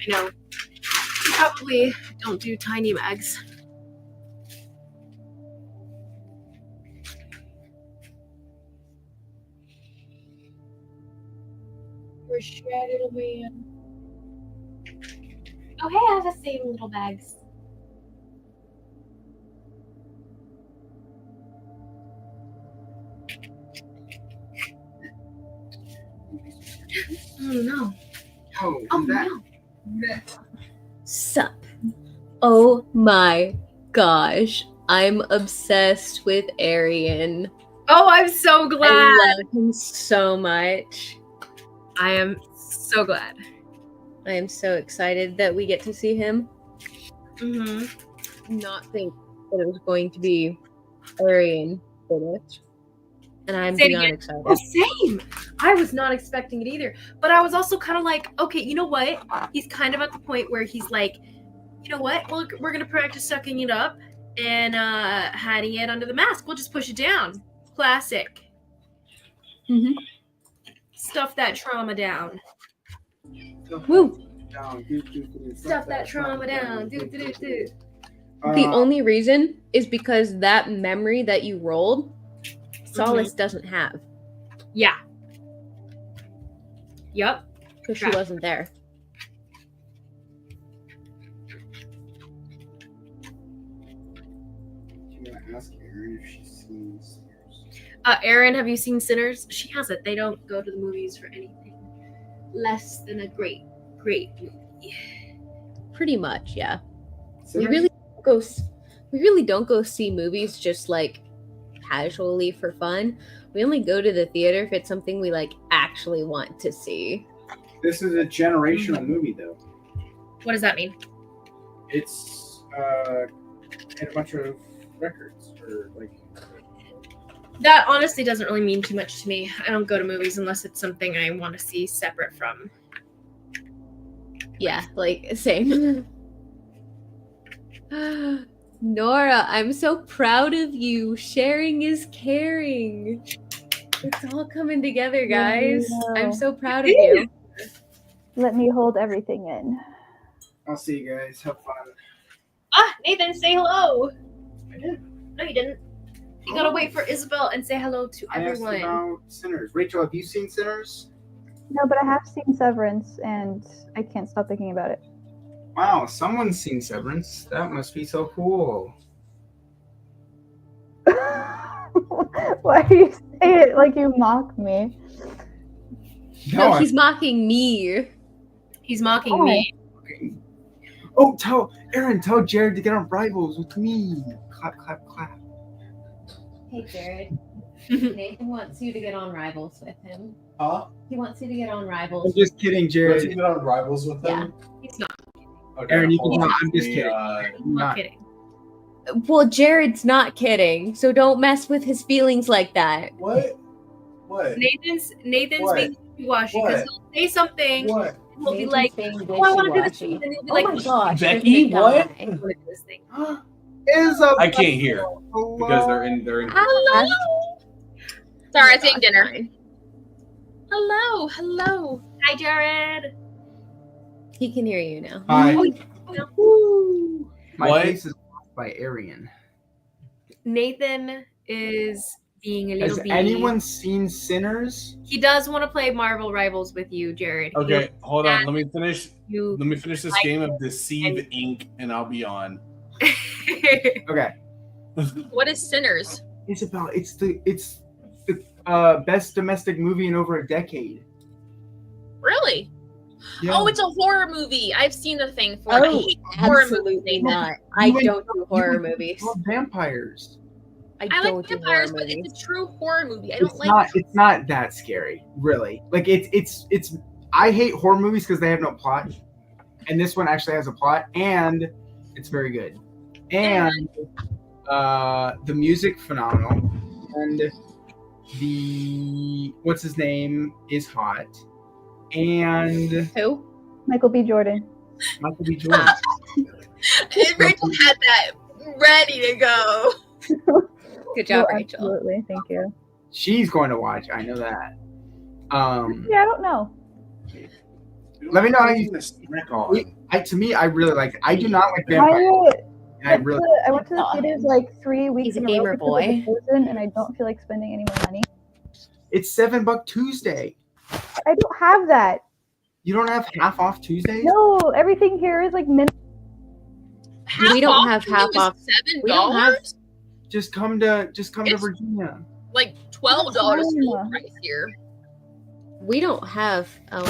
I know. You probably don't do tiny bags. We're shredded away. Oh, hey, I have the same little bags. Oh no. Oh no. Sup. Oh my gosh. I'm obsessed with Arian. Oh, I'm so glad. I love him so much. I am so glad. I am so excited that we get to see him. Mm-hmm. Not think that it was going to be Arian in it. And I'm Say it beyond again. excited. Oh, same. I was not expecting it either. But I was also kind of like, okay, you know what? He's kind of at the point where he's like, you know what? Well, we're going to practice sucking it up and hiding it under the mask. We'll just push it down. Classic. Mm-hmm. Stuff that trauma down. Woo! Stuff that trauma down. Do, do, do, do. The only reason is because that memory that you rolled, Solace doesn't have. Yeah. Yep. Because she wasn't there. I'm gonna ask Erin if she's seen Sinners. Erin, have you seen Sinners? She hasn't. They don't go to the movies for anything less than a great movie. Pretty much, yeah. Sinners? We really don't go see movies just like casually for fun. We only go to the theater if it's something we like actually want to see. This is a generational movie, though. What does that mean? It's had a bunch of records, or like. That honestly doesn't really mean too much to me. I don't go to movies unless it's something I want to see separate from. Yeah, like same. Nora, I'm so proud of you. Sharing is caring. It's all coming together, guys. I'm so proud of you. Let me hold everything in. I'll see you guys. Have fun. Nathan, say hello. I did. No, you didn't. You gotta wait for Isabel and say hello to I asked everyone. about Sinners. Rachel, have you seen Sinners? No, but I have seen Severance, and I can't stop thinking about it. Wow, someone's seen Severance. That must be so cool. Why do you say it like you mock me? No, I'm he's mocking me. He's mocking me. fucking- Oh, tell Jared to get on Rivals with me. Clap, clap, clap. Hey, Jared. Nathan wants you to get on Rivals with him. Huh? He wants you to get on I'm Rivals. just kidding, Let's Jared. get on Rivals with them. He's not. Okay, Aaron, you hold can on. not. I'm just Let me, kidding. I'm not Not- kidding. Well, Jared's not kidding, so don't mess with his feelings like that. What? What? Nathan's What? being wishy because he'll say something. What? And he'll be Nathan's like, being "Oh, I want to do this," wishy-washy. and he'll be Oh like, my gosh, Becky, you're gonna what? die. "I want to do this thing." Isabel. I can't hear because they're in. Hello. Sorry, I think dinner. Hello. Hi, Jared. He can hear you now. Hi. Oh, My What? face is blocked by Arian. Nathan is being a little Has bee. anyone seen Sinners? He does want to play Marvel Rivals with you, Jared. He- Okay, hold on. Let me finish. You. Let me finish this game of Deceive Inc. and I'll be on. Okay. What is Sinners? Isabel, it's the best domestic movie in over a decade. Really? Yeah. Oh, it's a horror movie. I've seen the thing for it. I Oh, hate horror movies. absolutely Nathan. not. I You don't do you horror and- movies. love vampires. I don't like do vampires, horror but movies. it's a true horror movie. I don't It's like. not. It's not that scary, really. Like it's. I hate horror movies because they have no plot, and this one actually has a plot, and it's very good. And the music phenomenal, and the what's his name is hot, and Who? Michael B. Jordan. Michael B. Jordan. And Rachel had that ready to go. Good job, Oh, Rachel. Absolutely, thank you. She's going to watch. I know that. Yeah, I don't know. Let me know how you. Snack on. To me, I really like it. I do not like I, vampires. And I went really. to, I went to the theaters like 3 weeks He's a in a row gamer because boy. of the Frozen, and I don't feel like spending any more money. It's $7 Tuesday. I don't have that. You don't have half off Tuesdays? No, everything here is like min. We don't off have for you half is off. $7. We don't have. Just come to It's- Virginia. Like $12 full fine. price here. We don't have. Oh.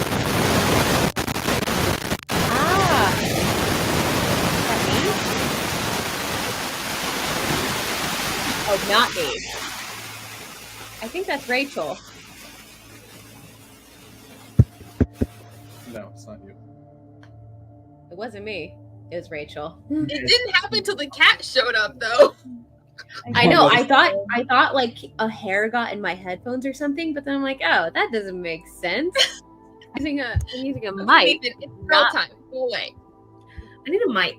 Ah. That me? Oh, not me. I think that's Rachel. No, it's not you. It wasn't me. It was Rachel. It didn't happen until the cat showed up, though. I know. I thought like a hair got in my headphones or something, but then I'm like, oh, that doesn't make sense. I'm using a mic. Nathan, it's real not- time. Go away. I need a mic.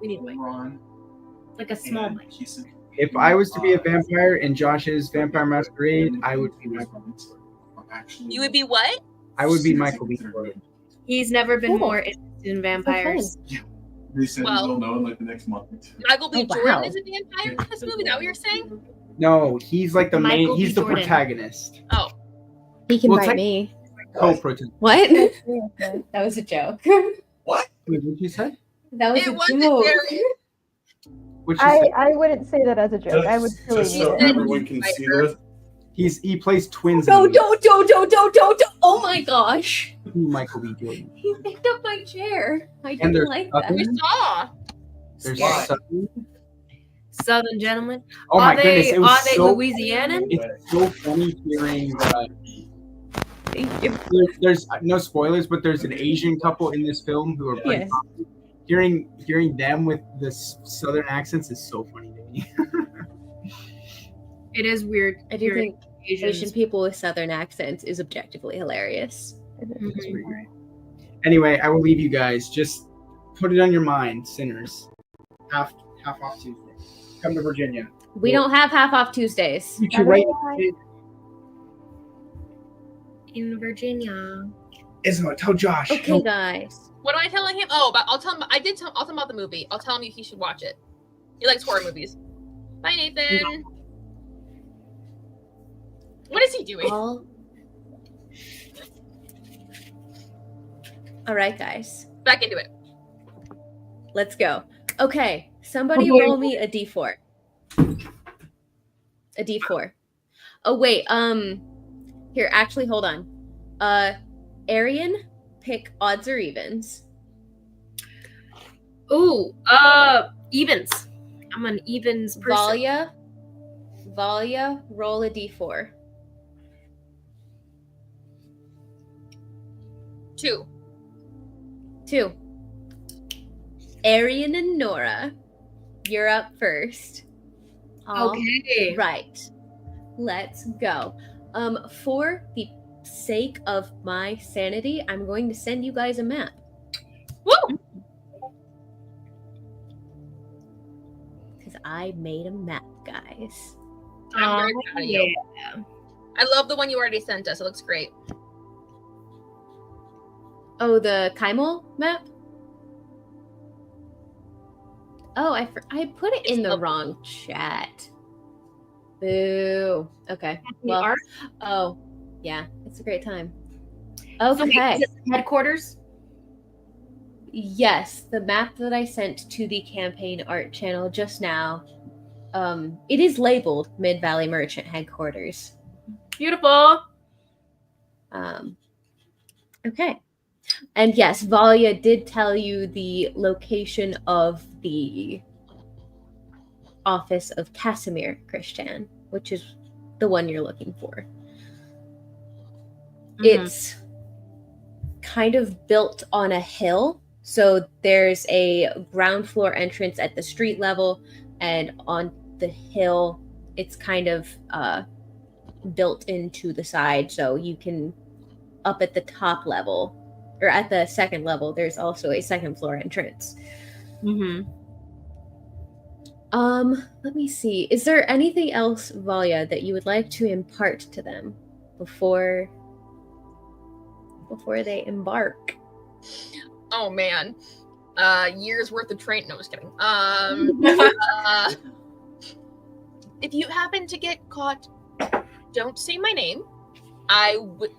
We need a mic. Ron, Like a small and mic. Keeson. If I was to be a vampire in Josh's Vampire Masquerade, I would be Michael. You would be what? I would be Michael B. Jordan. He's never been Cool. more interested in vampires. They said Well- we'll know in like the next month or two. Michael B. Oh, Jordan wow. is a vampire in this movie? Is that what you're saying? No, he's like the Michael main. He's B. the Jordan. protagonist. Oh, He can Well, bite tech- me. Co-protagonist. What? Seriously. That was a joke. What? Wait, what you said? That was it a wasn't joke. very. What you said? I wouldn't say that as a joke. I would Just really so mean it. everyone can see this. He plays twins. No, in the don't. Oh my gosh. movie. Michael B. Jordan. He picked up my chair. I And didn't there's like nothing. We that. saw. There's Scary. something. Southern gentlemen. Oh my are goodness! they It was are they so. Louisianan? It's so funny hearing. Thank you. There's no spoilers, but there's an Asian couple in this film who are playing. Yes. comedy. Hearing them with the southern accents is so funny to me. It is weird. I do hearing think Asians. Asian people with southern accents is objectively hilarious. Is it- Mhm. It's pretty great. Anyway, I will leave you guys. Just put it on your mind, sinners. Half off Tuesday. Come to Virginia. We don't have half off Tuesdays. You should write. in Virginia. Isma, tell Josh. Okay, guys. What am I telling him? Oh, but I'll tell him. I'll tell him about the movie. I'll tell him he should watch it. He likes horror movies. Bye, Nathan. What is he doing? All right, guys. Back into it. Let's go. Okay, somebody Okay. roll me a d4. A d4. Oh wait, here, actually hold on. Arian, pick odds or evens. Ooh, evens. I'm an evens person. Valya, roll a d4. 2. 2. Arian and Nora, you're up first. All Okay. right. Let's go. For the sake of my sanity, I'm going to send you guys a map. Woo! Because I made a map, guys. I'm very proud of you. yeah. I love the one you already sent us. It looks great. Oh, the Kymal map? Oh, I put it in the It's wrong chat. Boo. Okay. Well, Art? oh, yeah. It's a great time. So wait, Okay. is it headquarters? Yes, the map that I sent to the campaign art channel just now, it is labeled Mid Valley Merchant Headquarters. Beautiful. Okay. And yes, Valya did tell you the location of the office of Casimir Christian, which is the one you're looking for. It's kind of built on a hill. So there's a ground floor entrance at the street level, and on the hill, it's kind of built into the side. So you can, up at the top level, or at the second level, there's also a second floor entrance. Mm-hmm. Let me see. Is there anything else, Valya, that you would like to impart to them before before they embark? Oh man, years worth of train. No, just kidding. If you happen to get caught, don't say my name.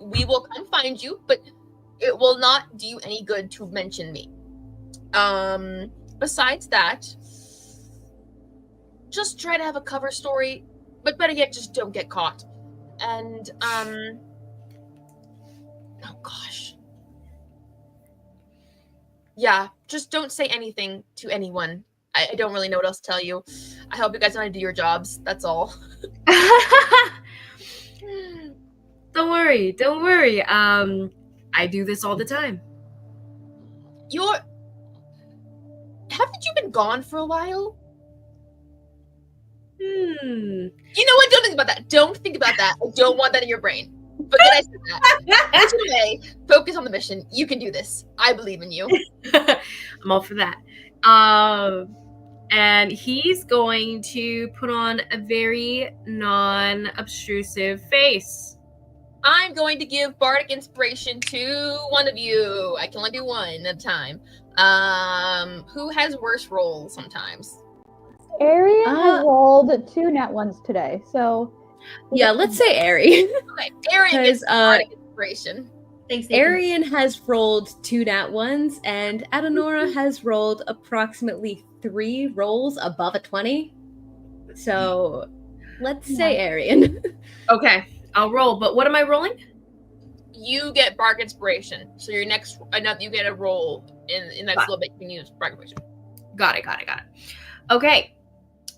We will come find you, but it will not do you any good to mention me. Besides that, just try to have a cover story, but better yet, just don't get caught. And oh gosh. Yeah, just don't say anything to anyone. I don't really know what else to tell you. I hope you guys know how to do your jobs. That's all. Don't worry. I do this all the time. Haven't you been gone for a while? Hmm. You know what? Don't think about that. Don't think about that. I don't want that in your brain. But then I said that. Anyway, focus on the mission. You can do this. I believe in you. I'm all for that. And he's going to put on a very non-obtrusive face. I'm going to give bardic inspiration to one of you. I can only do one at a time. Who has worse rolls sometimes? Arian has rolled 2 nat ones today, so Yeah, let's say Arian. Okay, Arian gets bardic inspiration. Thanks, Nathan. Arian has rolled 2 nat ones, and Adenora has rolled approximately 3 rolls above a 20. So let's say Arian. Okay, I'll roll. But what am I rolling? You get bardic inspiration. So your next, you get a roll in next little bit. You can use bardic inspiration. Got it. Okay,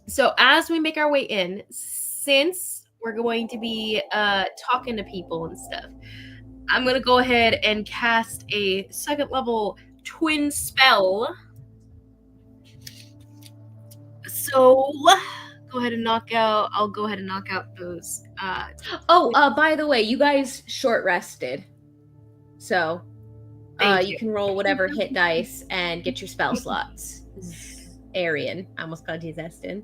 so as we make our way in, since we're going to be talking to people and stuff, I'm going to go ahead and cast a 2nd level twin spell. So I'll go ahead and knock out those. By the way, you guys short rested. So Thank you can roll whatever hit dice and get your spell slots. Arian. I almost called you Zestin.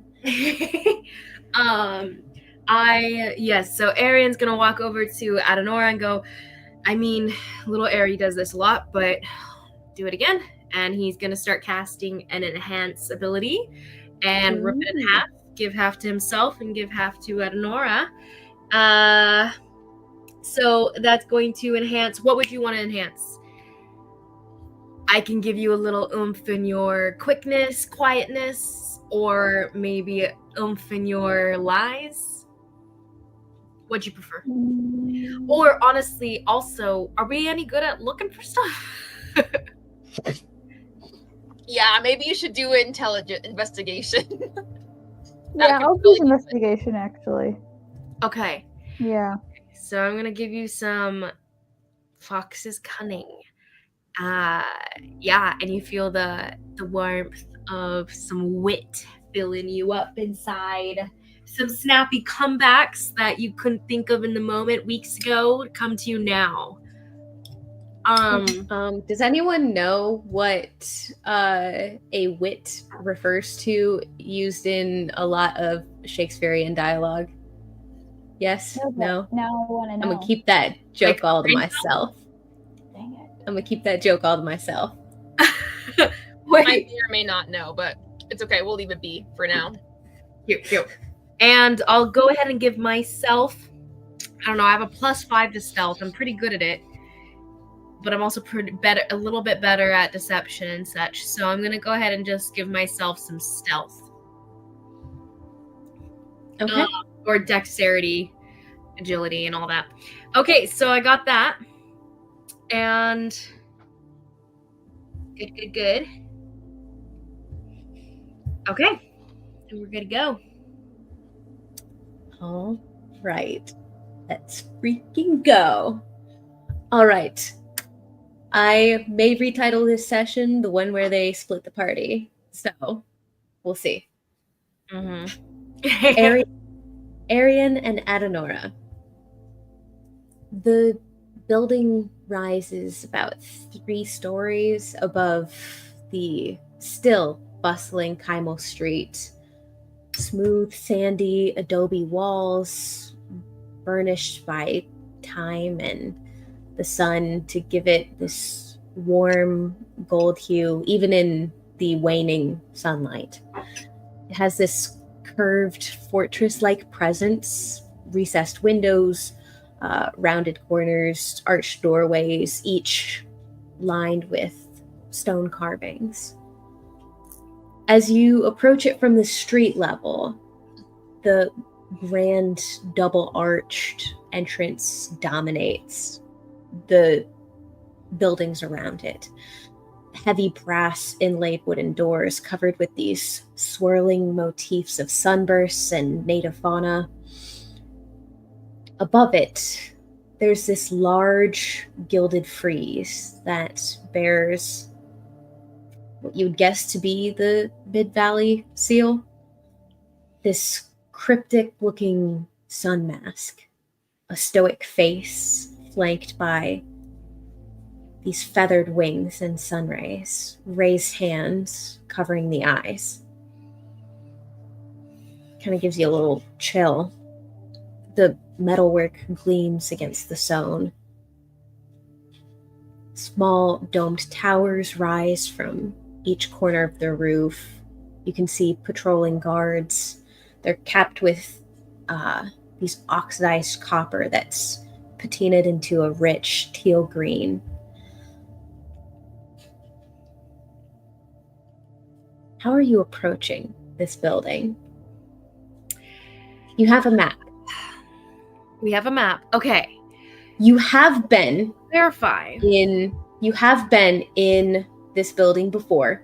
So Arian's gonna walk over to Adenora and go, I mean, little Ari does this a lot, but do it again. And he's gonna start casting an enhance ability and rip it in half, give half to himself and give half to Adenora. So that's going to enhance. What would you want to enhance? I can give you a little oomph in your quickness, quietness, or maybe an oomph in your lies. What'd you prefer? Or honestly, also, are we any good at looking for stuff? Yeah, maybe you should do intelligent investigation. yeah, I'll do investigation actually. Okay. Yeah. So I'm gonna give you some Fox's cunning. And you feel the warmth of some wit filling you up inside. Some snappy comebacks that you couldn't think of in the moment weeks ago come to you now. Does anyone know what a wit refers to, used in a lot of Shakespearean dialogue? Yes? No? Now I want to know. I'm gonna keep that joke all to myself. Dang it. I'm gonna keep that joke all to myself. I Wait. may or may not know, but it's okay. We'll leave it be for now. Cute. And I'll go ahead and give myself, I don't know, I have a +5 to stealth. I'm pretty good at it. But I'm also a little bit better at deception and such. So I'm going to go ahead and just give myself some stealth. Okay. Or dexterity, agility, and all that. Okay, so I got that. And good. Okay. And we're good to go. All right. Let's freaking go. All right. I may retitle this session the one where they split the party. So, we'll see. Arian and Adenora. The building rises about 3 stories above the still bustling Kymal street. Smooth, sandy adobe walls, burnished by time and the sun to give it this warm gold hue, even in the waning sunlight. It has this curved fortress-like presence, recessed windows, rounded corners, arched doorways, each lined with stone carvings. As you approach it from the street level, the grand double-arched entrance dominates the buildings around it. Heavy brass inlaid wooden doors covered with these swirling motifs of sunbursts and native fauna. Above it, there's this large gilded frieze that bears what you would guess to be the Mid-Valley seal. This cryptic-looking sun mask, a stoic face flanked by these feathered wings and sun rays, raised hands covering the eyes. Kind of gives you a little chill. The metalwork gleams against the stone. Small domed towers rise from each corner of the roof. You can see patrolling guards. They're capped with these oxidized copper that's patinaed into a rich teal green. How are you approaching this building? You have a map. We have a map. Okay. You have been Verify. in this building before.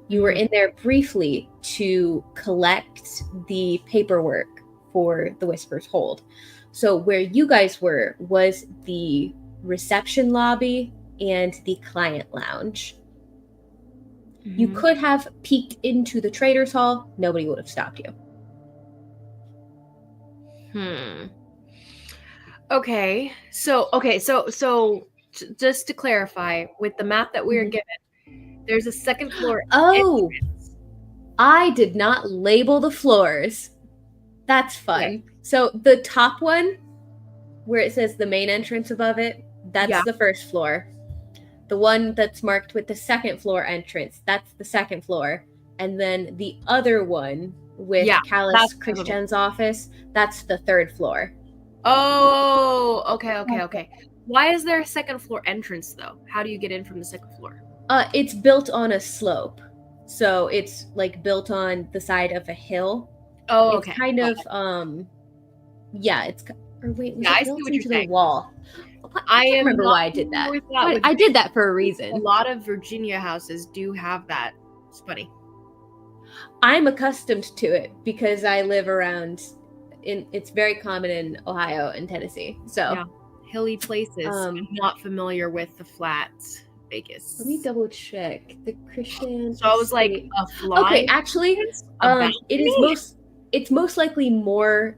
You were in there briefly to collect the paperwork for the Whisper's Hold. So where you guys were was the reception lobby and the client lounge. You could have peeked into the Traders Hall. Nobody would have stopped you. Okay. So just to clarify, with the map that we were given, there's a second floor. Oh, I did not label the floors. That's fun. Okay. So the top one, where it says the main entrance above it, that's the first floor. The one that's marked with the second floor entrance, that's the second floor. And then the other one with Callus Christian's office, that's the third floor. Oh, okay. Why is there a second floor entrance though? How do you get in from the second floor? It's built on a slope. So it's like built on the side of a hill. Oh, it's okay. kind of it's or wait, was I it see built what you're into the saying. wall? I can't remember why I did that. But I did that for a A reason. lot of Virginia houses do have that. It's funny. I'm accustomed to it because I live around it's very common in Ohio and Tennessee. So Yeah. Hilly places. I'm not familiar with the flat Vegas. let me double check. The Christian So I was like estate- a fly. Okay, actually, it's most likely more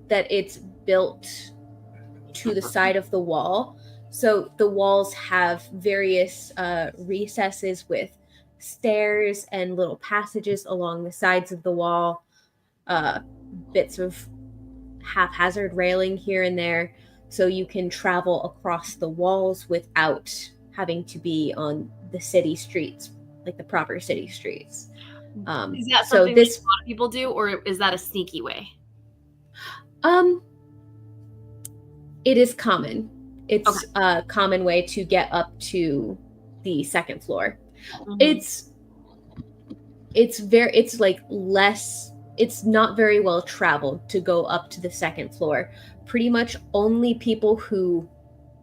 that it's built to the side of the wall. So the walls have various recesses with stairs and little passages along the sides of the wall, bits of haphazard railing here and there, so you can travel across the walls without having to be on the city streets, like the proper city streets. Is that So something this that a lot of people do, or is that a sneaky way? it is common. It's a common way to get up to the second floor. It's not very well traveled to go up to the second floor. Pretty much only people who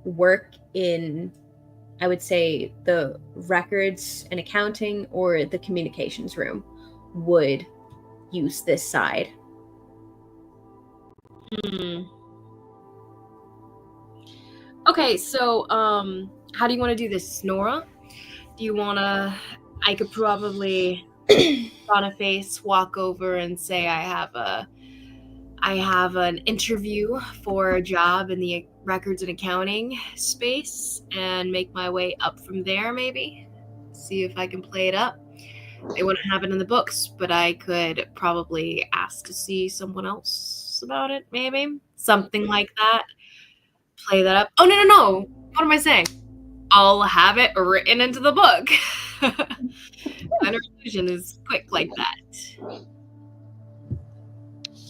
work in, I would say, the records and accounting or the communications room would use this side. Okay, so how do you want to do this, Nora? Do you want to? I could probably on a face walk over and say I have an interview for a job in the records and accounting space and make my way up from there, maybe see if I can play it up. They wouldn't have it in the books, but I could probably ask to see someone else about it, maybe something like that. Play that up. Oh, no. What am I saying? I'll have it written into the book. Minor illusion is quick like that.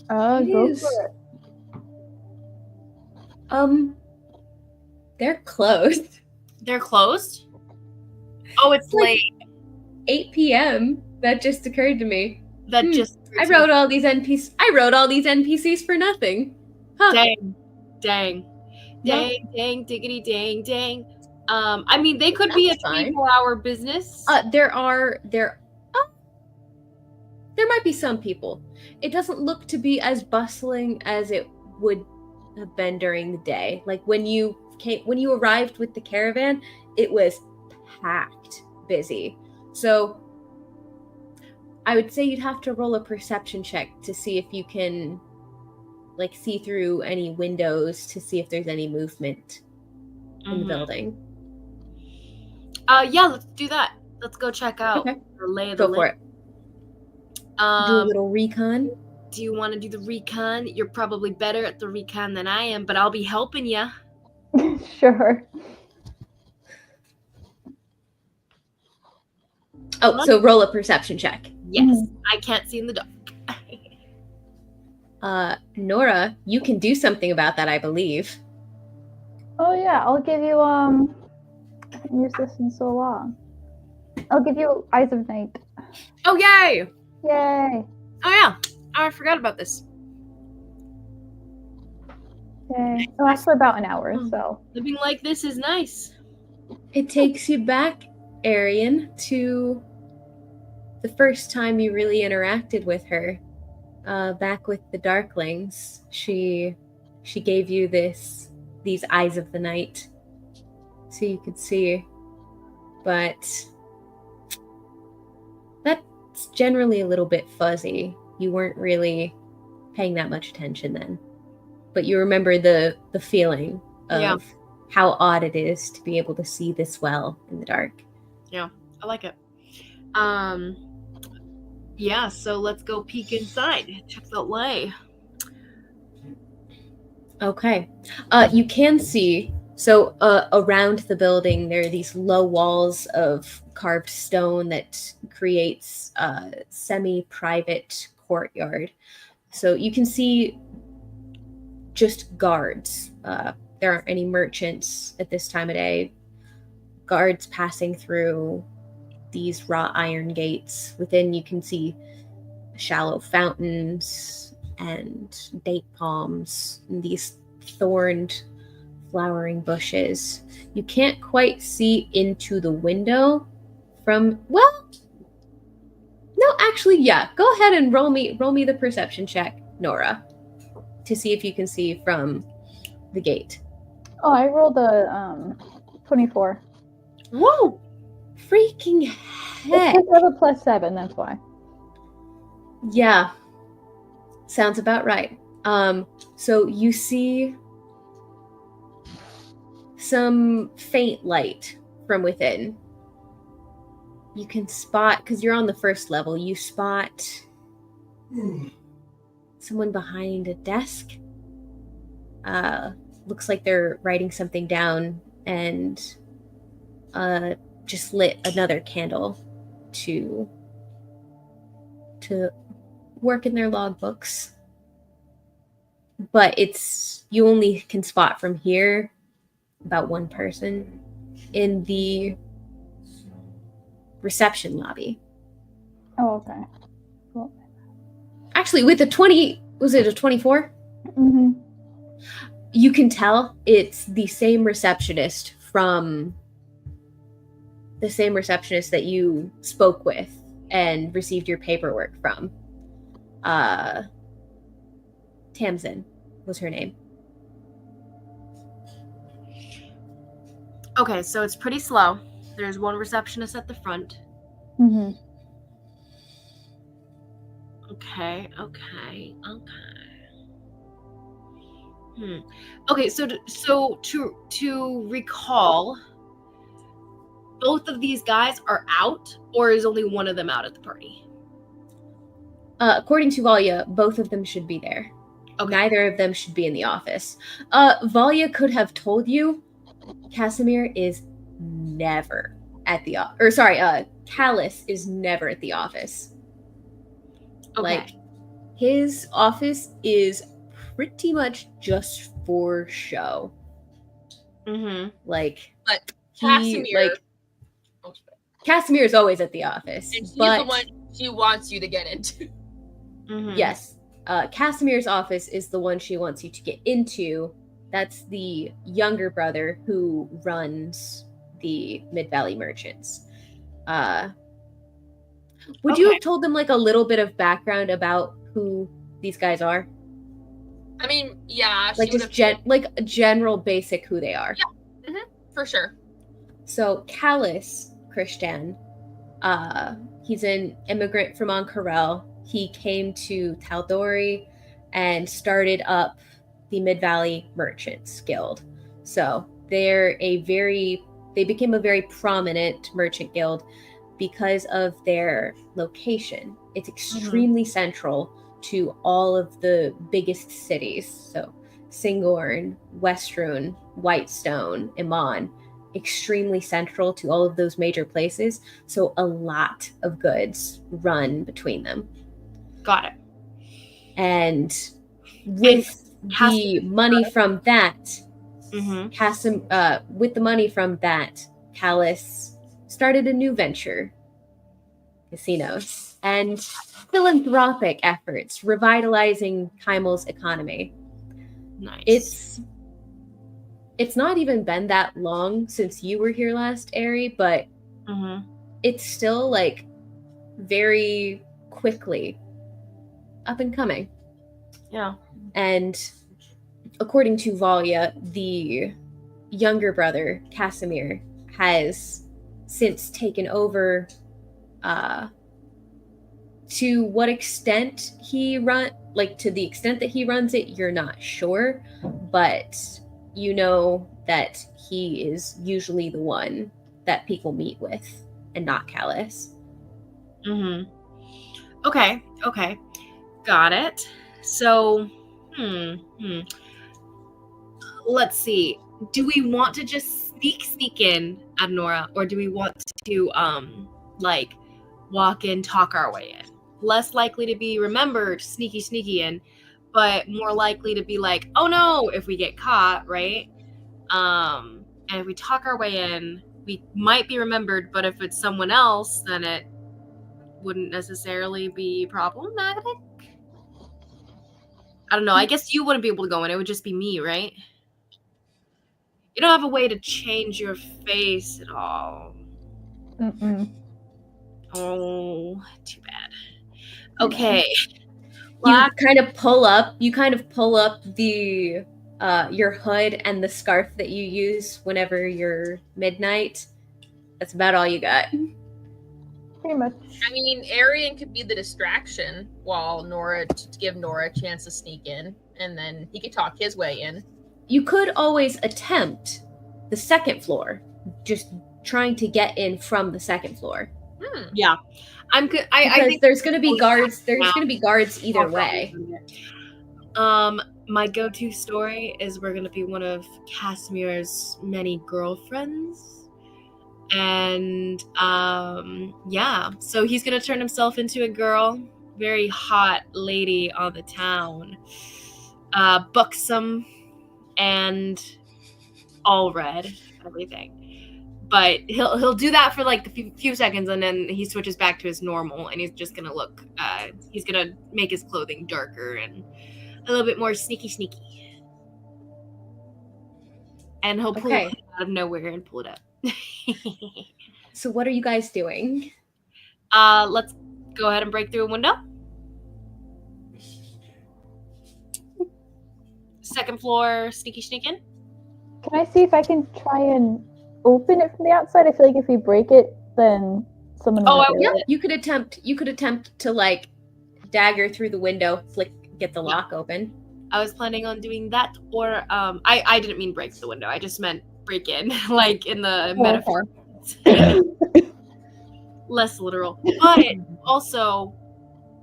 It Go is. for it. They're closed. They're closed? Oh, it's Like- late. 8 p.m. That just occurred to me. That just I wrote all these NPCs. I wrote all these NPCs for nothing. Huh. Dang, Well- diggity, dang. I mean, they could be a That's fine. 24-hour business. There might be some people. It doesn't look to be as bustling as it would have been during the day. Like when you arrived with the caravan, it was packed busy. So I would say you'd have to roll a perception check to see if you can like see through any windows to see if there's any movement in the building. Yeah, let's do that. Let's go check out Okay. the lay of the Go for land. it. Do a little recon. Do you want to do the recon? You're probably better at the recon than I am, but I'll be helping you. Sure. Oh, so roll a perception check. Yes, I can't see in the dark. Nora, you can do something about that, I believe. Oh yeah, I'll give you I haven't used this in so long. I'll give you Eyes of Night. Oh, yay! Yay! Oh, yeah. I forgot about this. Yay! It lasts for about an hour, so. Living like this is nice. It takes you back, Arian, to the first time you really interacted with her. Back with the Darklings. She gave you these Eyes of the Night so you could see. But that's generally a little bit fuzzy. You weren't really paying that much attention then. But you remember the feeling of how odd it is to be able to see this well in the dark. Yeah, I like it. Yeah, so let's go peek inside. Check the lay. Okay. You can see, so around the building, there are these low walls of carved stone that creates a semi-private courtyard. So you can see just guards. There aren't any merchants at this time of day. Guards passing through these wrought iron gates. Within, you can see shallow fountains and date palms and these thorned flowering bushes. You can't quite see into the window from, well, no, actually, yeah. Go ahead and roll me the perception check, Nora, to see if you can see from the gate. Oh, I rolled a 24. Whoa! Freaking heck! It's because of a +7, that's why. Yeah. Sounds about right. So you see some faint light from within. You can spot, because you're on the first level, you spot someone behind a desk. Looks like they're writing something down and just lit another candle to work in their logbooks. But you only can spot from here about one person in the reception lobby. Oh, okay. Cool. Actually, with a 20, was it a 24? Mm-hmm. You can tell it's the same receptionist that you spoke with and received your paperwork from. Tamsin was her name. Okay, so it's pretty slow. There's one receptionist at the front. Mm-hmm. Okay. Okay, so to recall, both of these guys are out, or is only one of them out at the party? According to Valya, both of them should be there. Okay. Neither of them should be in the office. Valya could have told you Casimir is never at the Callus is never at the office. Okay. Like, his office is pretty much just for show. Mm-hmm. Like, But Casimir is always at the office. and she's but the one she wants you to get into. Mm-hmm. yes, Casimir's office is the one she wants you to get into. That's the younger brother who runs the Mid-Valley Merchants. Would you have told them like a little bit of background about who these guys are? I mean, yeah, Like she just like a general basic who they are. Yeah, for sure. So Callus Christian, he's an immigrant from Ankarel. He came to Taldori and started up the Mid-Valley Merchants Guild. So they became a very prominent merchant guild because of their location. It's extremely central to all of the biggest cities. So Singorn, Westrun, Whitestone, Iman, extremely central to all of those major places. So a lot of goods run between them. Got it. And with the money from that, with the money from that, Callus started a new venture, casinos, and philanthropic efforts, revitalizing Kymal's economy. Nice. It's not even been that long since you were here last, Ari, but it's still like very quickly up and coming. Yeah. And according to Valya, the younger brother, Casimir, has since taken over. To what extent he to the extent that he runs it, you're not sure, but you know that he is usually the one that people meet with and not Callus. Okay. Got it. So, let's see. Do we want to just sneak in, Adnora, or do we want to walk in, talk our way in? Less likely to be remembered, sneaky in, but more likely to be like, oh no, if we get caught, right? And if we talk our way in, we might be remembered, but if it's someone else, then it wouldn't necessarily be problematic. I don't know. I guess you wouldn't be able to go in. It would just be me, right? You don't have a way to change your face at all. Oh, too bad. Okay. You kind of pull up the your hood and the scarf that you use whenever you're midnight. That's about all you got. Pretty much. I mean, Arian could be the distraction while to give Nora a chance to sneak in, and then he could talk his way in. You could always attempt the second floor, just trying to get in from the second floor. Yeah, I think there's going to be guards. There's going to be guards either way. My go-to story is we're going to be one of Casimir's many girlfriends, and so he's going to turn himself into a girl, very hot lady on the town, buxom and all red, everything. But he'll do that for like a few seconds, and then he switches back to his normal, and he's just gonna look. He's gonna make his clothing darker and a little bit more sneaky, and he'll pull it out of nowhere and pull it up. So what are you guys doing? Let's go ahead and break through a window. Second floor, sneaking. Can I see if I can try and open it from the outside? I feel like if we break it, then someone will yeah, you could attempt to like dagger through the window, get the lock open. I was planning on doing that, or I didn't mean break the window. I just meant break in, like in the metaphor. Less literal. But also,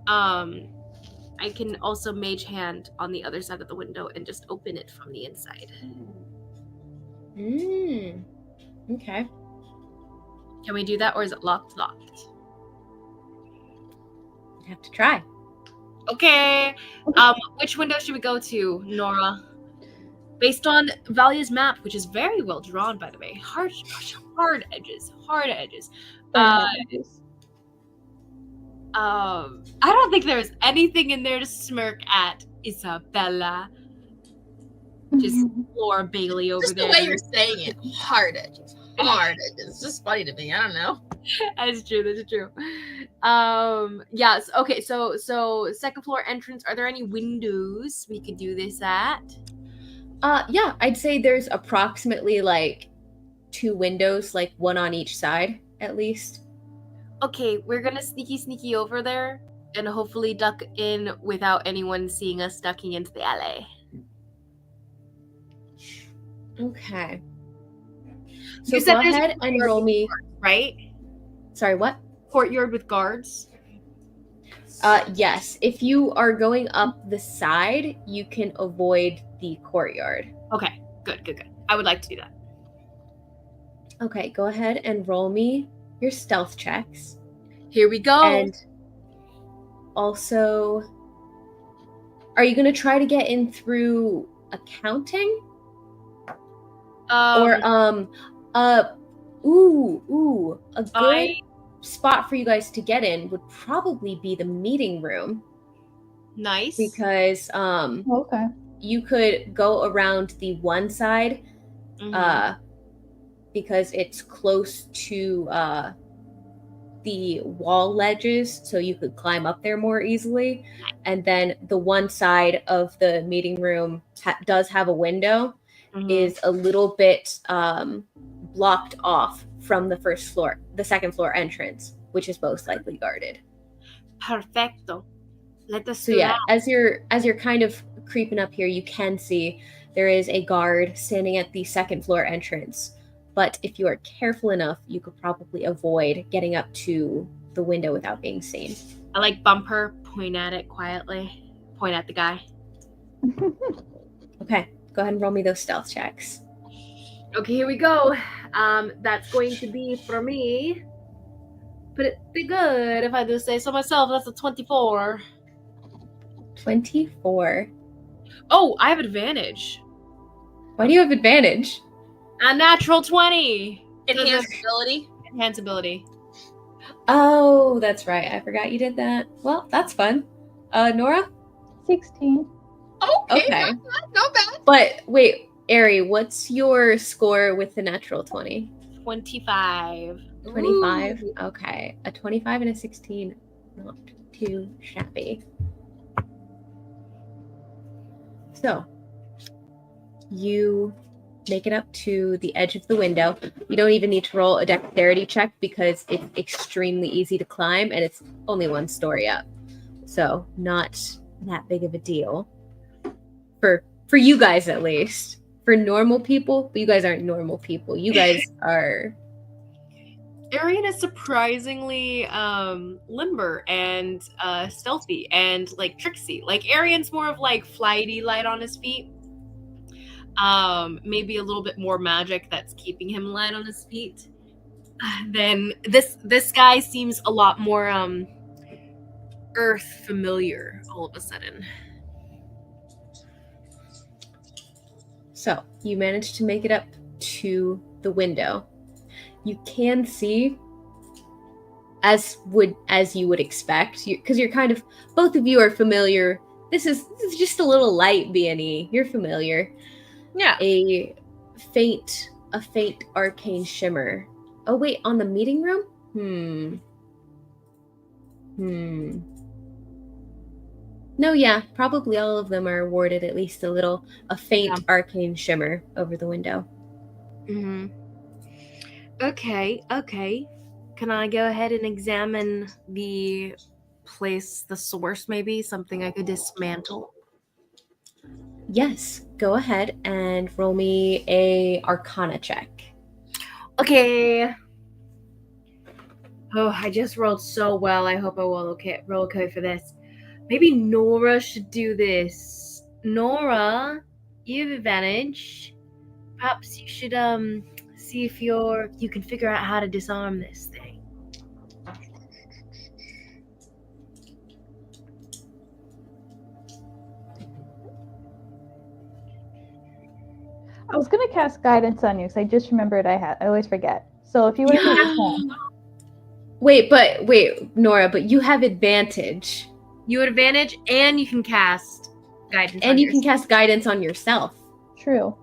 I can also mage hand on the other side of the window and just open it from the inside. Okay. Can we do that, or is it locked? Locked. You'd have to try. Okay. Which window should we go to, Nora? Based on Valya's map, which is very well drawn, by the way. Hard edges. I don't think there's anything in there to smirk at, Isabella. Just Laura Bailey over Just there. the way you're saying it. Hard edges. It's just funny to me. I don't know. That's true. Yes. Okay. So second floor entrance. Are there any windows we could do this at? Yeah, I'd say there's approximately like 2 windows, like one on each side at least. Okay, we're gonna sneaky over there and hopefully duck in without anyone seeing us ducking into the alley. Okay. So You said go there's ahead and roll me. Right? Sorry, what? Courtyard with guards. Yes. If you are going up the side, you can avoid the courtyard. Okay, good. I would like to do that. Okay, go ahead and roll me your stealth checks. Here we go. And also, are you going to try to get in through accounting? A good spot for you guys to get in would probably be the meeting room. Nice. Because Okay. you could go around the one side because it's close to the wall ledges, so you could climb up there more easily. And then the one side of the meeting room does have a window, is a little bit blocked off from the second floor entrance, which is most likely guarded. Perfecto. Let us So do yeah, that. as you're kind of creeping up here, you can see there is a guard standing at the second floor entrance. But if you are careful enough, you could probably avoid getting up to the window without being seen. I like bump her, point at it quietly, point at the guy. Okay, go ahead and roll me those stealth checks. Okay, here we go. That's going to be for me. Pretty good, if I do say so myself. That's a 24. 24. Oh, I have advantage. Why do you have advantage? A natural 20. Enhance ability. Oh, that's right. I forgot you did that. Well, that's fun. Nora? 16. Okay. Not bad. But wait, Ari, what's your score with the natural 20? 25. 25? Ooh. Okay. A 25 and a 16. Not too shabby. So, you make it up to the edge of the window. You don't even need to roll a dexterity check because it's extremely easy to climb and it's only 1 story up. So, not that big of a deal. For you guys at least. For normal people, but you guys aren't normal people. You guys are... Arian is surprisingly limber and stealthy and like tricksy. Like Arian's more of like flighty, light on his feet. Maybe a little bit more magic that's keeping him light on his feet. Then this guy seems a lot more earth familiar all of a sudden. So, you managed to make it up to the window. You can see, as you would expect, because you're kind of, both of you are familiar. This is just a little light B&E. You're familiar. Yeah. A faint arcane shimmer. Oh wait, on the meeting room? No, yeah, probably all of them are warded at least a faint arcane shimmer over the window. Okay. Can I go ahead and examine the place, the source maybe? Something I could dismantle? Yes, go ahead and roll me a Arcana check. Okay. Oh, I just rolled so well. I hope I will roll okay for this. Maybe Nora should do this. Nora, you have advantage. perhaps you should see if you can figure out how to disarm this thing. I was gonna cast guidance on you because I just remembered I always forget. So if you want to take your turn. Wait, Nora, but you have advantage. You have advantage, and you can cast guidance. And you can cast guidance on yourself. True.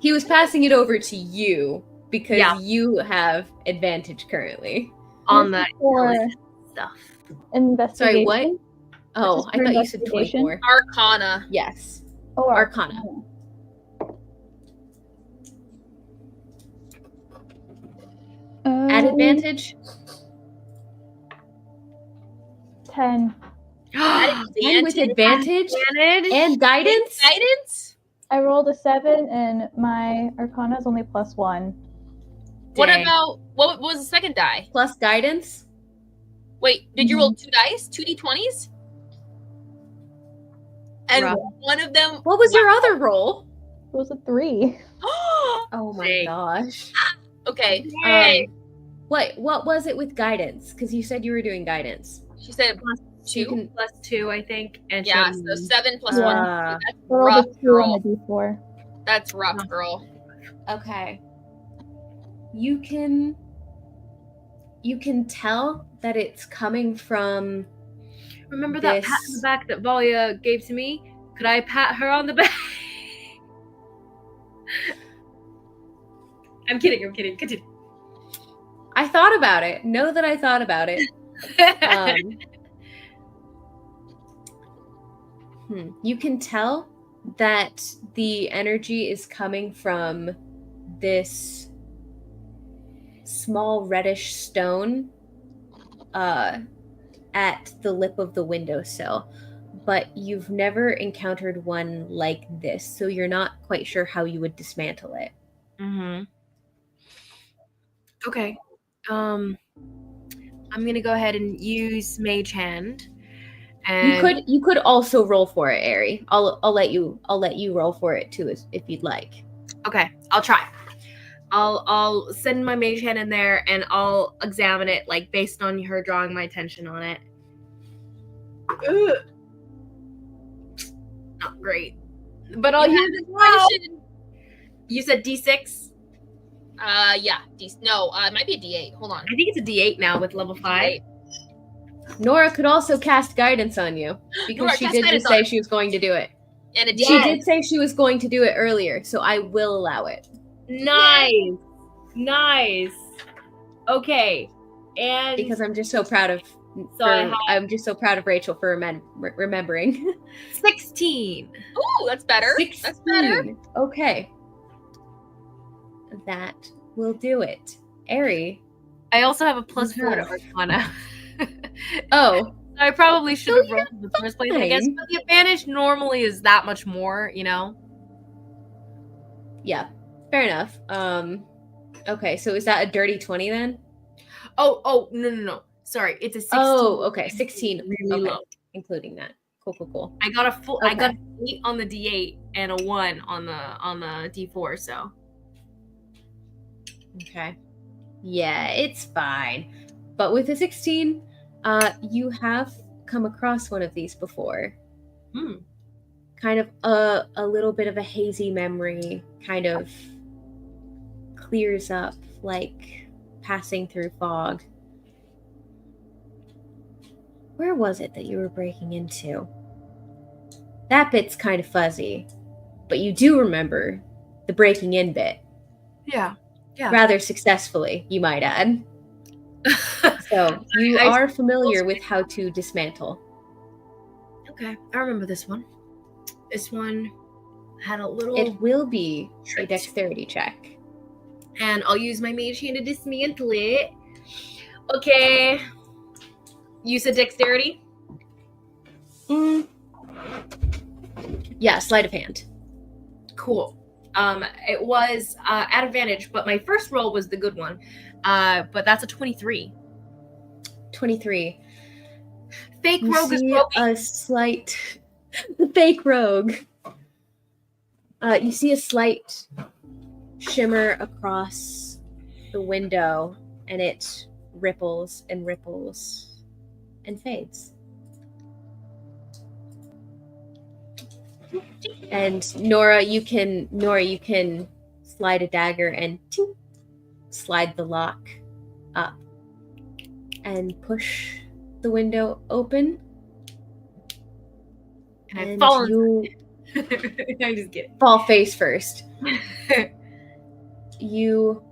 He was passing it over to you because Yeah. you have advantage currently. on the For stuff. investigation. Sorry, what? Oh, Just I for thought you said investigation? 24. Arcana. Yes. Oh, Arcana. At advantage? 10. And with advantage? Advantage. And guidance? Guidance? I rolled a 7 and my Arcana is only +1. What Dang. about what was the second die? Plus guidance? Wait, did you roll 2 dice? 2 d20s? And Rough. one of them What was your other roll? It was a 3. Oh my Dang. gosh. Okay. What was it with guidance? Because you said you were doing guidance. She said You 2. can, +2, I think. And Yeah, so- so 7 plus Yeah. 1. Uh, That's I rolled rough, a 2 girl. and a D4. That's rough, girl. okay. You can tell that it's coming from Remember that pat on This- the back that Valya gave to me? Could I pat her on the back? I'm kidding. Continue. I thought about it. Know that I thought about it. You can tell that the energy is coming from this small reddish stone at the lip of the windowsill, but you've never encountered one like this, so you're not quite sure how you would dismantle it. Mm-hmm. Okay. I'm gonna go ahead and use Mage Hand. And You could also roll for it, Ari. I'll let you roll for it too if you'd like. Okay, I'll try. I'll send my Mage Hand in there and I'll examine it like based on her drawing my attention on it. Ugh. Not great. But I'll use it now. You said D6? Yeah. No, it might be a D8. Hold on. I think it's a D8 now with level 5. Nora could also cast guidance on you because Nora, she cast did guidance just on say her. she was going to do it. And a She D8. did say she was going to do it earlier, so I will allow it. Nice. Okay. And Because I'm just so proud of I'm just so proud of Rachel for remembering. 16. Ooh, that's better. That's better. 16. Okay. That will do it. Ari. I also have a +4 to Arcana. Oh, I probably should have rolled in the first place, I guess. fine. But the advantage normally is that much more, you know? yeah. Fair enough. Okay, so is that a dirty 20 then? Oh, no. Sorry, it's a 16. Oh, okay. 16. Really Okay. low. Including that. Cool. I got I Okay. got an 8 on the D8 and a 1 on the D4, so. Okay. Yeah, it's fine. But with a 16, you have come across one of these before. Kind of a little bit of a hazy memory kind of clears up like passing through fog. Where was it that you were breaking into? That bit's kind of fuzzy, but you do remember the breaking in bit. Yeah. Rather successfully, you might add. So you are familiar with how to dismantle. Okay, I remember this one. This one had a little. It will be a trick. dexterity check. And I'll use my Mage Hand to dismantle it. Okay. You said dexterity? Yeah, sleight of hand. Cool. It was at advantage, but my first roll was the good one. But that's a 23. 23. Fake You rogue is see broken. a slight fake rogue. You see a slight shimmer across the window, and it ripples and ripples and fades. And Nora, you can slide a dagger and tink, slide the lock up and push the window open. And I And fall. you I just get fall face first. You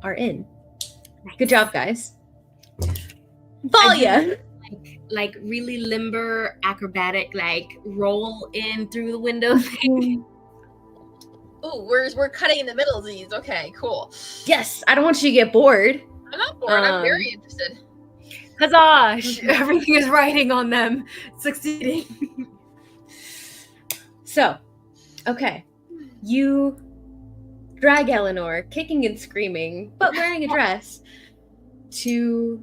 are in. Good job, guys. Valya! Like really limber, acrobatic, like roll in through the window thing. Ooh, we're cutting in the middle of these. Okay, cool. Yes, I don't want you to get bored. I'm not bored. I'm very interested. Huzzah! Everything is riding on them succeeding. So, okay. You drag Eleanor, kicking and screaming, but wearing a dress, to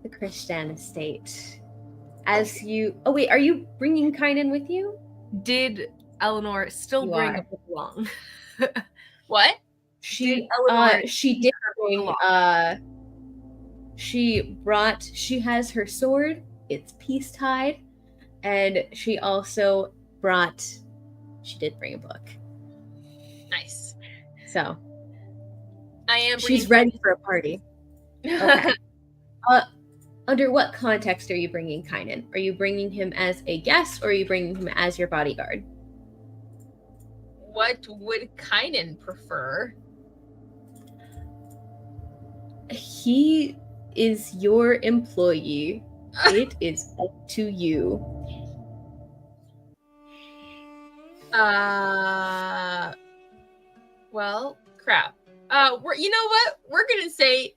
the Christian estate. As you... Oh, wait, are you bringing Kynan with you? Did Eleanor still You bring are. a book along? What? She Eleanor did bring she has her sword, it's peace tied, and she did bring a book. Nice. So I am. she's ready for a party. Okay. Under what context are you bringing Kynan? Are you bringing him as a guest, or are you bringing him as your bodyguard? What would Kynan prefer? He is your employee. It is up to you. Well, crap. You know what? We're gonna say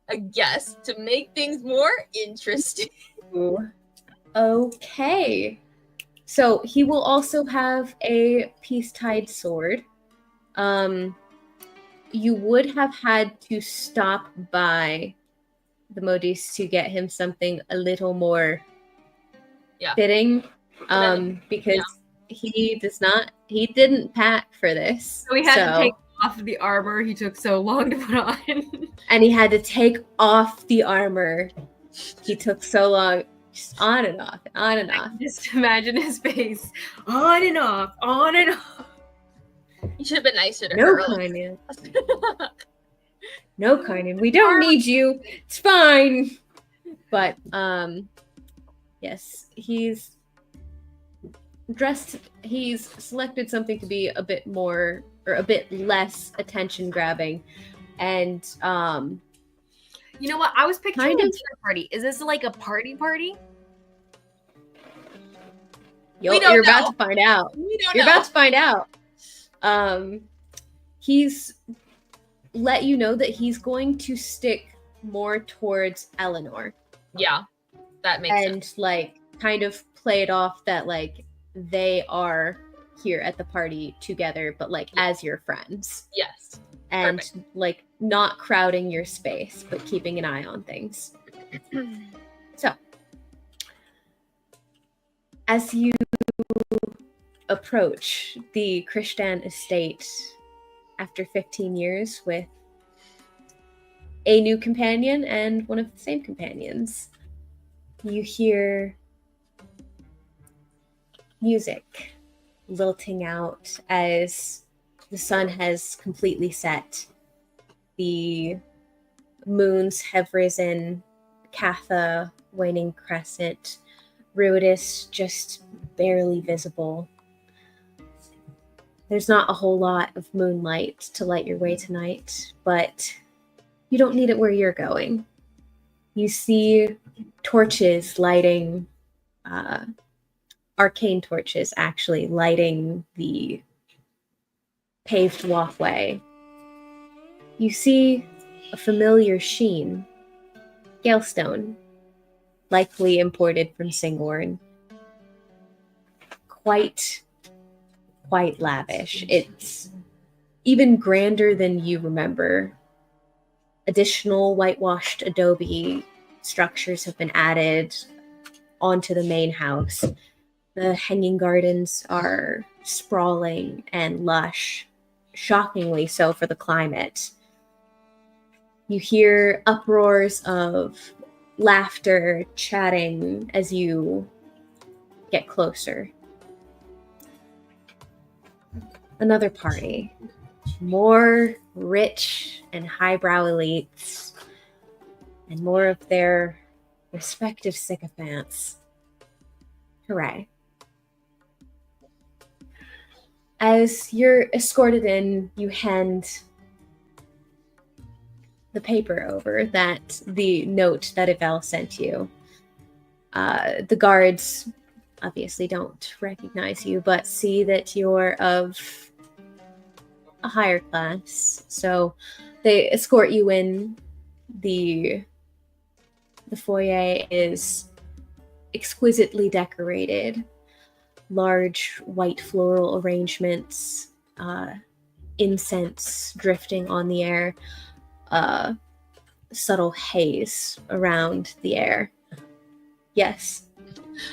a guess to make things more interesting. Okay. So he will also have a peace-tied sword. You would have had to stop by the Modis to get him something a little more fitting, because he didn't pack for this. So he had to take off the armor he took so long to put on. And he had to take off the armor he took so long. Just on and off, on and off. Just imagine his face. On and off, on and off. You should have been nicer to No, her. Kynan. No, Kynan. We don't need you. It's fine. But, yes, he's dressed. He's selected something to be a bit more, or a bit less attention grabbing. And, you know what? I was picturing kind of a party. Is this like a party party? You're about to find out. You're about to find out. He's let you know that he's going to stick more towards Eleanor. Yeah, that makes sense. And like kind of play it off that like they are here at the party together, but like as your friends. Yes. And Perfect. like not crowding your space, but keeping an eye on things. So, as you approach the Christian estate after 15 years with a new companion and one of the same companions, you hear music lilting out as the sun has completely set. The moons have risen, Catha waning crescent, Ruidus just barely visible. There's not a whole lot of moonlight to light your way tonight, but you don't need it where you're going. You see torches lighting, arcane torches actually lighting the paved walkway. You see a familiar sheen, Galestone, likely imported from Singorn. Quite lavish. It's even grander than you remember. Additional whitewashed adobe structures have been added onto the main house. The hanging gardens are sprawling and lush, shockingly so for the climate. You hear uproars of laughter, chatting as you get closer. Another party. More rich and highbrow elites, and more of their respective sycophants. Hooray. As you're escorted in, you hand the paper over, the note that Yvel sent you. The guards obviously don't recognize you, but see that you're of a higher class. So they escort you in. The foyer is exquisitely decorated. Large white floral arrangements, incense drifting on the air, subtle haze around the air. Yes.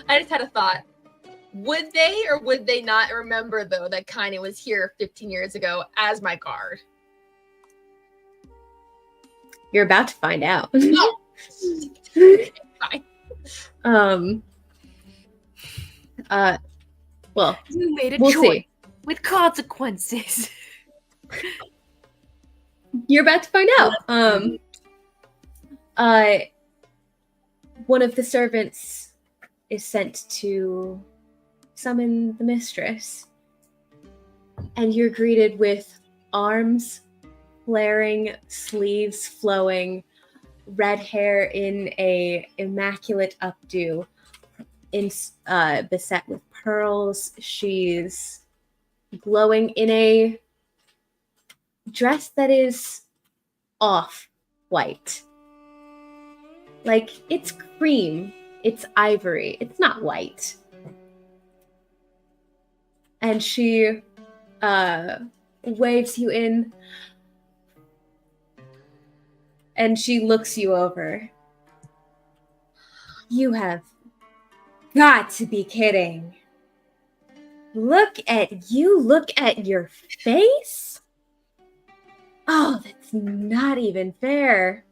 I just had a thought. Would they or would they not remember, though, that Kanye was here 15 years ago as my guard? You're about to find out. Oh. Fine. Well, You made a we'll choice see. with consequences. You're about to find out. One of the servants is sent to summon the mistress, and you're greeted with arms flaring, sleeves flowing, red hair in a immaculate updo, beset with pearls. She's glowing in a dress that is off-white. Like, it's cream, it's ivory, it's not white. And she waves you in, and she looks you over. You have got to be kidding. Look at you, look at your face. Oh, that's not even fair.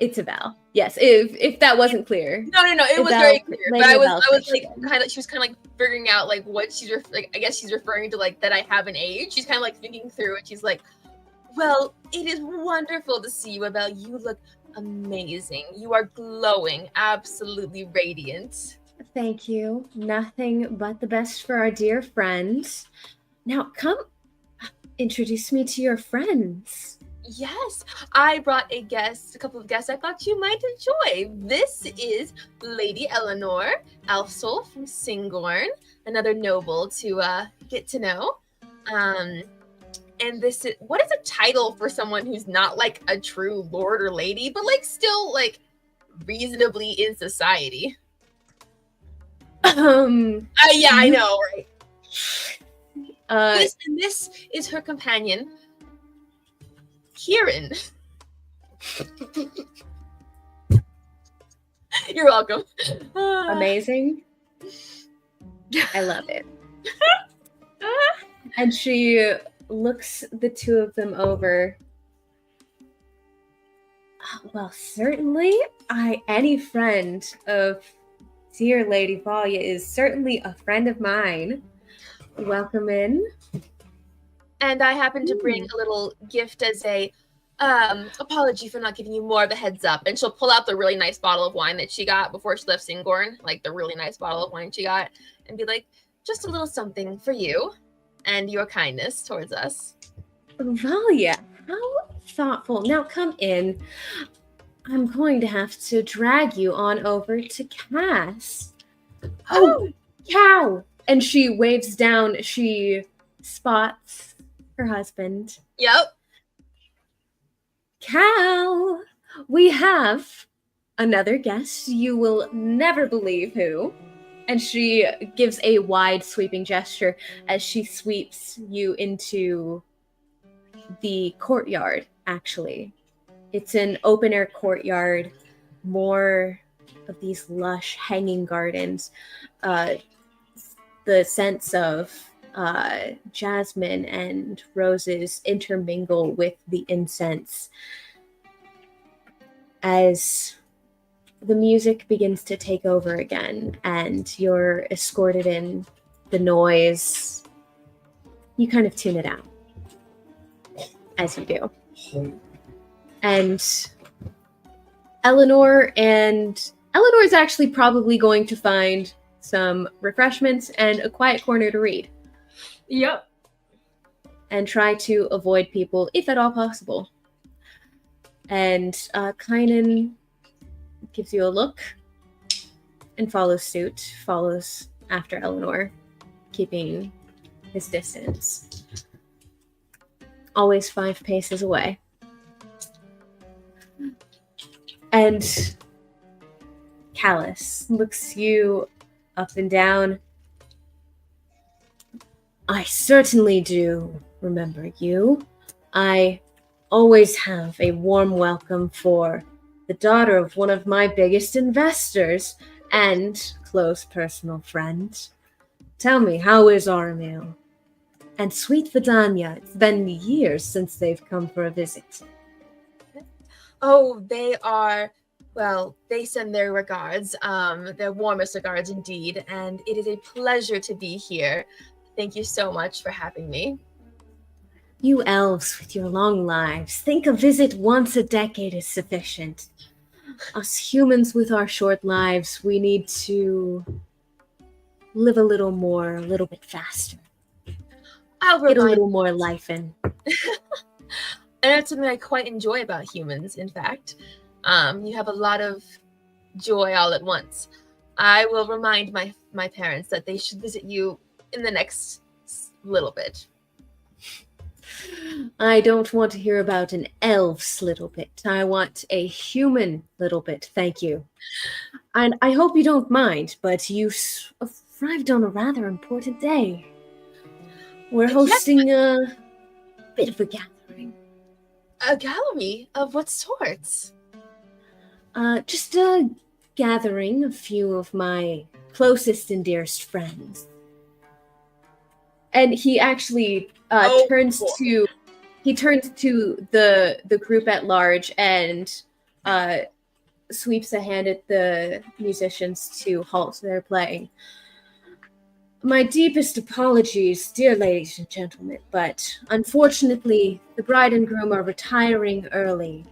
It's Yvel. Yes, if that wasn't clear. No, it was Yvel, very clear. But Lady I was Yvel like, Christian. she was kind of like figuring out like what she's like. I guess she's referring to like that I have an age. She's kind of like thinking through, and she's like, "Well, it is wonderful to see you, Yvel. You look amazing. You are glowing, absolutely radiant." Thank you. Nothing but the best for our dear friends. Now, come introduce me to your friends. Yes, I brought a couple of guests I thought you might enjoy. This is Lady Eleanor Alfsol from Singorn, another noble to get to know. And this is, what is a title for someone who's not like a true lord or lady, but like still like reasonably in society? Yeah, I know, right? This is her companion, Kieran. You're welcome. Amazing. I love it. And she looks the two of them over. Well, certainly, any friend of dear Lady Valya is certainly a friend of mine. Welcome in. And I happen to bring a little gift as a apology for not giving you more of a heads up. And she'll pull out the really nice bottle of wine that she got before she left Singorn, like the really nice bottle of wine she got, and be like, just a little something for you and your kindness towards us. Valya, how thoughtful. Now come in. I'm going to have to drag you on over to Cass. Oh, Cal! And she waves down. She spots her husband. Yep. Cal, we have another guest. You will never believe who. And she gives a wide sweeping gesture as she sweeps you into the courtyard, actually. It's an open air courtyard, more of these lush hanging gardens. The scents of jasmine and roses intermingle with the incense as the music begins to take over again, and you're escorted in. The noise, you kind of tune it out as you do. And Eleanor is actually probably going to find some refreshments and a quiet corner to read. Yep. And try to avoid people if at all possible. And Kynan gives you a look and follows after Eleanor, keeping his distance. Always 5 paces away. And Callus looks you up and down. I certainly do remember you. I always have a warm welcome for the daughter of one of my biggest investors and close personal friend. Tell me, how is Armil? And sweet Vidania, it's been years since they've come for a visit. Oh, they are, well, they send their regards, their warmest regards indeed, and it is a pleasure to be here. Thank you so much for having me. You elves with your long lives, think a visit once a decade is sufficient. Us humans with our short lives, we need to live a little more, a little bit faster. Get a little more life in. And that's something I quite enjoy about humans, in fact. You have a lot of joy all at once. I will remind my parents that they should visit you in the next little bit. I don't want to hear about an elf's little bit. I want a human little bit, thank you. And I hope you don't mind, but you arrived on a rather important day. We're hosting a bit of a gathering. A gallery? Of what sorts? Just a gathering, a few of my closest and dearest friends. And he actually turns to the group at large and sweeps a hand at the musicians to halt their playing. My deepest apologies, dear ladies and gentlemen, but unfortunately, the bride and groom are retiring early.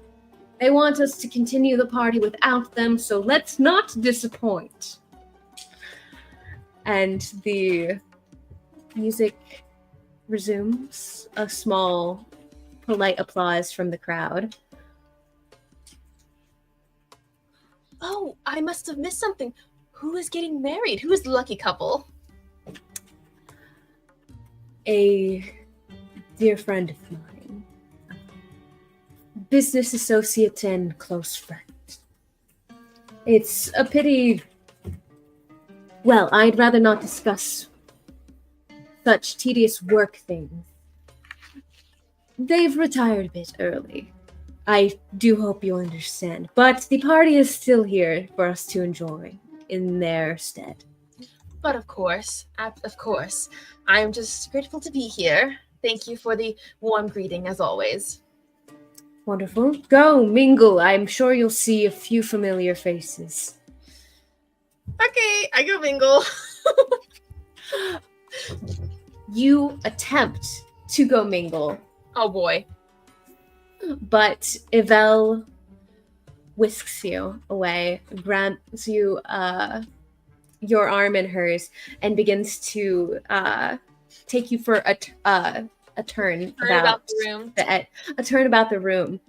They want us to continue the party without them, so let's not disappoint. And the music resumes. A small, polite applause from the crowd. Oh, I must have missed something. Who is getting married? Who is the lucky couple? A dear friend of mine. Business associate and close friend. It's a pity. Well, I'd rather not discuss such tedious work things. They've retired a bit early. I do hope you understand. But the party is still here for us to enjoy in their stead. But of course. I am just grateful to be here. Thank you for the warm greeting, as always. Wonderful. Go, mingle. I'm sure you'll see a few familiar faces. Okay, I go mingle. You attempt to go mingle. Oh boy. But Yvel whisks you away, grabs you your arm in hers, and begins to take you for a turn about the room. A turn about the room.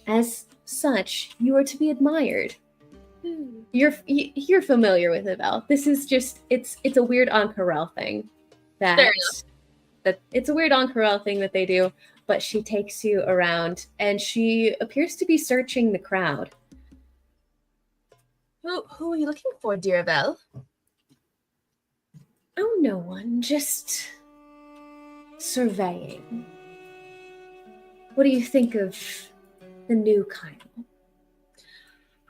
As such, you are to be admired. You're familiar with Yvel. This is just it's a weird Ankarel thing that it's a weird Ankarel thing that they do, but she takes you around and she appears to be searching the crowd. Who are you looking for, dear Yvel? Oh, no one, just surveying. What do you think of the new Kymal?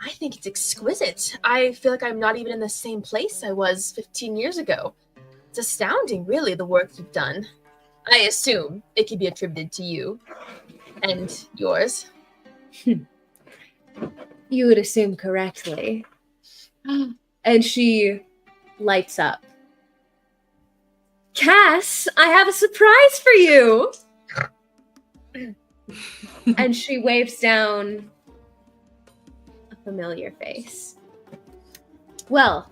I think it's exquisite. I feel like I'm not even in the same place I was 15 years ago. It's astounding, really, the work you've done. I assume it can be attributed to you and yours. You would assume correctly. And she lights up. Cass, I have a surprise for you. And she waves down a familiar face. Well,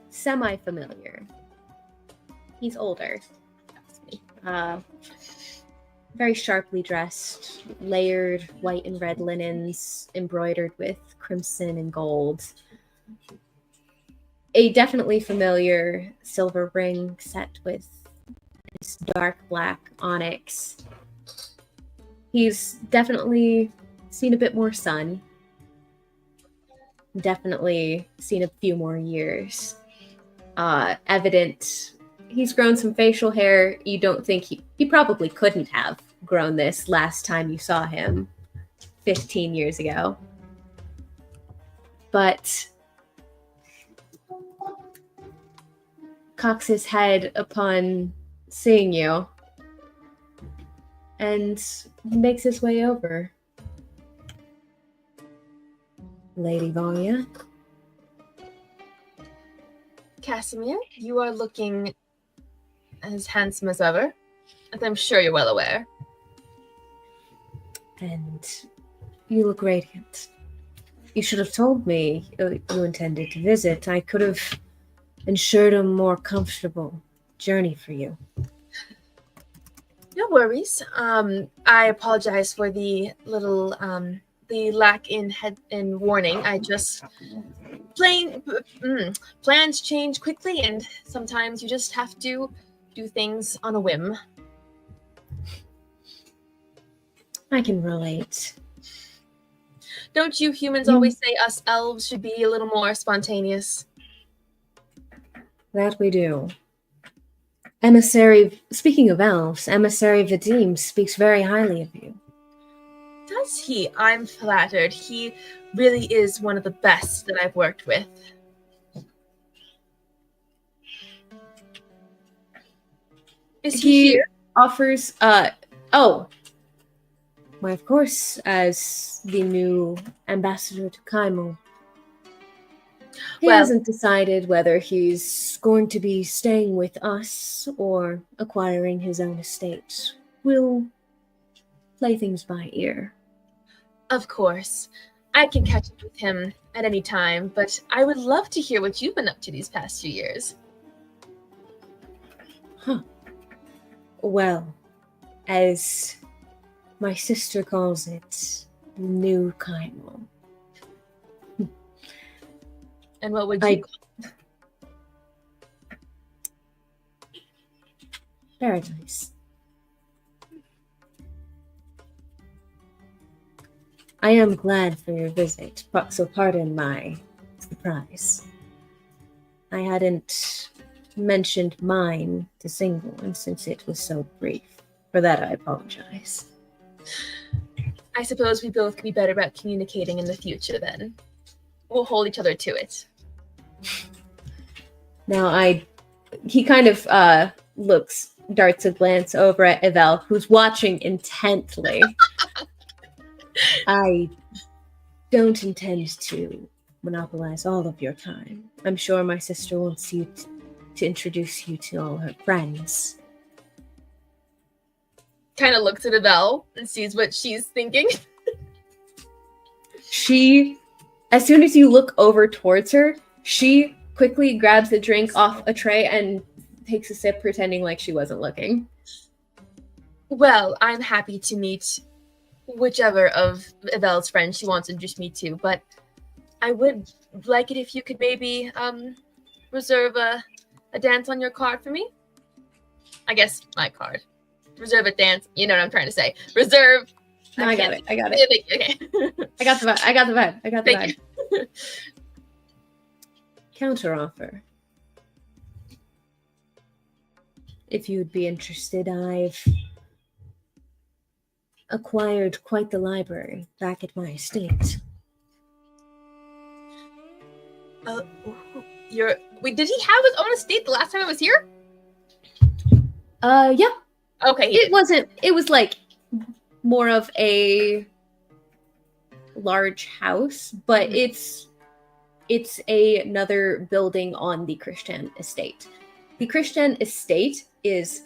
semi-familiar. He's older. Very sharply dressed, layered white and red linens, embroidered with crimson and gold. A definitely familiar silver ring set with this dark black onyx. He's definitely seen a bit more sun. Definitely seen a few more years. Evident. He's grown some facial hair. You don't think he probably couldn't have grown this last time you saw him 15 years ago. But cocks his head upon seeing you and makes his way over. Lady Valya. Casimir, you are looking as handsome as ever, as I'm sure you're well aware. And you look radiant. You should have told me you intended to visit. I could have ensured a more comfortable journey for you. No worries. I apologize for the little the lack in warning. I just plans change quickly, and sometimes you just have to do things on a whim. I can relate. Don't you humans always say us elves should be a little more spontaneous? That we do. Speaking of elves, Emissary Vadim speaks very highly of you. Does he? I'm flattered. He really is one of the best that I've worked with. Is he here? Offers, why, of course, as the new ambassador to Kymal. He hasn't decided whether he's going to be staying with us or acquiring his own estate. We'll play things by ear. Of course. I can catch up with him at any time, but I would love to hear what you've been up to these past few years. Well, as my sister calls it, New Kymal. And what would you call it? Paradise. I am glad for your visit, so pardon my surprise. I hadn't mentioned mine to Singleton since it was so brief. For that, I apologize. I suppose we both can be better about communicating in the future then. We'll hold each other to it. Now he kind of darts a glance over at Evel, who's watching intently. I don't intend to monopolize all of your time. I'm sure my sister wants you to introduce you to all her friends. Kind of looks at Evel and sees what she's thinking. She, as soon as you look over towards her, she quickly grabs a drink off a tray and takes a sip, pretending like she wasn't looking. Well, I'm happy to meet whichever of Evel's friends she wants to introduce me to, but I would like it if you could maybe reserve a dance on your card for me. I guess my card. Reserve a dance. You know what I'm trying to say. Reserve. No, I got it. Okay. I got the vibe. Thank you. Counter offer. If you'd be interested, I've acquired quite the library back at my estate. Wait, did he have his own estate the last time I was here? Yeah. Okay, he It did. wasn't. It was like more of a large house, but it's another building on the Christian estate. The Christian estate is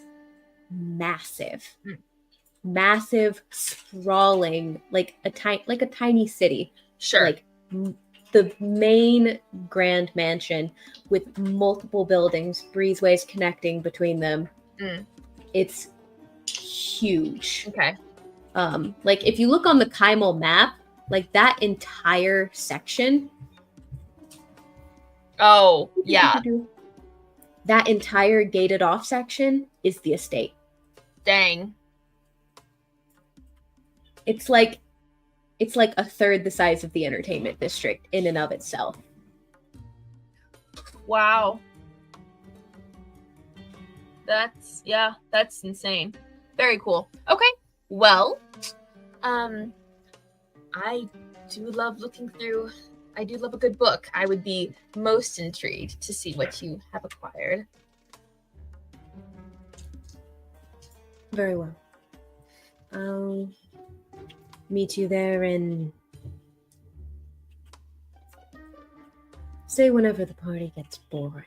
massive, massive, sprawling, like a tiny city. Sure. Like the main grand mansion with multiple buildings, breezeways connecting between them. It's huge. Okay. Like if you look on the Kymal map, like that entire section. Oh, yeah. That entire gated off section is the estate. Dang. It's like a third the size of the entertainment district in and of itself. Wow. That's insane. Very cool. Okay. Well, I do love looking through. I do love a good book. I would be most intrigued to see what you have acquired. Very well. I'll meet you there and say whenever the party gets boring.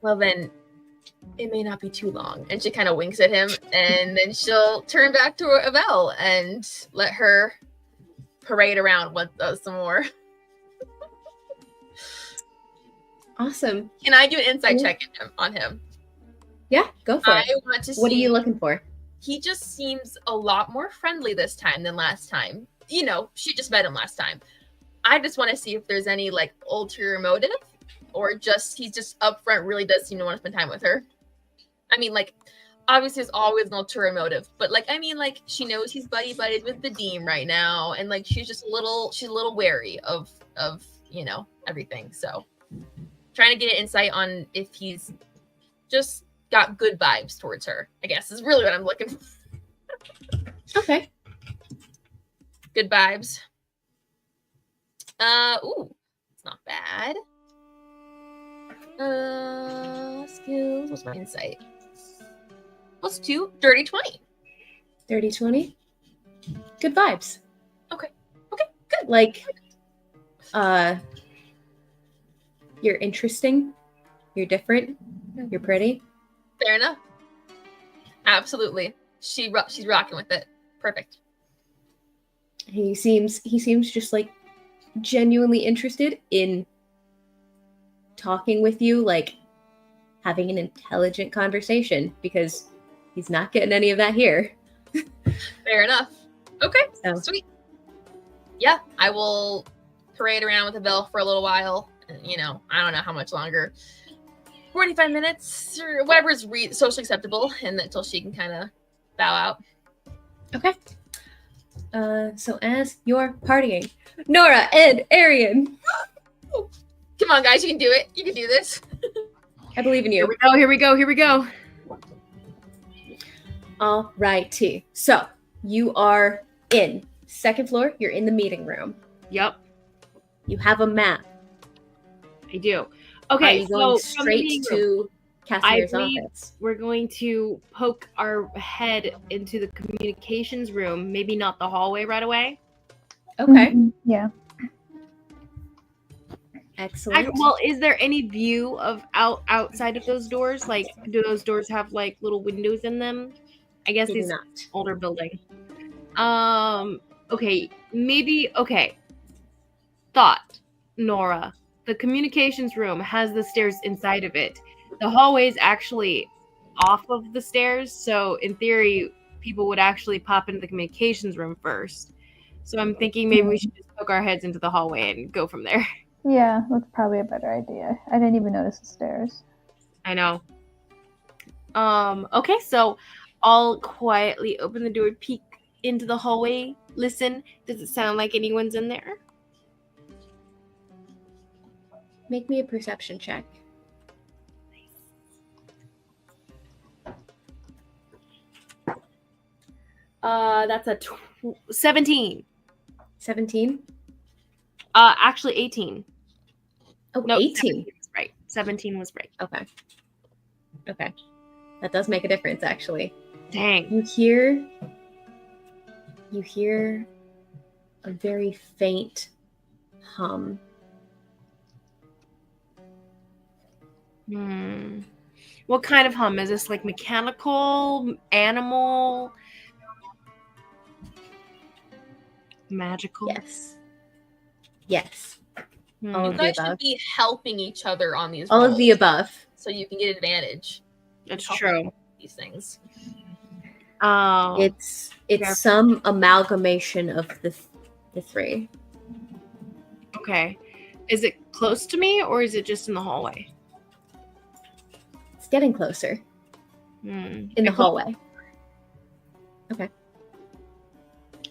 Well, then, it may not be too long. And she kind of winks at him, and then she'll turn back to Avelle and let her parade around with some more. Awesome. Can I do an insight check on him? Yeah, go for it. I want to see. What are you looking for? He just seems a lot more friendly this time than last time. You know, she just met him last time. I just want to see if there's any like ulterior motive, or just he's just upfront, really does seem to want to spend time with her. I mean, like, obviously there's always an ulterior motive, but like, I mean, like, she knows he's buddied with the Deem right now, and like she's a little wary of you know, everything. So trying to get an insight on if he's just got good vibes towards her, I guess, is really what I'm looking for. Okay. Good vibes. Ooh, it's not bad. Skills. What's my insight? +2, dirty 20. Dirty 20. Good vibes. Okay, good. Like, you're interesting. You're different. You're pretty. Fair enough. Absolutely. She's rocking with it. Perfect. He seems just like genuinely interested in talking with you, like having an intelligent conversation, because he's not getting any of that here. Fair enough. Okay, So. sweet. Yeah, I will parade around with Avelle for a little while. You know, I don't know how much longer. 45 minutes or whatever is socially acceptable, and until she can kind of bow out. Okay. So as you're partying, Nora and Arian, Come on, guys, you can do it. You can do this. I believe in you. Here we go. All righty. So you are in second floor. You're in the meeting room. Yep, You have a map. I do. Are Okay, you going so from the meeting straight room, to Casimir's believe- office? we're going to poke our head into the communications room. Maybe not the hallway right away. Okay. Yeah. Excellent. Well, is there any view of outside of those doors? Like, do those doors have like little windows in them? I guess You do these not. older building. Okay, maybe. Okay. Thought, Nora. The communications room has the stairs inside of it. The hallway is actually off of the stairs, so in theory, people would actually pop into the communications room first. So I'm thinking maybe we should just poke our heads into the hallway and go from there. Yeah, that's probably a better idea. I didn't even notice the stairs. I know. Okay, so I'll quietly open the door, peek into the hallway, listen. Does it sound like anyone's in there? Make me a perception check. That's a 17. 17. Actually 18. Oh, No, 18. 17 was right. 17 was right. Okay. Okay. That does make a difference, actually. Dang. You hear a very faint hum. What kind of hum? Is this like mechanical, animal, magical? Yes. All You of the guys should above. be helping each other on these All of rolls, the above. so you can get advantage. That's Help true. These things. Oh, It's Yeah. some amalgamation of the three. okay. Is it close to me or is it just in the hallway? It's getting closer in the hallway.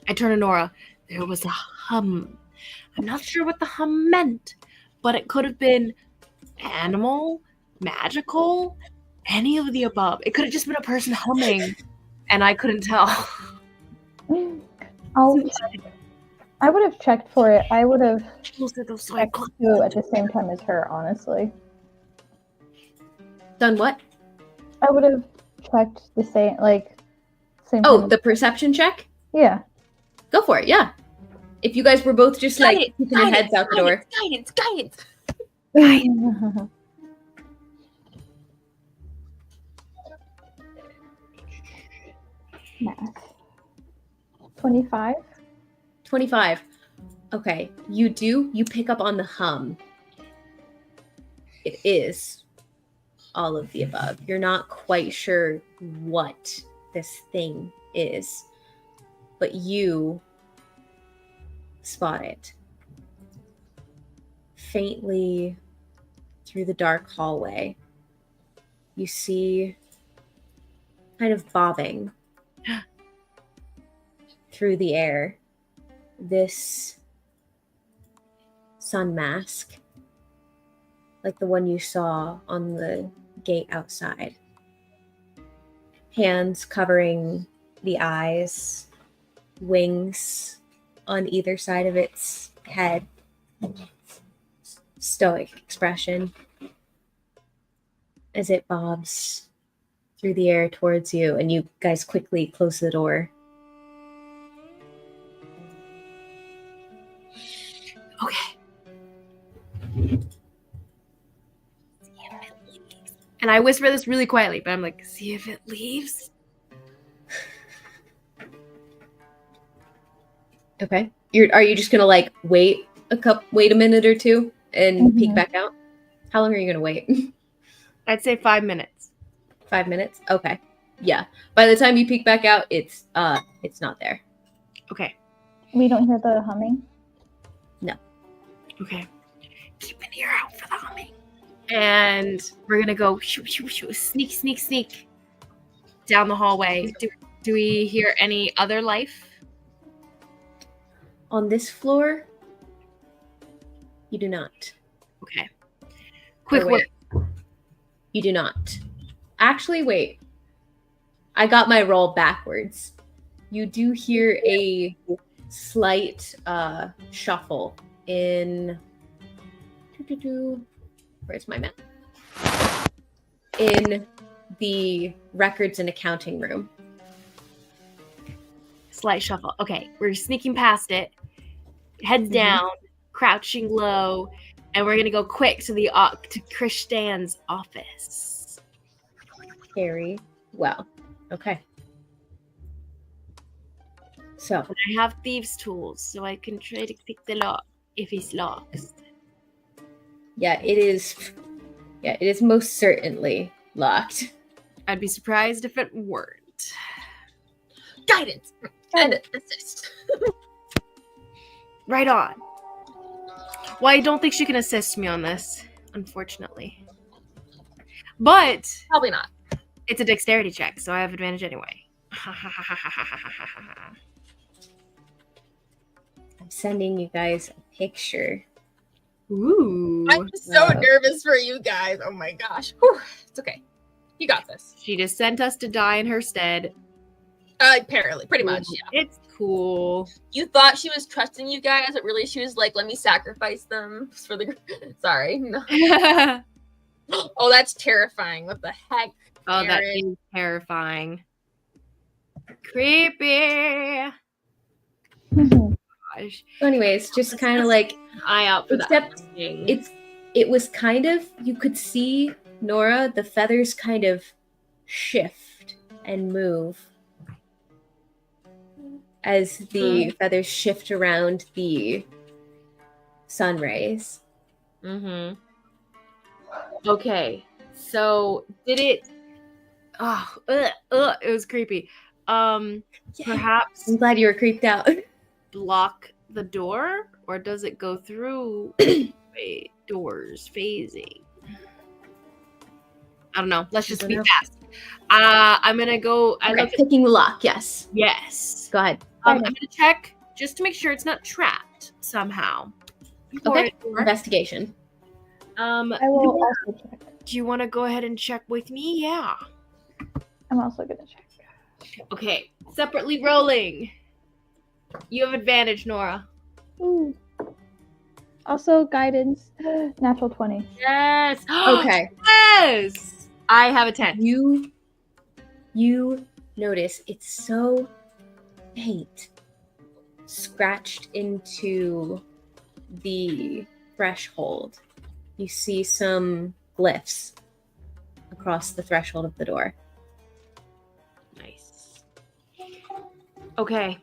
I turn to Nora. There was a hum. I'm not sure what the hum meant, but it could have been animal, magical, any of the above. It could have just been a person humming, and I couldn't tell. I would have checked for it. I would have Those are those checked too at the same time as her, honestly. Done what? I would have checked the same time. Oh, the perception check? Yeah. Go for it, yeah. If you guys were both just like keeping your heads out the door. Guidance. Math. 25. 25. Okay, you pick up on the hum. It is all of the above. You're not quite sure what this thing is, but you spot it faintly through the dark hallway. You see kind of bobbing through the air this sun mask, like the one you saw on the gate outside. Hands covering the eyes, wings on either side of its head. Stoic expression as it bobs through the air towards you, and you guys quickly close the door. Okay. And I whisper this really quietly, but I'm like, see if it leaves. Okay. Are you just gonna like wait a minute or two and peek back out? How long are you gonna wait? I'd say 5 minutes. 5 minutes? Okay. Yeah. By the time you peek back out, it's not there. Okay. We don't hear the humming? No. Okay. Keep an ear out for the humming. And we're gonna go sneak down the hallway. Do we hear any other life? On this floor, you do not. Okay. Quick Or work. wait. You do not. Actually, wait. I got my roll backwards. You do hear a slight shuffle in... Where's my map? In the records and accounting room. Slight shuffle. Okay, we're sneaking past it. Heads down, crouching low, and we're gonna go quick to to Christian's office. Very well. Okay. So And I have thieves' tools, so I can try to pick the lock if it's locked. yeah, it is. Yeah, it is most certainly locked. I'd be surprised if it weren't. Guidance and assist. Right on. Well, I don't think she can assist me on this, unfortunately. But Probably not. it's a dexterity check, so I have advantage anyway. I'm sending you guys a picture. Ooh. I'm so nervous for you guys. Oh my gosh. Whew. It's okay. You got this. She just sent us to die in her stead. Apparently, pretty much, yeah. It's cool. You thought she was trusting you guys, but really she was like, let me sacrifice them for the. Sorry. No. Oh, that's terrifying. What the heck? Oh, that Aaron? is terrifying. Creepy. Gosh. So anyways, just kind of like Eye out for Except that thing. it was kind of, you could see Nora, the feathers kind of shift and move as the feathers shift around the sun rays. Mm-hmm. Okay, so did it? Oh, it was creepy. Perhaps I'm glad you were creeped out. block the door, or does it go through doors phasing? I don't know. Let's just be fast. I'm gonna go. Okay, picking the lock. Yes. Yes. Go ahead. I'm gonna check just to make sure it's not trapped somehow. Okay. Investigation. I will also check. Do you want to go ahead and check with me? Yeah. I'm also gonna check. Okay. Separately rolling. You have advantage, Nora. Ooh. Also guidance. Natural 20. Yes. Okay. Yes. I have a 10. You notice it's so faint, scratched into the threshold. You see some glyphs across the threshold of the door. Nice. Okay.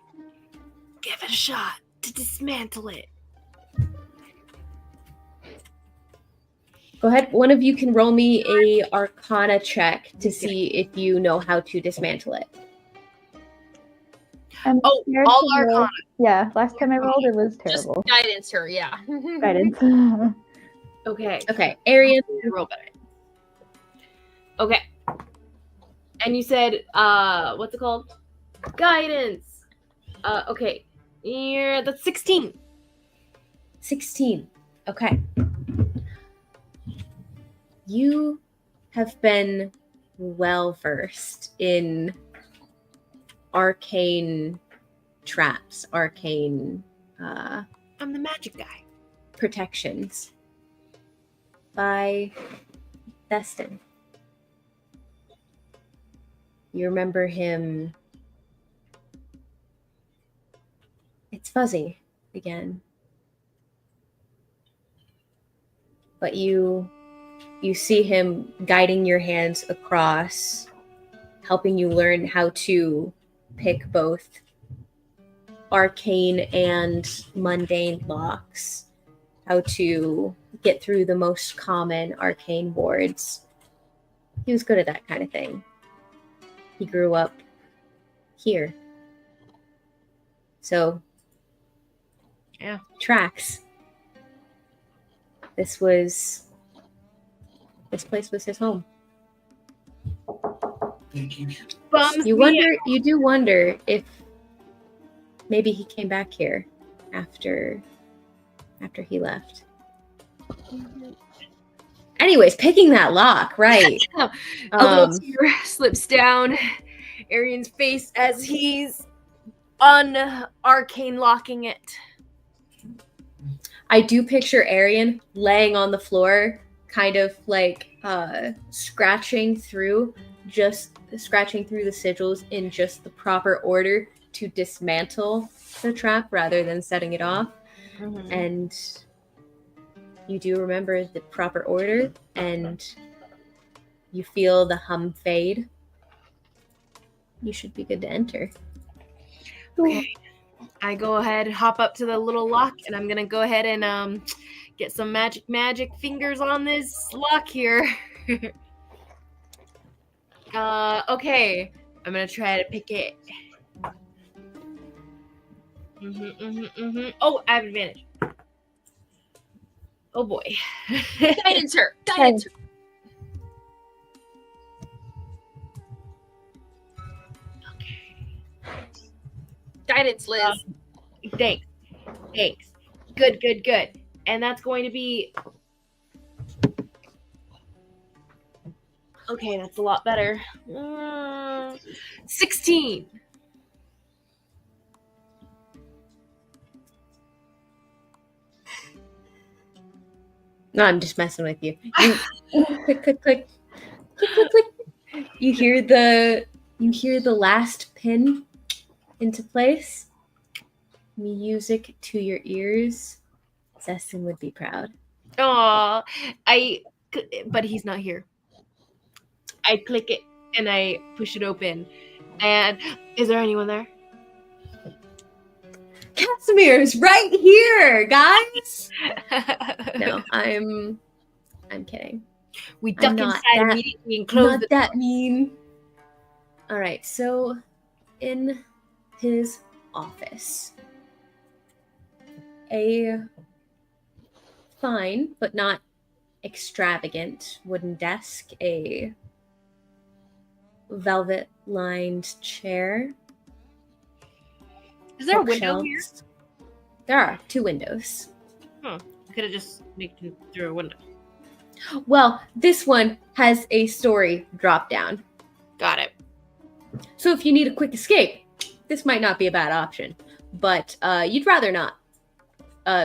Give it a shot to dismantle it. Go ahead. One of you can roll me a Arcana check to see if you know how to dismantle it. I'm scared all to roll. Arcana. Yeah, last time I rolled it was Just terrible. guidance her, yeah. Guidance. Okay. Okay, Arian. Roll better. Okay. And you said, what's it called? Guidance. Okay. Yeah, that's 16. 16. Okay. You have been well versed in arcane traps, arcane I'm the magic guy. protections by Destin. You remember him. It's fuzzy again. But you see him guiding your hands across, helping you learn how to pick both arcane and mundane locks, how to get through the most common arcane wards. He was good at that kind of thing. He grew up here. So, yeah, tracks. This place was his home. Thank you. You do wonder if maybe he came back here after he left. Anyways, picking that lock, right? A little tear slips down Arian's face as he's arcane locking it. I do picture Arian laying on the floor, kind of like scratching through the sigils in just the proper order to dismantle the trap rather than setting it off. Mm-hmm. And you do remember the proper order, and you feel the hum fade. You should be good to enter. Okay. I go ahead, hop up to the little lock, and I'm gonna go ahead and get some magic fingers on this lock here. Okay. I'm gonna try to pick it. Oh, I have advantage. Oh boy. Guidance her. Guidance her. Guidance, Liz. Thanks. Good. And that's going to be... Okay, that's a lot better. 16. No, I'm just messing with you. You click, click, click, click, click, click. You hear the last pin into place. Music to your ears. Zestin would be proud. Oh, but he's not here. I click it and I push it open. And is there anyone there? Casimir's right here, guys. No, I'm kidding. We duck not inside that- immediately and close Not the that mean. All right, so in his office, a fine but not extravagant wooden desk, a velvet-lined chair. Is there a window here? bookshelves. There are 2 windows. I could have just sneaked in through a window. Well, this one has a story drop down. Got it. So if you need a quick escape, this might not be a bad option. But you'd rather not.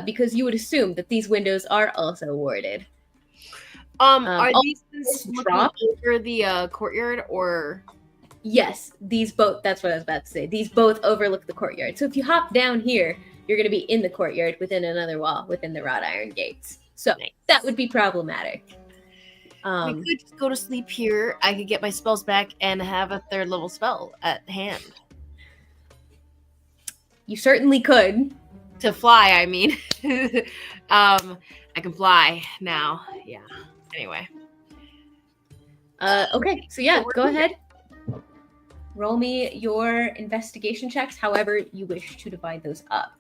Because you would assume that these windows are also warded. Are oh, these things looking drop? over the courtyard or? Yes, these both, that's what I was about to say. These both overlook the courtyard. So if you hop down here, you're going to be in the courtyard within another wall, within the wrought iron gates. So Nice. that would be problematic. We could just go to sleep here. I could get my spells back and have a 3rd level spell at hand. You certainly could. To fly, I mean. I can fly now. Yeah. Anyway. Okay, so yeah, go ahead. Roll me your investigation checks, however you wish to divide those up.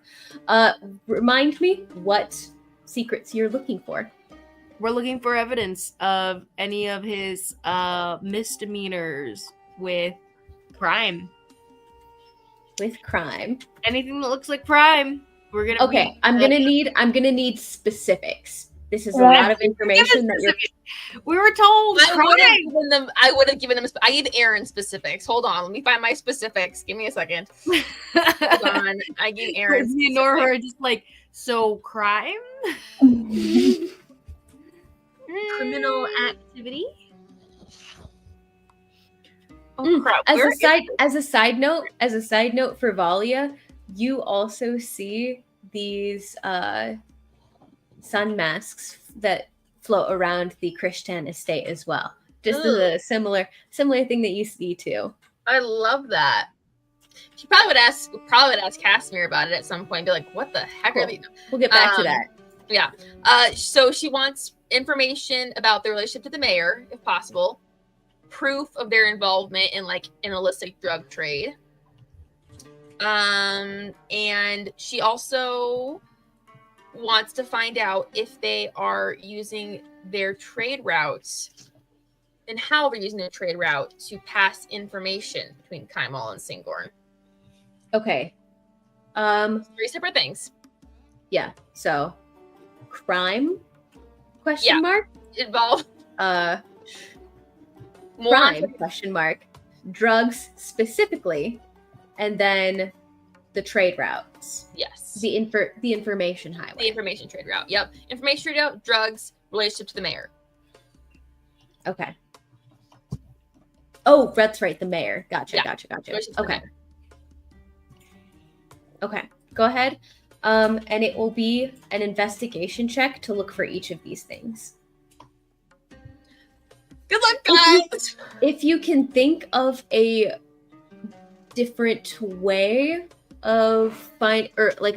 Remind me what secrets you're looking for. We're looking for evidence of any of his misdemeanors with crime. With crime. Anything that looks like crime. We're gonna Okay, I'm gonna need specifics. This is a Right. lot of information that you're. We were told I would have crime. given them. I gave Aaron specifics. Hold on, let me find my specifics. Give me a second. Hold on. I gave Aaron. You know her just like, so crime? Criminal activity? Oh crap! As Where a is side note for Valya, you also see these sun masks that float around the Krishtan estate as well. Just as a similar thing that you see too. I love that. She probably would ask Casimir about it at some point. Be like, "What the heck are they?" We'll get back to that. Yeah. So she wants information about their relationship to the mayor, if possible. Proof of their involvement in like an illicit drug trade. And she also wants to find out if they are using their trade routes and how they're using their trade route to pass information between Kymal and Singorn. Okay. 3 separate things. Yeah. So, crime? Question Yeah. mark. Involve more Crime? Question mark. Drugs specifically, and then the trade routes. Yes. The information highway. The information trade route. Yep. Information trade route, drugs, relationship to the mayor. Okay. Oh, that's right. The mayor. Gotcha. Yeah. Gotcha. Relationship to the Okay. mayor. Okay. Go ahead. And it will be an investigation check to look for each of these things. Good luck, guys. If you can think of a different way of a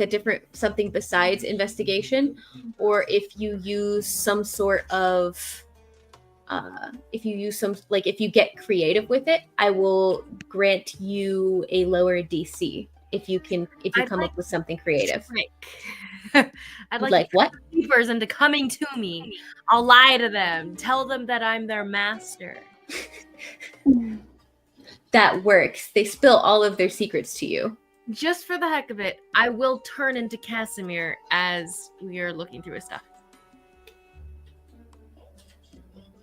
different something besides investigation, or if you use some sort of if you get creative with it, I will grant you a lower DC if you come up with something creative. I'd Like what? keepers into coming to me. I'll lie to them, tell them that I'm their master. That works. They spill all of their secrets to you. Just for the heck of it, I will turn into Casimir as we are looking through his stuff.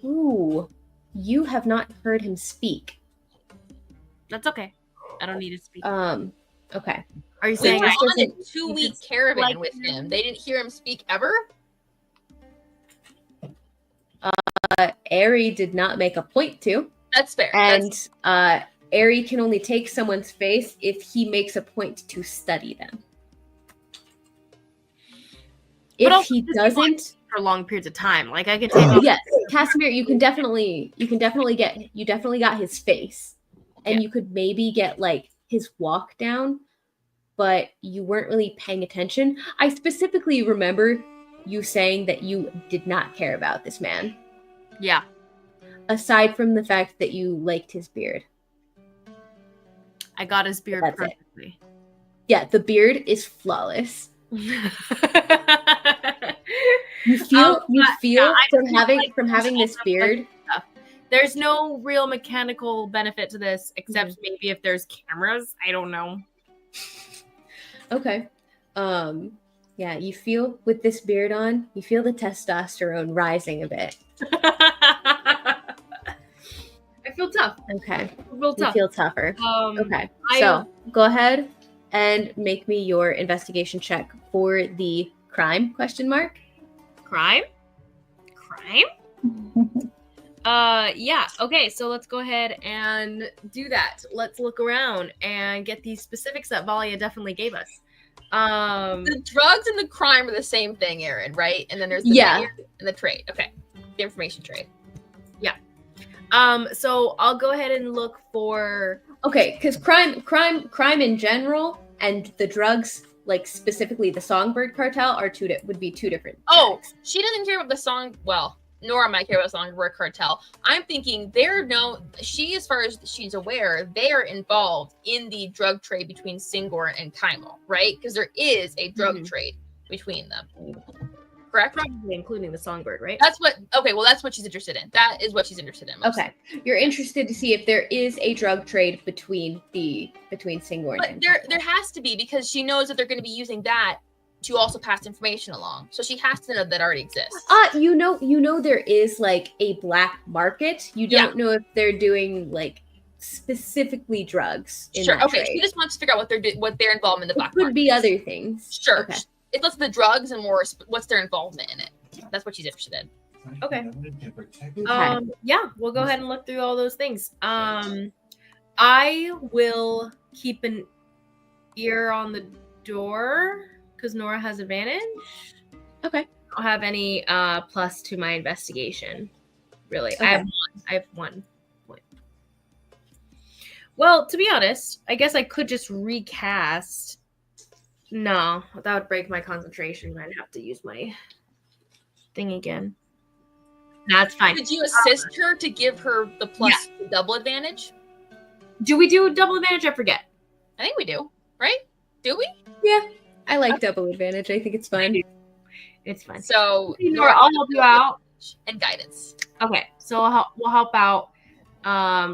Ooh, you have not heard him speak. That's okay. I don't need to speak. Okay. Are you We saying were this on a doesn't- 2-week just caravan like with him? him. They didn't hear him speak ever? Ari did not make a point to. That's fair. And Ari can only take someone's face if he makes a point to study them. But If also, he this is doesn't, for long periods of time. Like I could take yes, Casimir, you definitely got his face, and you could maybe get like his walk down, but you weren't really paying attention. I specifically remember you saying that you did not care about this man, Yeah. aside from the fact that you liked his beard. I got his beard That's it. perfectly. Yeah, the beard is flawless. You feel yeah, I from just having like from having this beard. There's no real mechanical benefit to this, except maybe if there's cameras. I don't know. Okay. Yeah, you feel with this beard on, you feel the testosterone rising a bit. I feel tough. Okay. Real You tough. feel tougher. Okay. I- So go ahead and make me your investigation check for the crime ? Crime? Yeah. Okay, so let's go ahead and do that. Let's look around and get these specifics that Valya definitely gave us. The drugs and the crime are the same thing, Aaron, right? And then there's the Yeah. beard and the trade. Okay. The information trade. So I'll go ahead and look for Okay, because crime in general and the drugs, like specifically the Songbird cartel, would be two different. Oh, things. she doesn't care about the song. Well, Nora might care about the Songbird cartel. I'm thinking she, as far as she's aware, they are involved in the drug trade between Singor and Kymal, right? Because there is a drug trade between them. Correct? probably including the Songbird, right? That's what she's interested in. That is what she's interested in. mostly. Okay, you're interested to see if there is a drug trade between Singor But and there has to be, because she knows that they're going to be using that to also pass information along. So she has to know that already exists. You know there is like a black market. You don't know if they're doing like specifically drugs in Sure. that Okay. trade. She just wants to figure out what their involvement in the black It could market be is. other things. Sure. Okay. It's less the drugs and more what's their involvement in it. That's what she's interested in. Okay. Yeah, we'll go ahead and look through all those things. I will keep an ear on the door because Nora has advantage. Okay. I don't have any plus to my investigation. Really. Okay. I have 1 point. Well, to be honest, I guess I could just recast. No, that would break my concentration. I'd have to use my thing again. That's fine. Could you assist her to give her the plus double advantage? Do we do double advantage? I forget. I think we do. Right? Do we? Yeah, I like double advantage. I think it's fun. It's fine. So Nora, I'll help you out. And guidance. Okay, so we'll help out.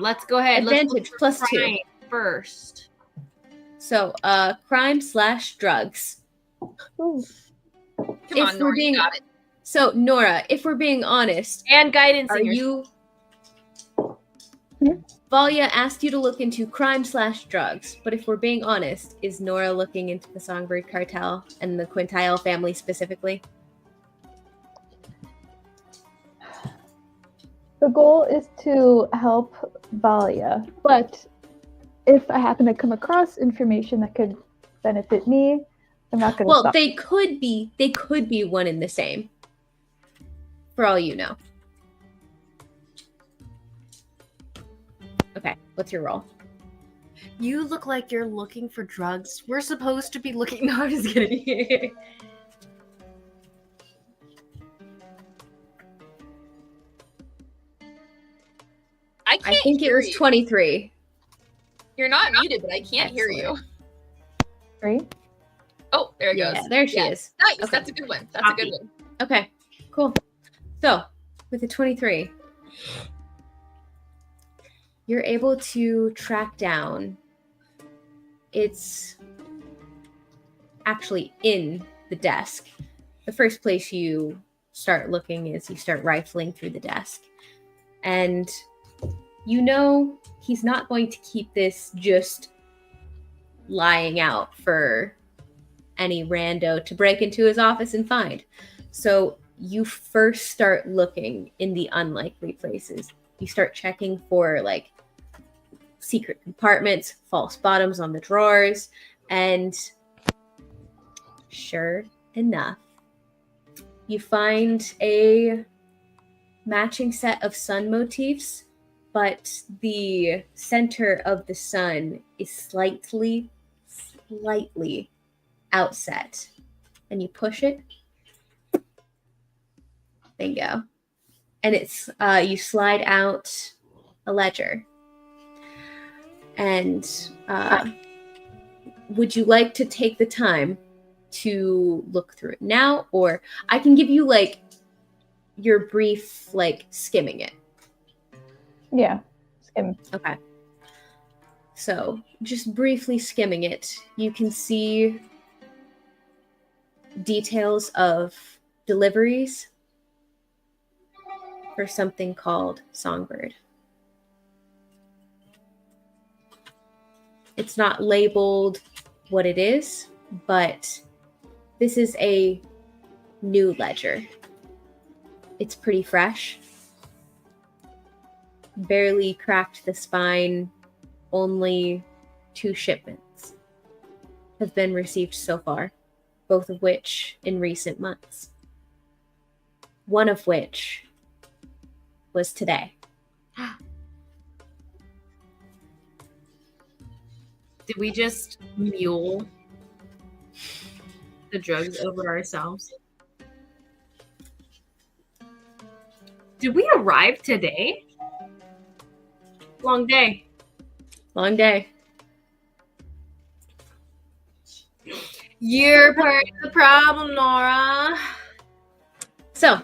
Let's go ahead. Advantage Let's look plus for 2 crime first. So, crime/drugs. Ooh. Come If on, we're Nora, being- you got it. So, Nora, if we're being honest, And guidance. are in your- you? Hmm? Valya asked you to look into crime/drugs, but if we're being honest, is Nora looking into the Songbird cartel and the Quintile family specifically? The goal is to help Valya, but if I happen to come across information that could benefit me, I'm not going to Well, stop. they could be one and the same. For all you know. Okay, what's your roll? You look like you're looking for drugs. We're supposed to be looking. No, I'm just kidding. I think it was 23. You're not muted, but I can't hear you. Three? Oh, there it goes. Yeah, there she is. Nice. Okay. That's a good one. That's a good one. Okay, cool. So, with the 23, you're able to track down. It's actually in the desk. The first place you start looking is you start rifling through the desk. And you know he's not going to keep this just lying out for any rando to break into his office and find. So you first start looking in the unlikely places. You start checking for like secret compartments, false bottoms on the drawers, and sure enough, you find a matching set of sun motifs, but the center of the sun is slightly outset. And you push it. Bingo. And it's you slide out a ledger. And would you like to take the time to look through it now, or I can give you like your brief like skimming it? Yeah, skim. Okay. So just briefly skimming it, you can see details of deliveries for something called Songbird. It's not labeled what it is, but this is a new ledger. It's pretty fresh. Barely cracked the spine. Only 2 shipments have been received so far, both of which in recent months. One of which was today. Did we just mule the drugs over ourselves? Did we arrive today? Long day. Long day. You're part of the problem, Nora. So,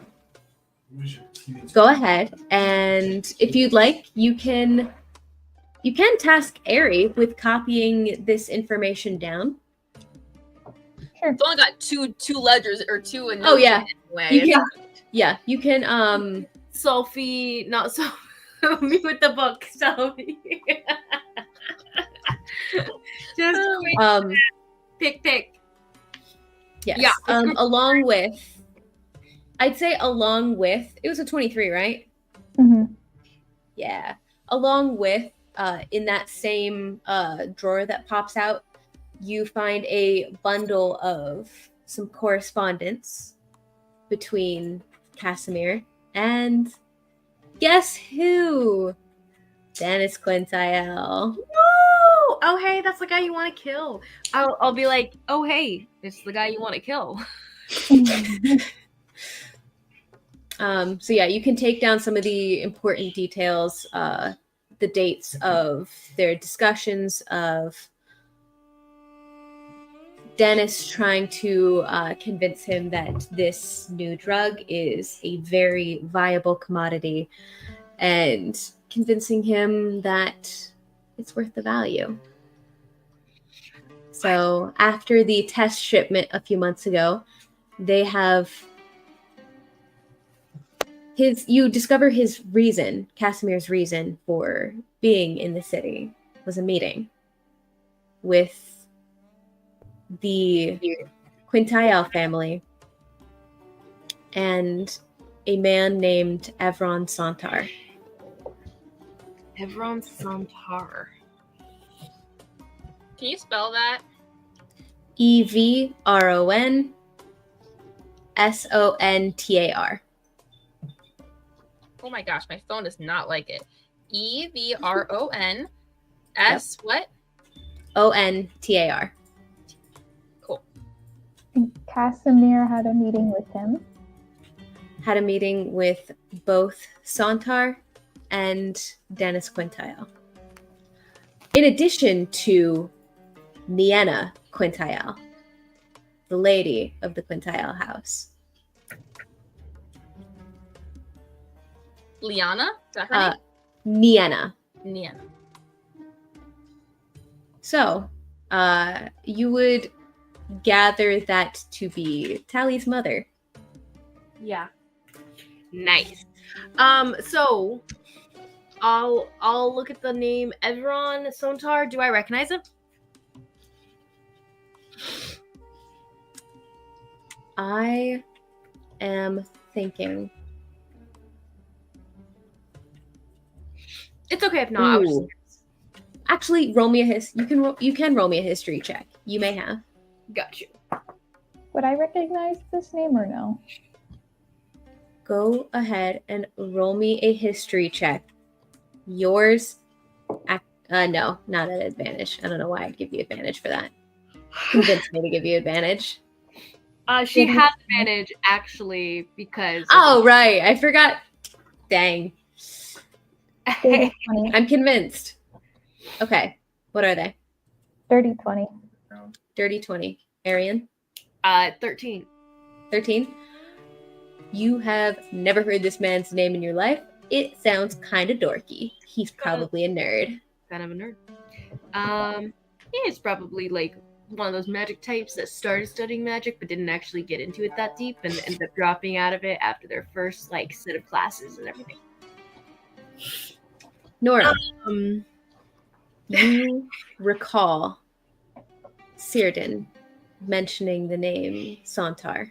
go ahead, and if you'd like, you can task Ari with copying this information down. Sure. It's only got two ledgers or two. And Oh yeah, anyway. you can. Yeah, you can. Sophie, not Sophie. Me with the book, Sophie. Just pick. Yes. Yeah. Along with, I'd say along with, it was a 23, right? Mm-hmm. Yeah. Along with, in that same drawer that pops out, you find a bundle of some correspondence between Casimir and guess who? Dennis Quintiel. No! Oh, hey, that's the guy you want to kill. I'll be like, oh, hey, it's the guy you want to kill. So yeah, you can take down some of the important details, the dates of their discussions, of Dennis trying to convince him that this new drug is a very viable commodity, and convincing him that it's worth the value. So after the test shipment a few months ago, they have you discover his reason, Casimir's reason for being in the city was a meeting with the Quintiel family and a man named Evron Santar. Evron Santar. Can you spell that? Evron Sontar. Oh my gosh, my phone does not like it. Evron S what? Ontar. Cool. Casimir had a meeting with him. Had a meeting with both Santar and Dennis Quintiel. In addition to Nienna Quintiel, the lady of the Quintiel house. Liana? Is that her Nienna. name? Niana. So, you would gather that to be Tally's mother. Yeah. Nice. So I'll look at the name Evron Santar. Do I recognize him? I am thinking. It's okay if not. I was Ooh. Actually, roll me a you can roll me a history check. You may have. got you. Would I recognize this name or no? Go ahead and roll me a history check. Yours, no, not an advantage. I don't know why I'd give you advantage for that. Convince me to give you advantage. She has advantage actually because. Oh, right. I forgot. Dang. Dirty 20. I'm convinced. Okay. What are they? Dirty 20. Dirty 20. Arian? 13. 13. You have never heard this man's name in your life. It sounds kind of dorky. He's probably a nerd. Kind of a nerd. He's probably like one of those magic types that started studying magic but didn't actually get into it that deep and ended up dropping out of it after their first like set of classes and everything. Nora, you recall Círdan mentioning the name Sontar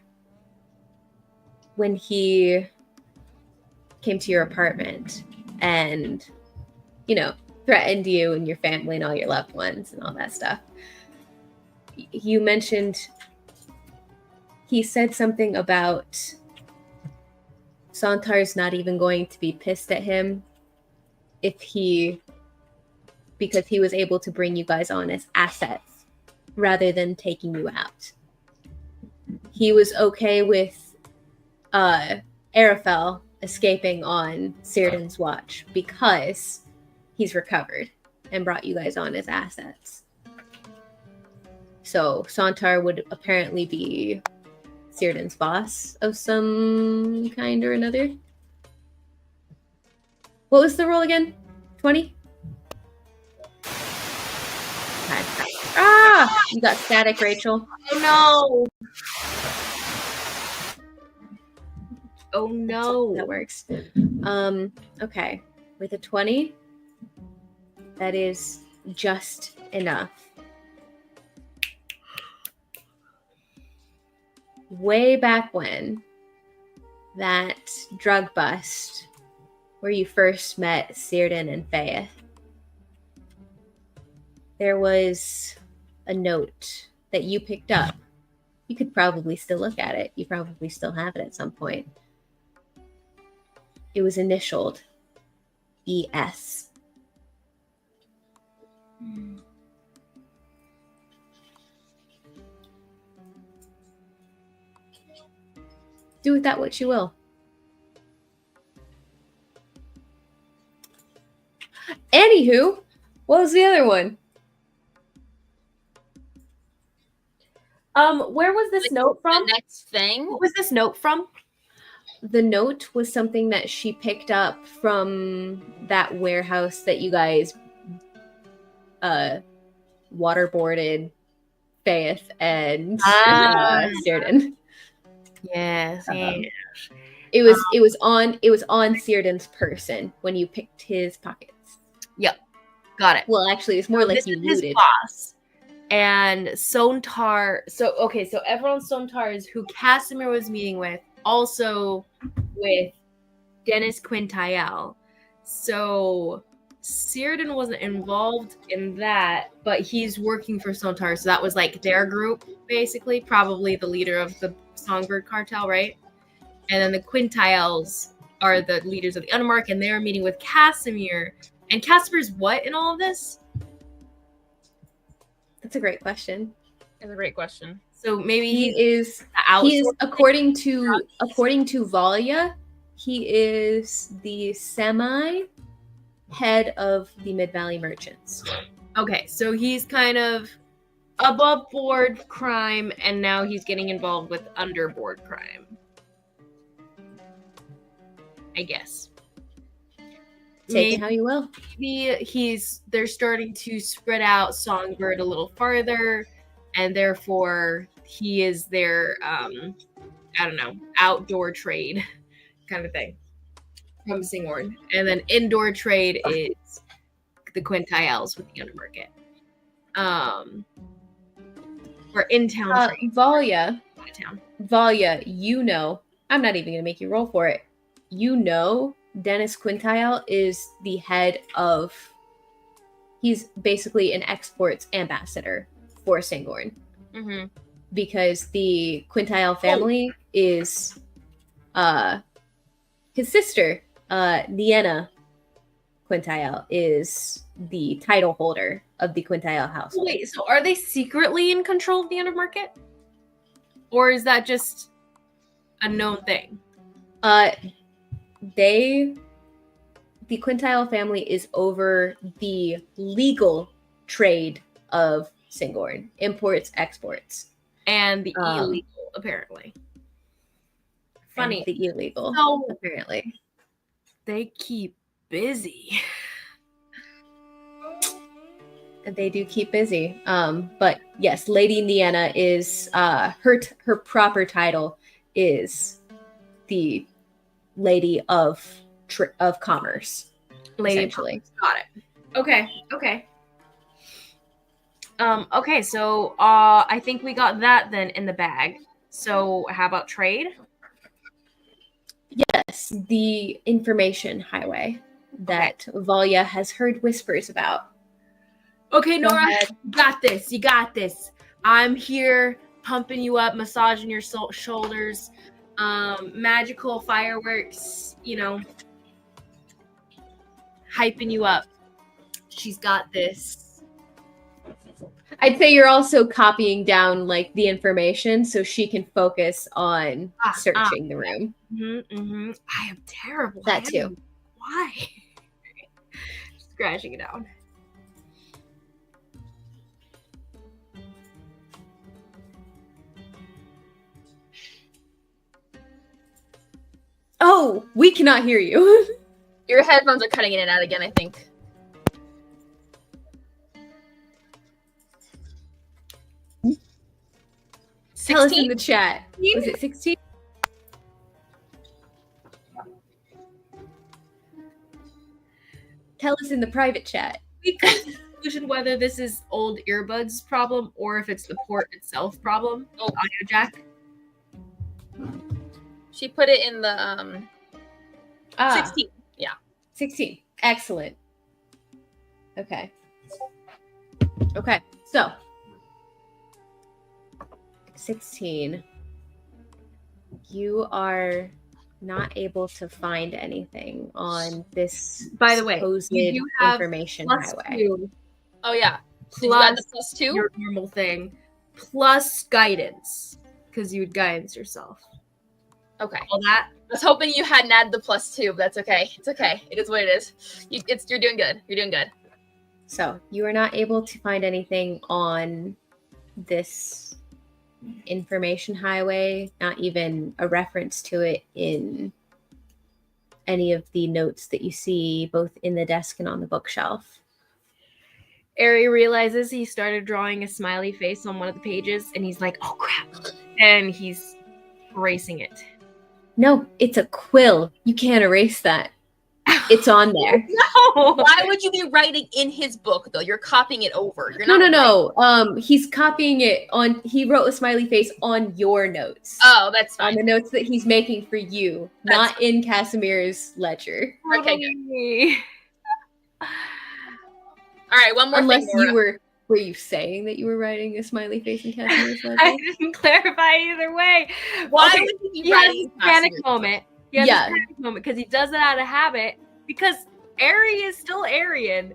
when he came to your apartment and, threatened you and your family and all your loved ones and all that stuff. You mentioned he said something about Sontar's not even going to be pissed at him because he was able to bring you guys on as assets rather than taking you out. He was okay with Arafel escaping on Círdan's watch because he's recovered and brought you guys on as assets. So Sontar would apparently be Círdan's boss of some kind or another. What was the roll again? 20? Okay. Ah! You got static, Rachel. Oh no! Oh no! That works. Okay. With a 20, that is just enough. Way back when, that drug bust where you first met Círdan and Faith, there was a note that you picked up. You could probably still look at it. You probably still have it at some point. It was initialed ES. Do with that what you will. Anywho, what was the other one? Where was this note from? The next thing. What was this note from? The note was something that she picked up from that warehouse that you guys waterboarded Faith and Círdan. Yes. It was on Círdan's person when you picked his pockets. Yep. Got it. Well, actually, it's more like this you is his looted. boss. And Sontar. So everyone Sontar is who Casimir was meeting with, also with Dennis Quintiel. So Círdan wasn't involved in that, but he's working for Sontar. So that was like their group, basically, probably the leader of the Songbird cartel, right? And then the Quintiels are the leaders of the Undermark, and they're meeting with Casimir. And Casimir's what in all of this? That's a great question. That's a great question. So maybe He is according to Valya, he is the semi head of the Mid-Valley Merchants. Okay, so he's kind of above board crime, and now he's getting involved with underboard crime. I guess. Take it how you will. Maybe they're starting to spread out Songbird a little farther, and therefore he is their outdoor trade kind of thing from Singhorn. And then indoor trade is the Quintiles with the Undermarket. Or in-town trade. Valya, Out of town. you know I'm not even going to make you roll for it. You know Dennis Quintile is the head of... He's basically an exports ambassador for Sangorn. Mm-hmm. Because the Quintile family is... his sister, Nienna Quintile, is the title holder of the Quintile household. Wait, so are they secretly in control of the Undermarket? Or is that just a known thing? The Quintile family is over the legal trade of Sangorn, imports, exports. And the illegal, apparently. Funny. And the illegal, So, apparently. They keep busy. And they do keep busy. But yes, Lady Nienna is her proper title is the Lady of Commerce. Lady essentially. Got it. Okay. Okay, so I think we got that then in the bag. So how about trade? Yes, the information highway that Valya has heard whispers about. Okay, Nora, you got this. You got this. I'm here pumping you up, massaging your shoulders, magical fireworks, hyping you up. She's got this. I'd say you're also copying down like the information so she can focus on searching the room. Mm-hmm. I am terrible. That too. Why? Scratching it down. Oh, we cannot hear you. Your headphones are cutting in and out again, I think. Tell us in the chat. Was it 16? Tell us in the private chat. We could question whether this is old earbuds problem or if it's the port itself problem. Audio jack. She put it in the 16. Yeah. 16. Excellent. Okay. So 16. You are not able to find anything on this. By the way, supposed you do have information highway. +2. Oh yeah. Did you Plus add the +2? your normal thing. Plus guidance. Because you would guidance yourself. Okay. All that. I was hoping you hadn't added the +2, but that's okay. It's okay. It is what it is. You're doing good. You're doing good. So you are not able to find anything on this information highway, not even a reference to it in any of the notes that you see both in the desk and on the bookshelf. Ari realizes he started drawing a smiley face on one of the pages, and he's like, oh crap. And he's erasing it. No, it's a quill. You can't erase that. It's on there. No! Why would you be writing in his book, though? You're copying it over. You're No. He's copying it on. He wrote a smiley face on your notes. Oh, that's fine. On the notes that he's making for you, not in Casimir's ledger. Okay, good. All right, one more Unless thing. you were you saying that you were writing a smiley face in Casimir's ledger? I didn't clarify either way. Why Okay, would you be he has writing this panic Casimir's moment. book? This panic moment because he does it out of habit. Because Ari is still Arian.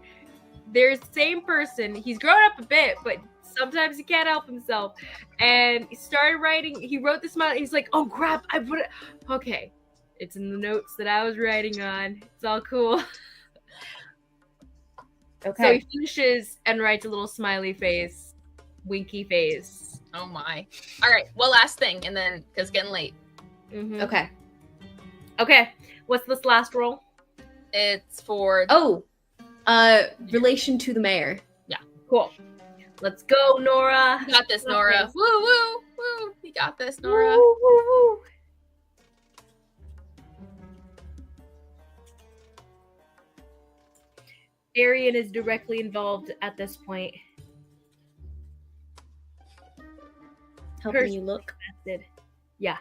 They're the same person. He's grown up a bit, but sometimes he can't help himself. And he started writing. He wrote this smile. He's like, "Oh crap! I put it." Okay, it's in the notes that I was writing on. It's all cool. Okay. So he finishes and writes a little smiley face, winky face. Oh my. All right, one last thing, and then because it's getting late. Mm-hmm. Okay. Okay. What's this last roll? It's for relation to the mayor. Yeah. Cool. Let's go, Nora. You got this, Nora. Woo woo woo. You got this, Nora. Woo, woo, woo. Arian is directly involved at this point. Helping you look. Yeah.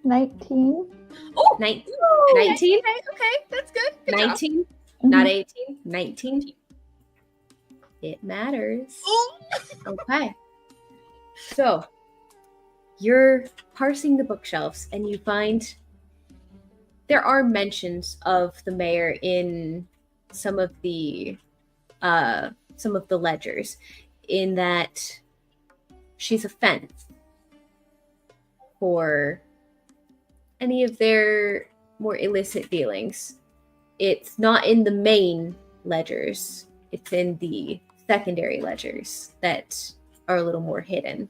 19. Oh, 19? okay, 19? okay, that's good. Good job. 19? Mhm. Not 18? 19? It matters. Ooh. Okay. So, you're parsing the bookshelves and you find there are mentions of the mayor in some of the ledgers, in that she's a fence for any of their more illicit dealings. It's not in the main ledgers. It's in the secondary ledgers that are a little more hidden.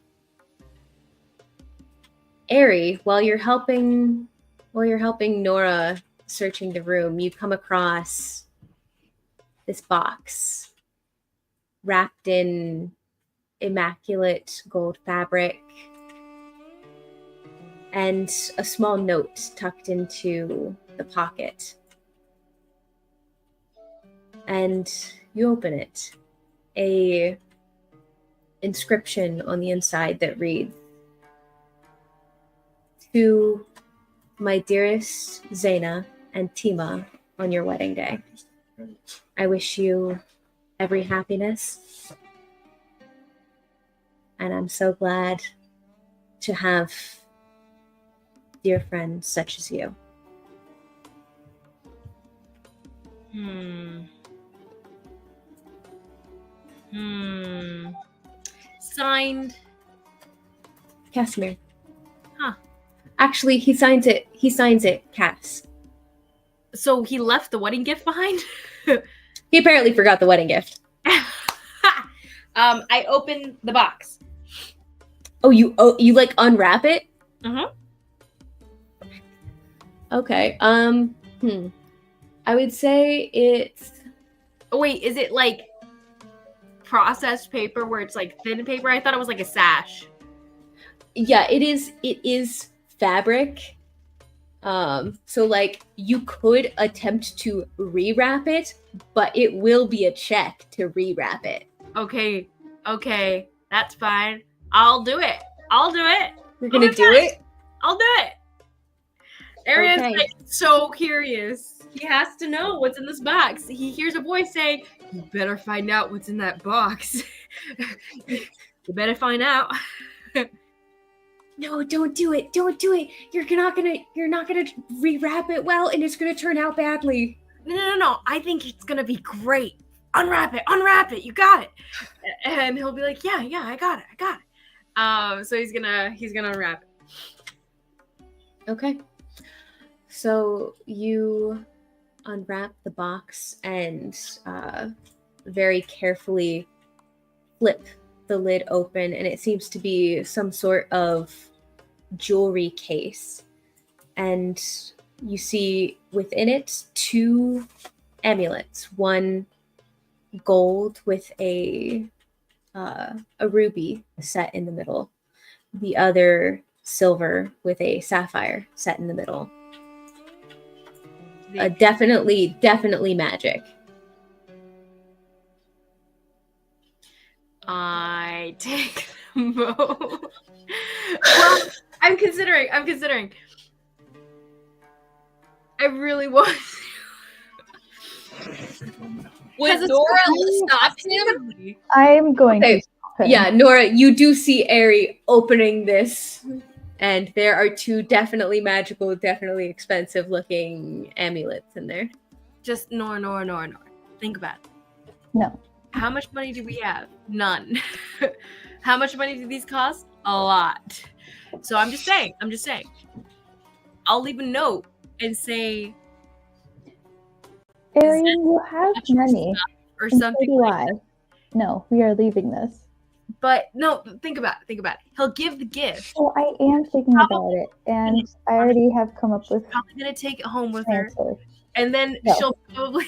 Ari, while you're helping Nora searching the room, you come across this box wrapped in immaculate gold fabric and a small note tucked into the pocket. And you open it. A inscription on the inside that reads, "To my dearest Zaina and Tima on your wedding day. I wish you every happiness. And I'm so glad to have dear friends such as you." Signed. Casimir. Huh. Actually, he signs it, Cass. So he left the wedding gift behind? He apparently forgot the wedding gift. I open the box. Oh, you like unwrap it? Mhm. Okay. I would say it's Oh wait, is it like processed paper where it's like thin paper? I thought it was like a sash. yeah, it is fabric. So like you could attempt to rewrap it, but it will be a check to rewrap it. Okay, that's fine. I'll do it. You're gonna do it? I'll do it. Arian's Okay. like so curious. He has to know what's in this box. He hears a voice saying, "You better find out what's in that box." You better find out. No, don't do it. Don't do it. You're not gonna rewrap it well, and it's gonna turn out badly. No. I think it's gonna be great. Unwrap it. You got it. And he'll be like, yeah, I got it. So he's gonna unwrap it. Okay. So you unwrap the box and very carefully flip the lid open, and it seems to be some sort of jewelry case. And you see within it 2 amulets, one gold with a ruby set in the middle, the other silver with a sapphire set in the middle. Definitely magic. I take them both. Well, I'm considering. I really want Would Nora stop him? I'm going Okay. to stop him. Yeah, Nora, you do see Ari opening this, and there are 2 definitely magical, definitely expensive looking amulets in there. Just Nora. Think about it. No. How much money do we have? None. How much money do these cost? A lot. So I'm just saying. I'll leave a note and say Arian, you have money. or And so something do like I. that. No, we are leaving this. But no, think about it. He'll give the gift. Oh, I am thinking about it, and I already have come up with Probably gonna take it home with an her, answer. and then No. she'll probably.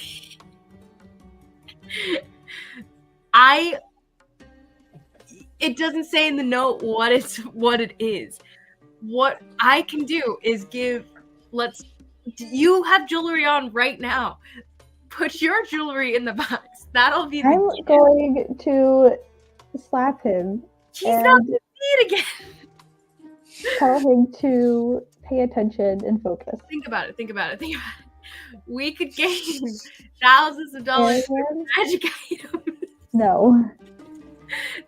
It doesn't say in the note what it is. What I can do is you have jewelry on right now. Put your jewelry in the box. That'll be the I'm gift. going to slap him. He's not gonna see it again. tell him to pay attention and focus. Think about it. We could gain thousands of dollars worth of Arian? magic items, No.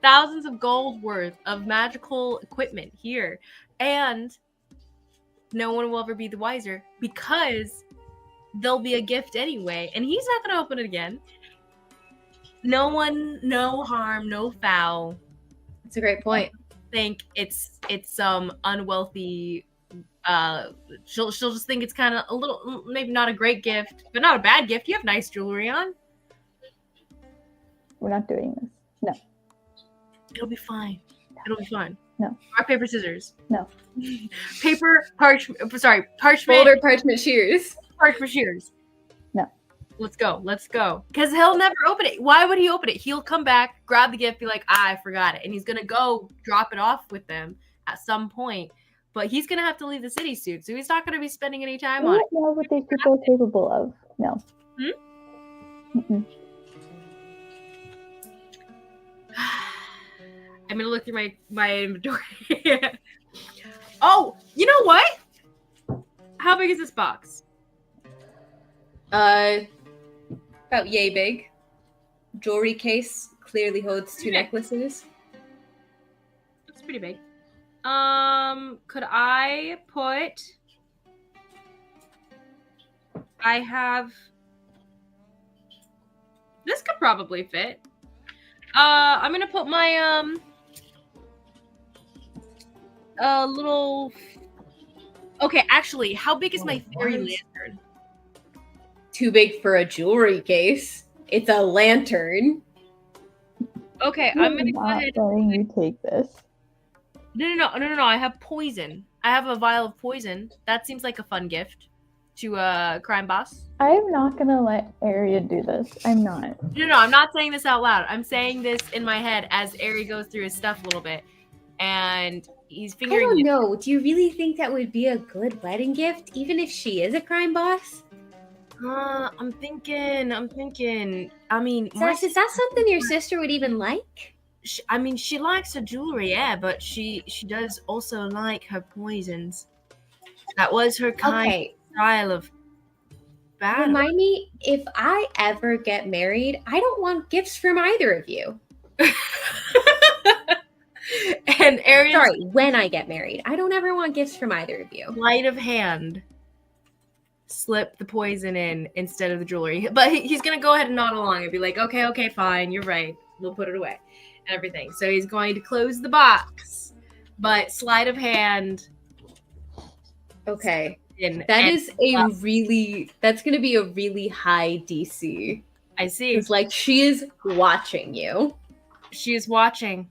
thousands of gold worth of magical equipment here, and no one will ever be the wiser because there'll be a gift anyway, and he's not going to open it again. No one, no harm, no foul. That's a great point. Think it's some unwealthy. She'll just think it's kind of a little, maybe not a great gift, but not a bad gift. You have nice jewelry on. We're not doing this. No. It'll be fine. It'll be fine. No. Rock, paper, scissors. No. Paper, parchment. Boulder, parchment, shears. Parchment, shears. No. Let's go. Because he'll never open it. Why would he open it? He'll come back, grab the gift, be like, I forgot it. And he's going to go drop it off with them at some point. But he's going to have to leave the city soon. So he's not going to be spending any time We on it. don't know what these people are capable of. No. Mm-mm. I'm going to look through my inventory. Oh, you know what? How big is this box? About yay big. Jewelry case clearly holds 2 necklaces. It's pretty big. Could I put... I have... This could probably fit. I'm gonna put my, little... Okay, actually, how big is my fairy lantern? Too big for a jewelry case. It's a lantern. Okay, I'm I'm gonna go not ahead. letting you take this. No. I have poison. I have a vial of poison. That seems like a fun gift to a crime boss. I'm not gonna let Arya do this. I'm not. No, I'm not saying this out loud. I'm saying this in my head as Ari goes through his stuff a little bit. And he's I figuring don't know. Do you really think that would be a good wedding gift, even if she is a crime boss? I'm thinking. I mean, Sash, is that something your sister would even like? she likes her jewelry, yeah, but she does also like her poisons. That was her kind Okay, of style of battle. remind me, if I ever get married, I don't want gifts from either of you. And Arian's Sorry, when I get married. I don't ever want gifts from either of you. sleight of hand slip the poison in instead of the jewelry. But he's going to go ahead and nod along and be like, okay, fine, you're right. We'll put it away and everything. So he's going to close the box, but sleight of hand. Okay. In, That's and going to be a really high DC. I see. It's like she is watching you. She is watching.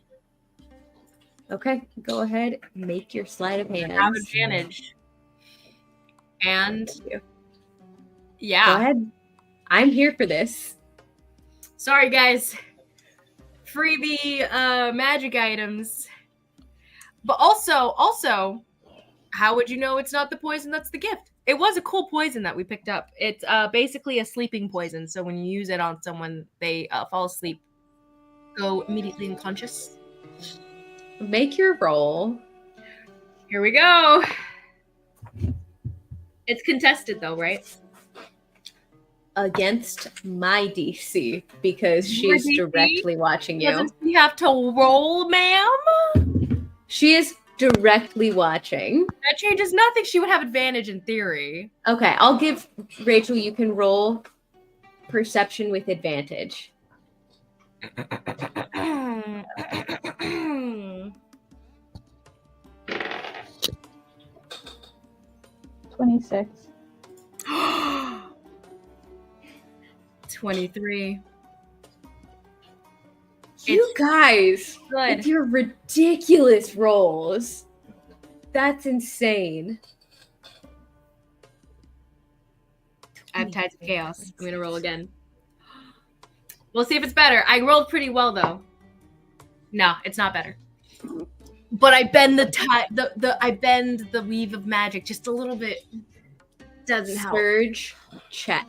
Okay, go ahead, make your sleight of hand. Have advantage. And Go yeah. ahead. I'm here for this. Sorry, guys. Free the magic items. But also, how would you know it's not the poison that's the gift? It was a cool poison that we picked up. It's basically a sleeping poison. So when you use it on someone, they fall asleep, go immediately unconscious. Make your roll. Here we go. It's contested though, right? Against my DC, because Your she's DC? directly watching you. Doesn't she have to roll, ma'am? She is directly watching. That changes nothing. She would have advantage in theory. Okay, I'll give Rachel, you can roll perception with advantage. 26. 23. You guys, Good. with your ridiculous rolls. That's insane. I have Tides of Chaos. I'm gonna roll again. We'll see if it's better. I rolled pretty well though. No, it's not better. But I bend I bend the weave of magic just a little bit. Doesn't help. Surge check.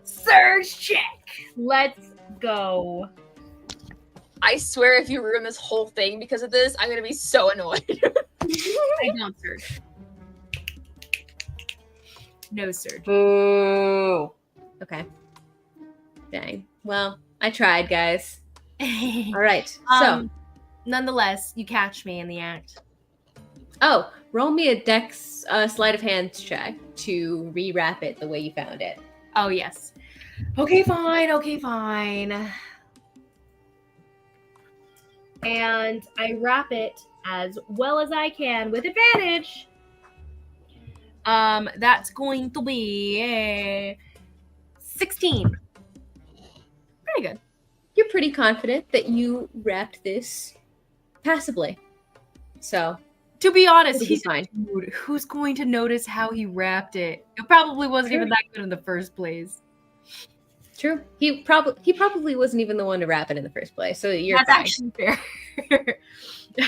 Surge check. Let's go. I swear if you ruin this whole thing because of this, I'm gonna be so annoyed. I don't surge. No surge. Boo. Okay. Dang. Well, I tried, guys. All right. So, Nonetheless, you catch me in the act. roll me a dex sleight of hand check to rewrap it the way you found it. Oh, yes. Okay, fine. And I wrap it as well as I can with advantage. That's going to be 16. Pretty good. You're pretty confident that you wrapped this passably. So, To be honest, it'll be he's fine. dude, who's going to notice how he wrapped it? It probably wasn't even that good in the first place. True. He probably wasn't even the one to wrap it in the first place. So you're That's fine. actually fair.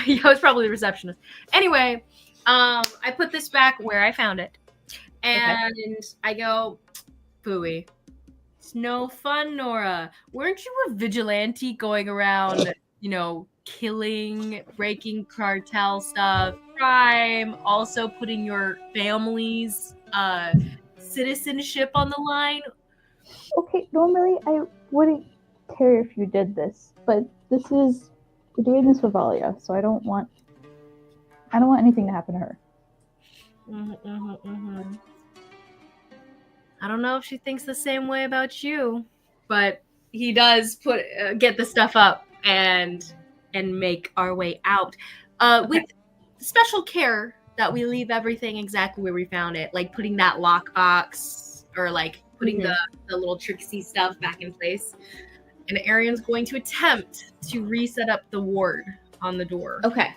Yeah, I was probably the receptionist. Anyway, I put this back where I found it, and I go, "Pooey, it's no fun, Nora. Weren't you a vigilante going around, killing, breaking cartel stuff, crime, also putting your family's citizenship on the line?" Okay, normally I wouldn't care if you did this, but we're doing this with Valya, so I don't want anything to happen to her. I don't know if she thinks the same way about you, but he does get the stuff up and make our way out with special care that we leave everything exactly where we found it, like putting that lockbox or like putting the little tricksy stuff back in place. And Arian's going to attempt to reset up the ward on the door. Okay.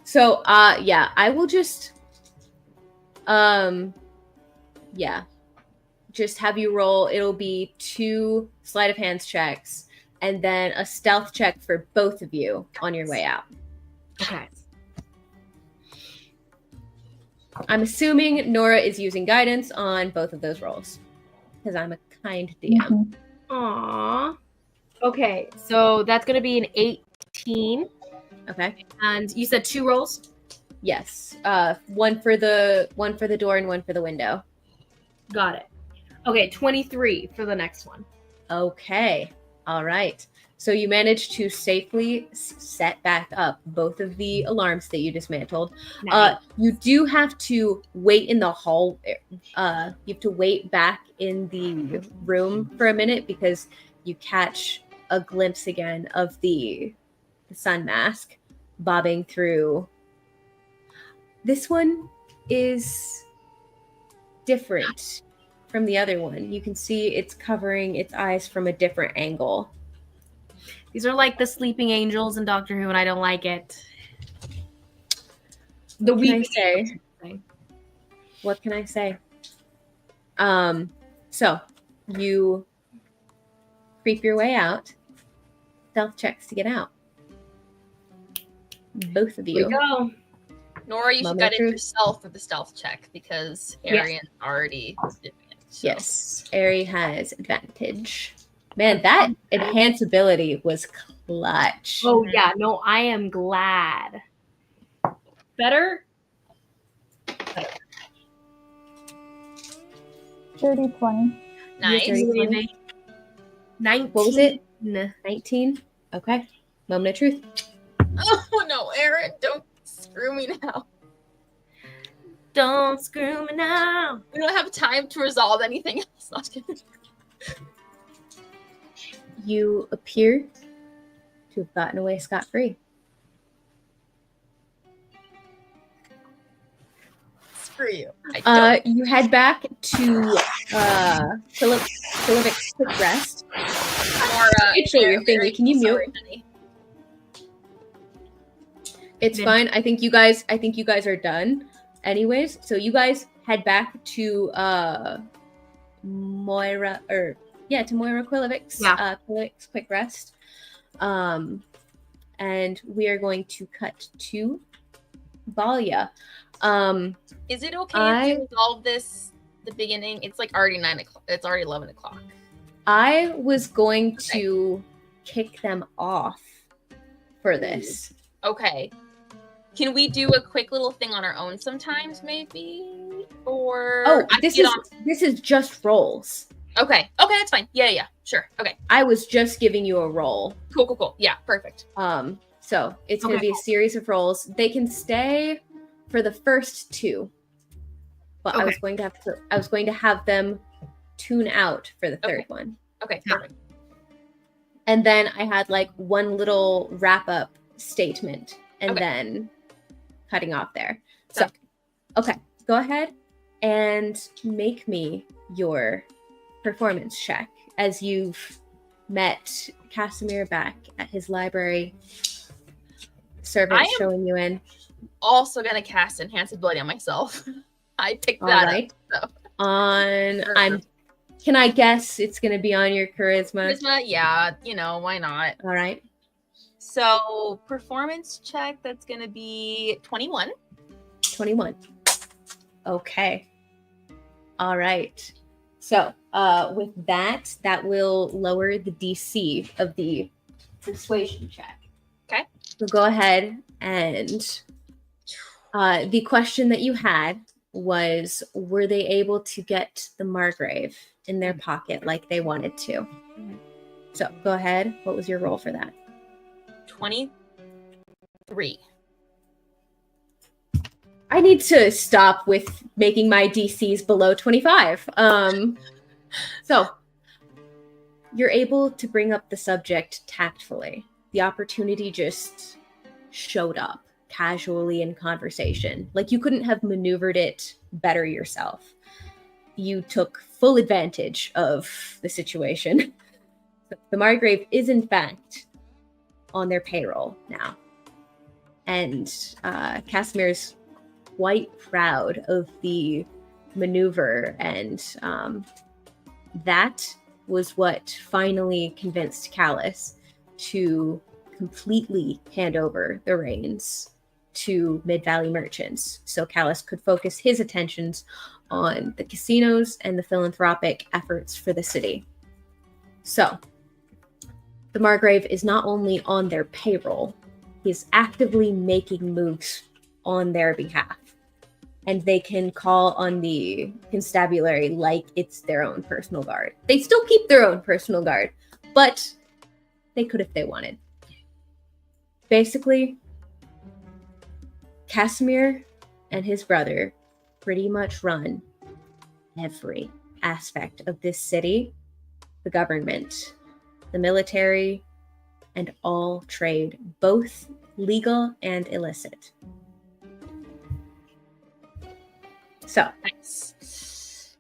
So, I will just, just have you roll. It'll be 2 sleight of hands checks and then a stealth check for both of you on your way out. Okay. I'm assuming Nora is using guidance on both of those rolls because I'm a kind DM. Mhm. Aww. Okay, so that's going to be an 18. Okay. And you said 2 rolls? Yes. One for the door and one for the window. Got it. Okay, 23 for the next one. Okay. All right. So you managed to safely set back up both of the alarms that you dismantled. Nice. You do have to wait in the hall. You have to wait back in the room for a minute because you catch a glimpse again of the sun mask bobbing through. This one is different from the other one. You can see it's covering its eyes from a different angle. These are like the sleeping angels in Doctor Who, and I don't like it. The weeping angels. What can I say? So you creep your way out. Stealth checks to get out. Both of Here you. we go. Nora, you should Moment get of it truth. yourself for the stealth check because Arian already did it. So. Yes, Ari has advantage. Man, that enhanceability was clutch. Oh, yeah. No, I am glad. Better? Dirty 20. Nice. Yes, 19. What was it? 19? Okay. Moment of truth. Oh no, Aaron, don't screw me now. Don't screw me now. We don't have time to resolve anything else. Not kidding. You appear to have gotten away scot-free. Screw you. I don't. You head back to Philip's quick rest. Nora, Rachel, your thingy. Aaron, Can you mute? sorry, honey. It's Then- fine. I think you guys are done. Anyways, so you guys head back to Moira Quilovic's Quilovic's quick rest. And we are going to cut to Valya. Is it okay if we resolve this the beginning? It's like already 9 o'clock. It's already 11 o'clock. I was going to kick them off for this. Okay. Can we do a quick little thing on our own sometimes, maybe? Or Oh, this is just rolls. Okay, that's fine. Yeah, sure. Okay, I was just giving you a roll. cool. Yeah, perfect. So it's going to be a series of rolls. They can stay for the first 2, but I was going to have them tune out for the third one. Okay, perfect. And then I had like one little wrap up statement and then cutting off there. So, okay, go ahead and make me your performance check as you've met Casimir back at his library. Servant showing you in. Also gonna cast Enhanced Ability on myself. I picked All that right. up. So. Can I guess it's gonna be on your charisma? Yeah, why not? All right. So performance check, that's gonna be 21. 21. Okay. All right. So with that will lower the DC of the persuasion check. Okay. So go ahead and the question that you had was, were they able to get the Margrave in their pocket like they wanted to? Mm-hmm. So go ahead. What was your roll for that? 23. I need to stop with making my DCs below 25. So you're able to bring up the subject tactfully. The opportunity just showed up casually in conversation. Like you couldn't have maneuvered it better yourself. You took full advantage of the situation. The Margrave is in fact on their payroll now. And Casimir's quite proud of the maneuver, and that was what finally convinced Callus to completely hand over the reins to Mid-Valley merchants, so Callus could focus his attentions on the casinos and the philanthropic efforts for the city. So, the Margrave is not only on their payroll, he's actively making moves on their behalf. And they can call on the constabulary like it's their own personal guard. They still keep their own personal guard, but they could if they wanted. Basically, Casimir and his brother pretty much run every aspect of this city, the government, the military, and all trade, both legal and illicit. So, Nice.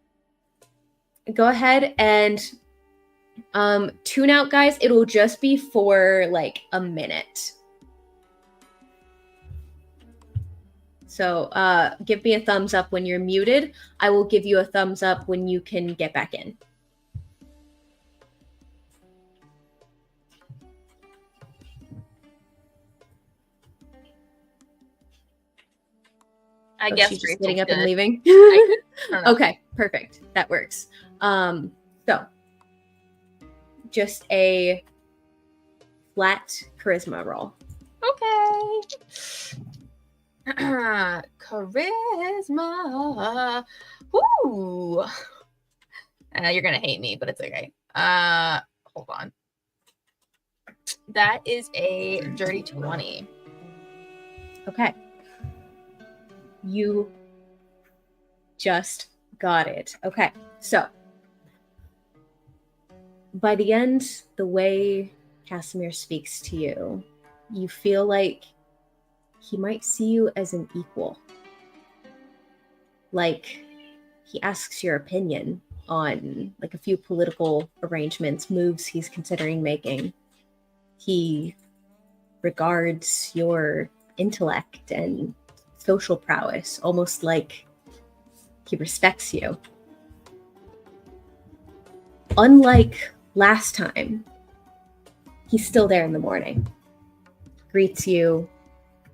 Go ahead and tune out, guys. It'll just be for like a minute. So give me a thumbs up when you're muted. I will give you a thumbs up when you can get back in. I guess she's just Rachel's getting up good. and leaving. I don't know. Okay, perfect. That works. So just a flat charisma roll. Okay. Charisma. Woo. You're gonna hate me, but it's okay. Hold on. That is a dirty 20. Okay. You just got it. Okay, so by the end, the way Casimir speaks to you, you feel like he might see you as an equal. Like, he asks your opinion on like a few political arrangements, moves he's considering making. He regards your intellect and social prowess almost like he respects you. Unlike last time, he's still there in the morning, greets you,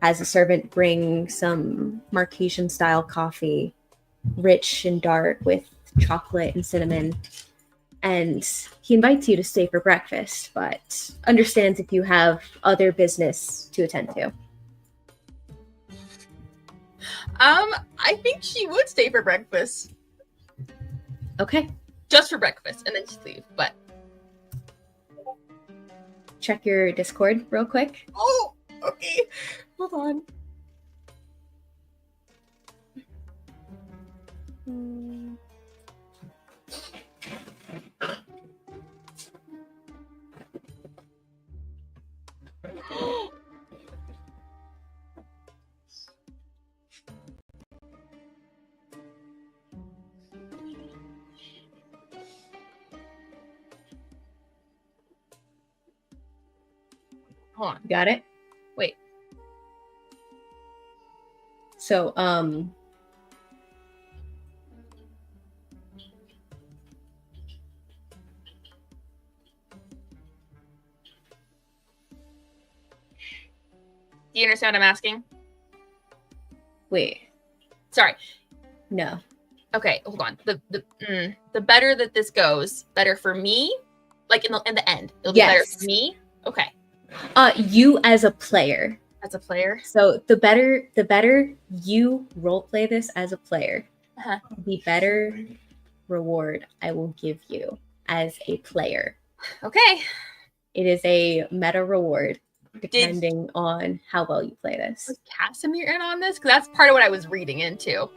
has a servant bring some Marquesian style coffee, rich and dark with chocolate and cinnamon, and he invites you to stay for breakfast, but understands if you have other business to attend to. I think she would stay for breakfast. Okay. Just for breakfast, and then she'd leave. But Check your Discord real quick. oh, okay. Hold on. Hold on. Got it? Wait. So, Do you understand what I'm asking? wait. Sorry. No. Okay, hold on. The better that this goes, better for me. Like in the end, it'll be better Yes. for me. Okay, You as a player. as a player. So the better you roleplay this as a player, Uh-huh. the better reward I will give you as a player. Okay. It is a meta reward depending on how well you play this. Was Casimir in on this? Because that's part of what I was reading into.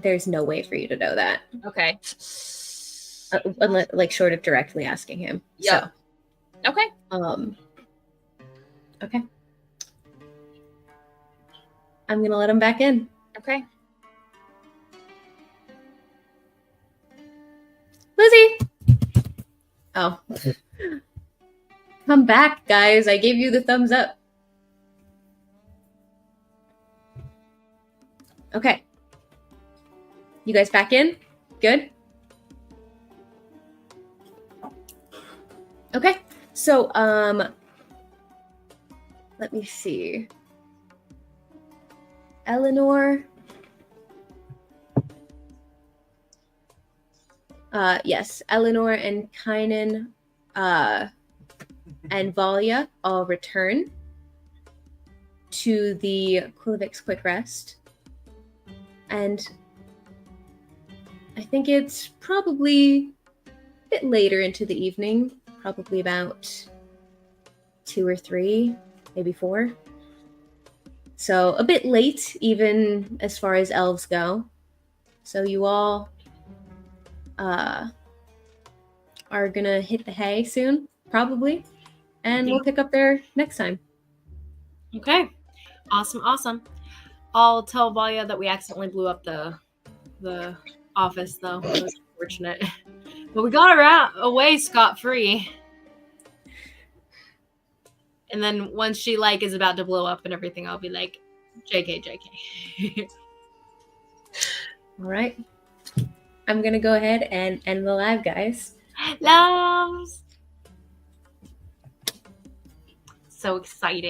There's no way for you to know that, Okay. unless, like, short of directly asking him. Yeah. Okay. So, okay. I'm gonna let him back in. Okay. Lizzie! Oh. Come back, guys. I gave you the thumbs up. Okay. You guys back in? Good? Okay. So, let me see. Eleanor. Yes, Eleanor and Kynan and Valya all return to the Quilvix Quick Rest. And I think it's probably a bit later into the evening, probably about 2 or 3, maybe 4. So a bit late, even as far as elves go. So you all are gonna hit the hay soon, probably, and we'll pick up there next time. Okay. Awesome. I'll tell Valya that we accidentally blew up the office, though. It was unfortunate. But we got her away scot-free. And then once she, like, is about to blow up and everything, I'll be like, JK. All right. I'm gonna go ahead and end the live, guys. Loves! So exciting.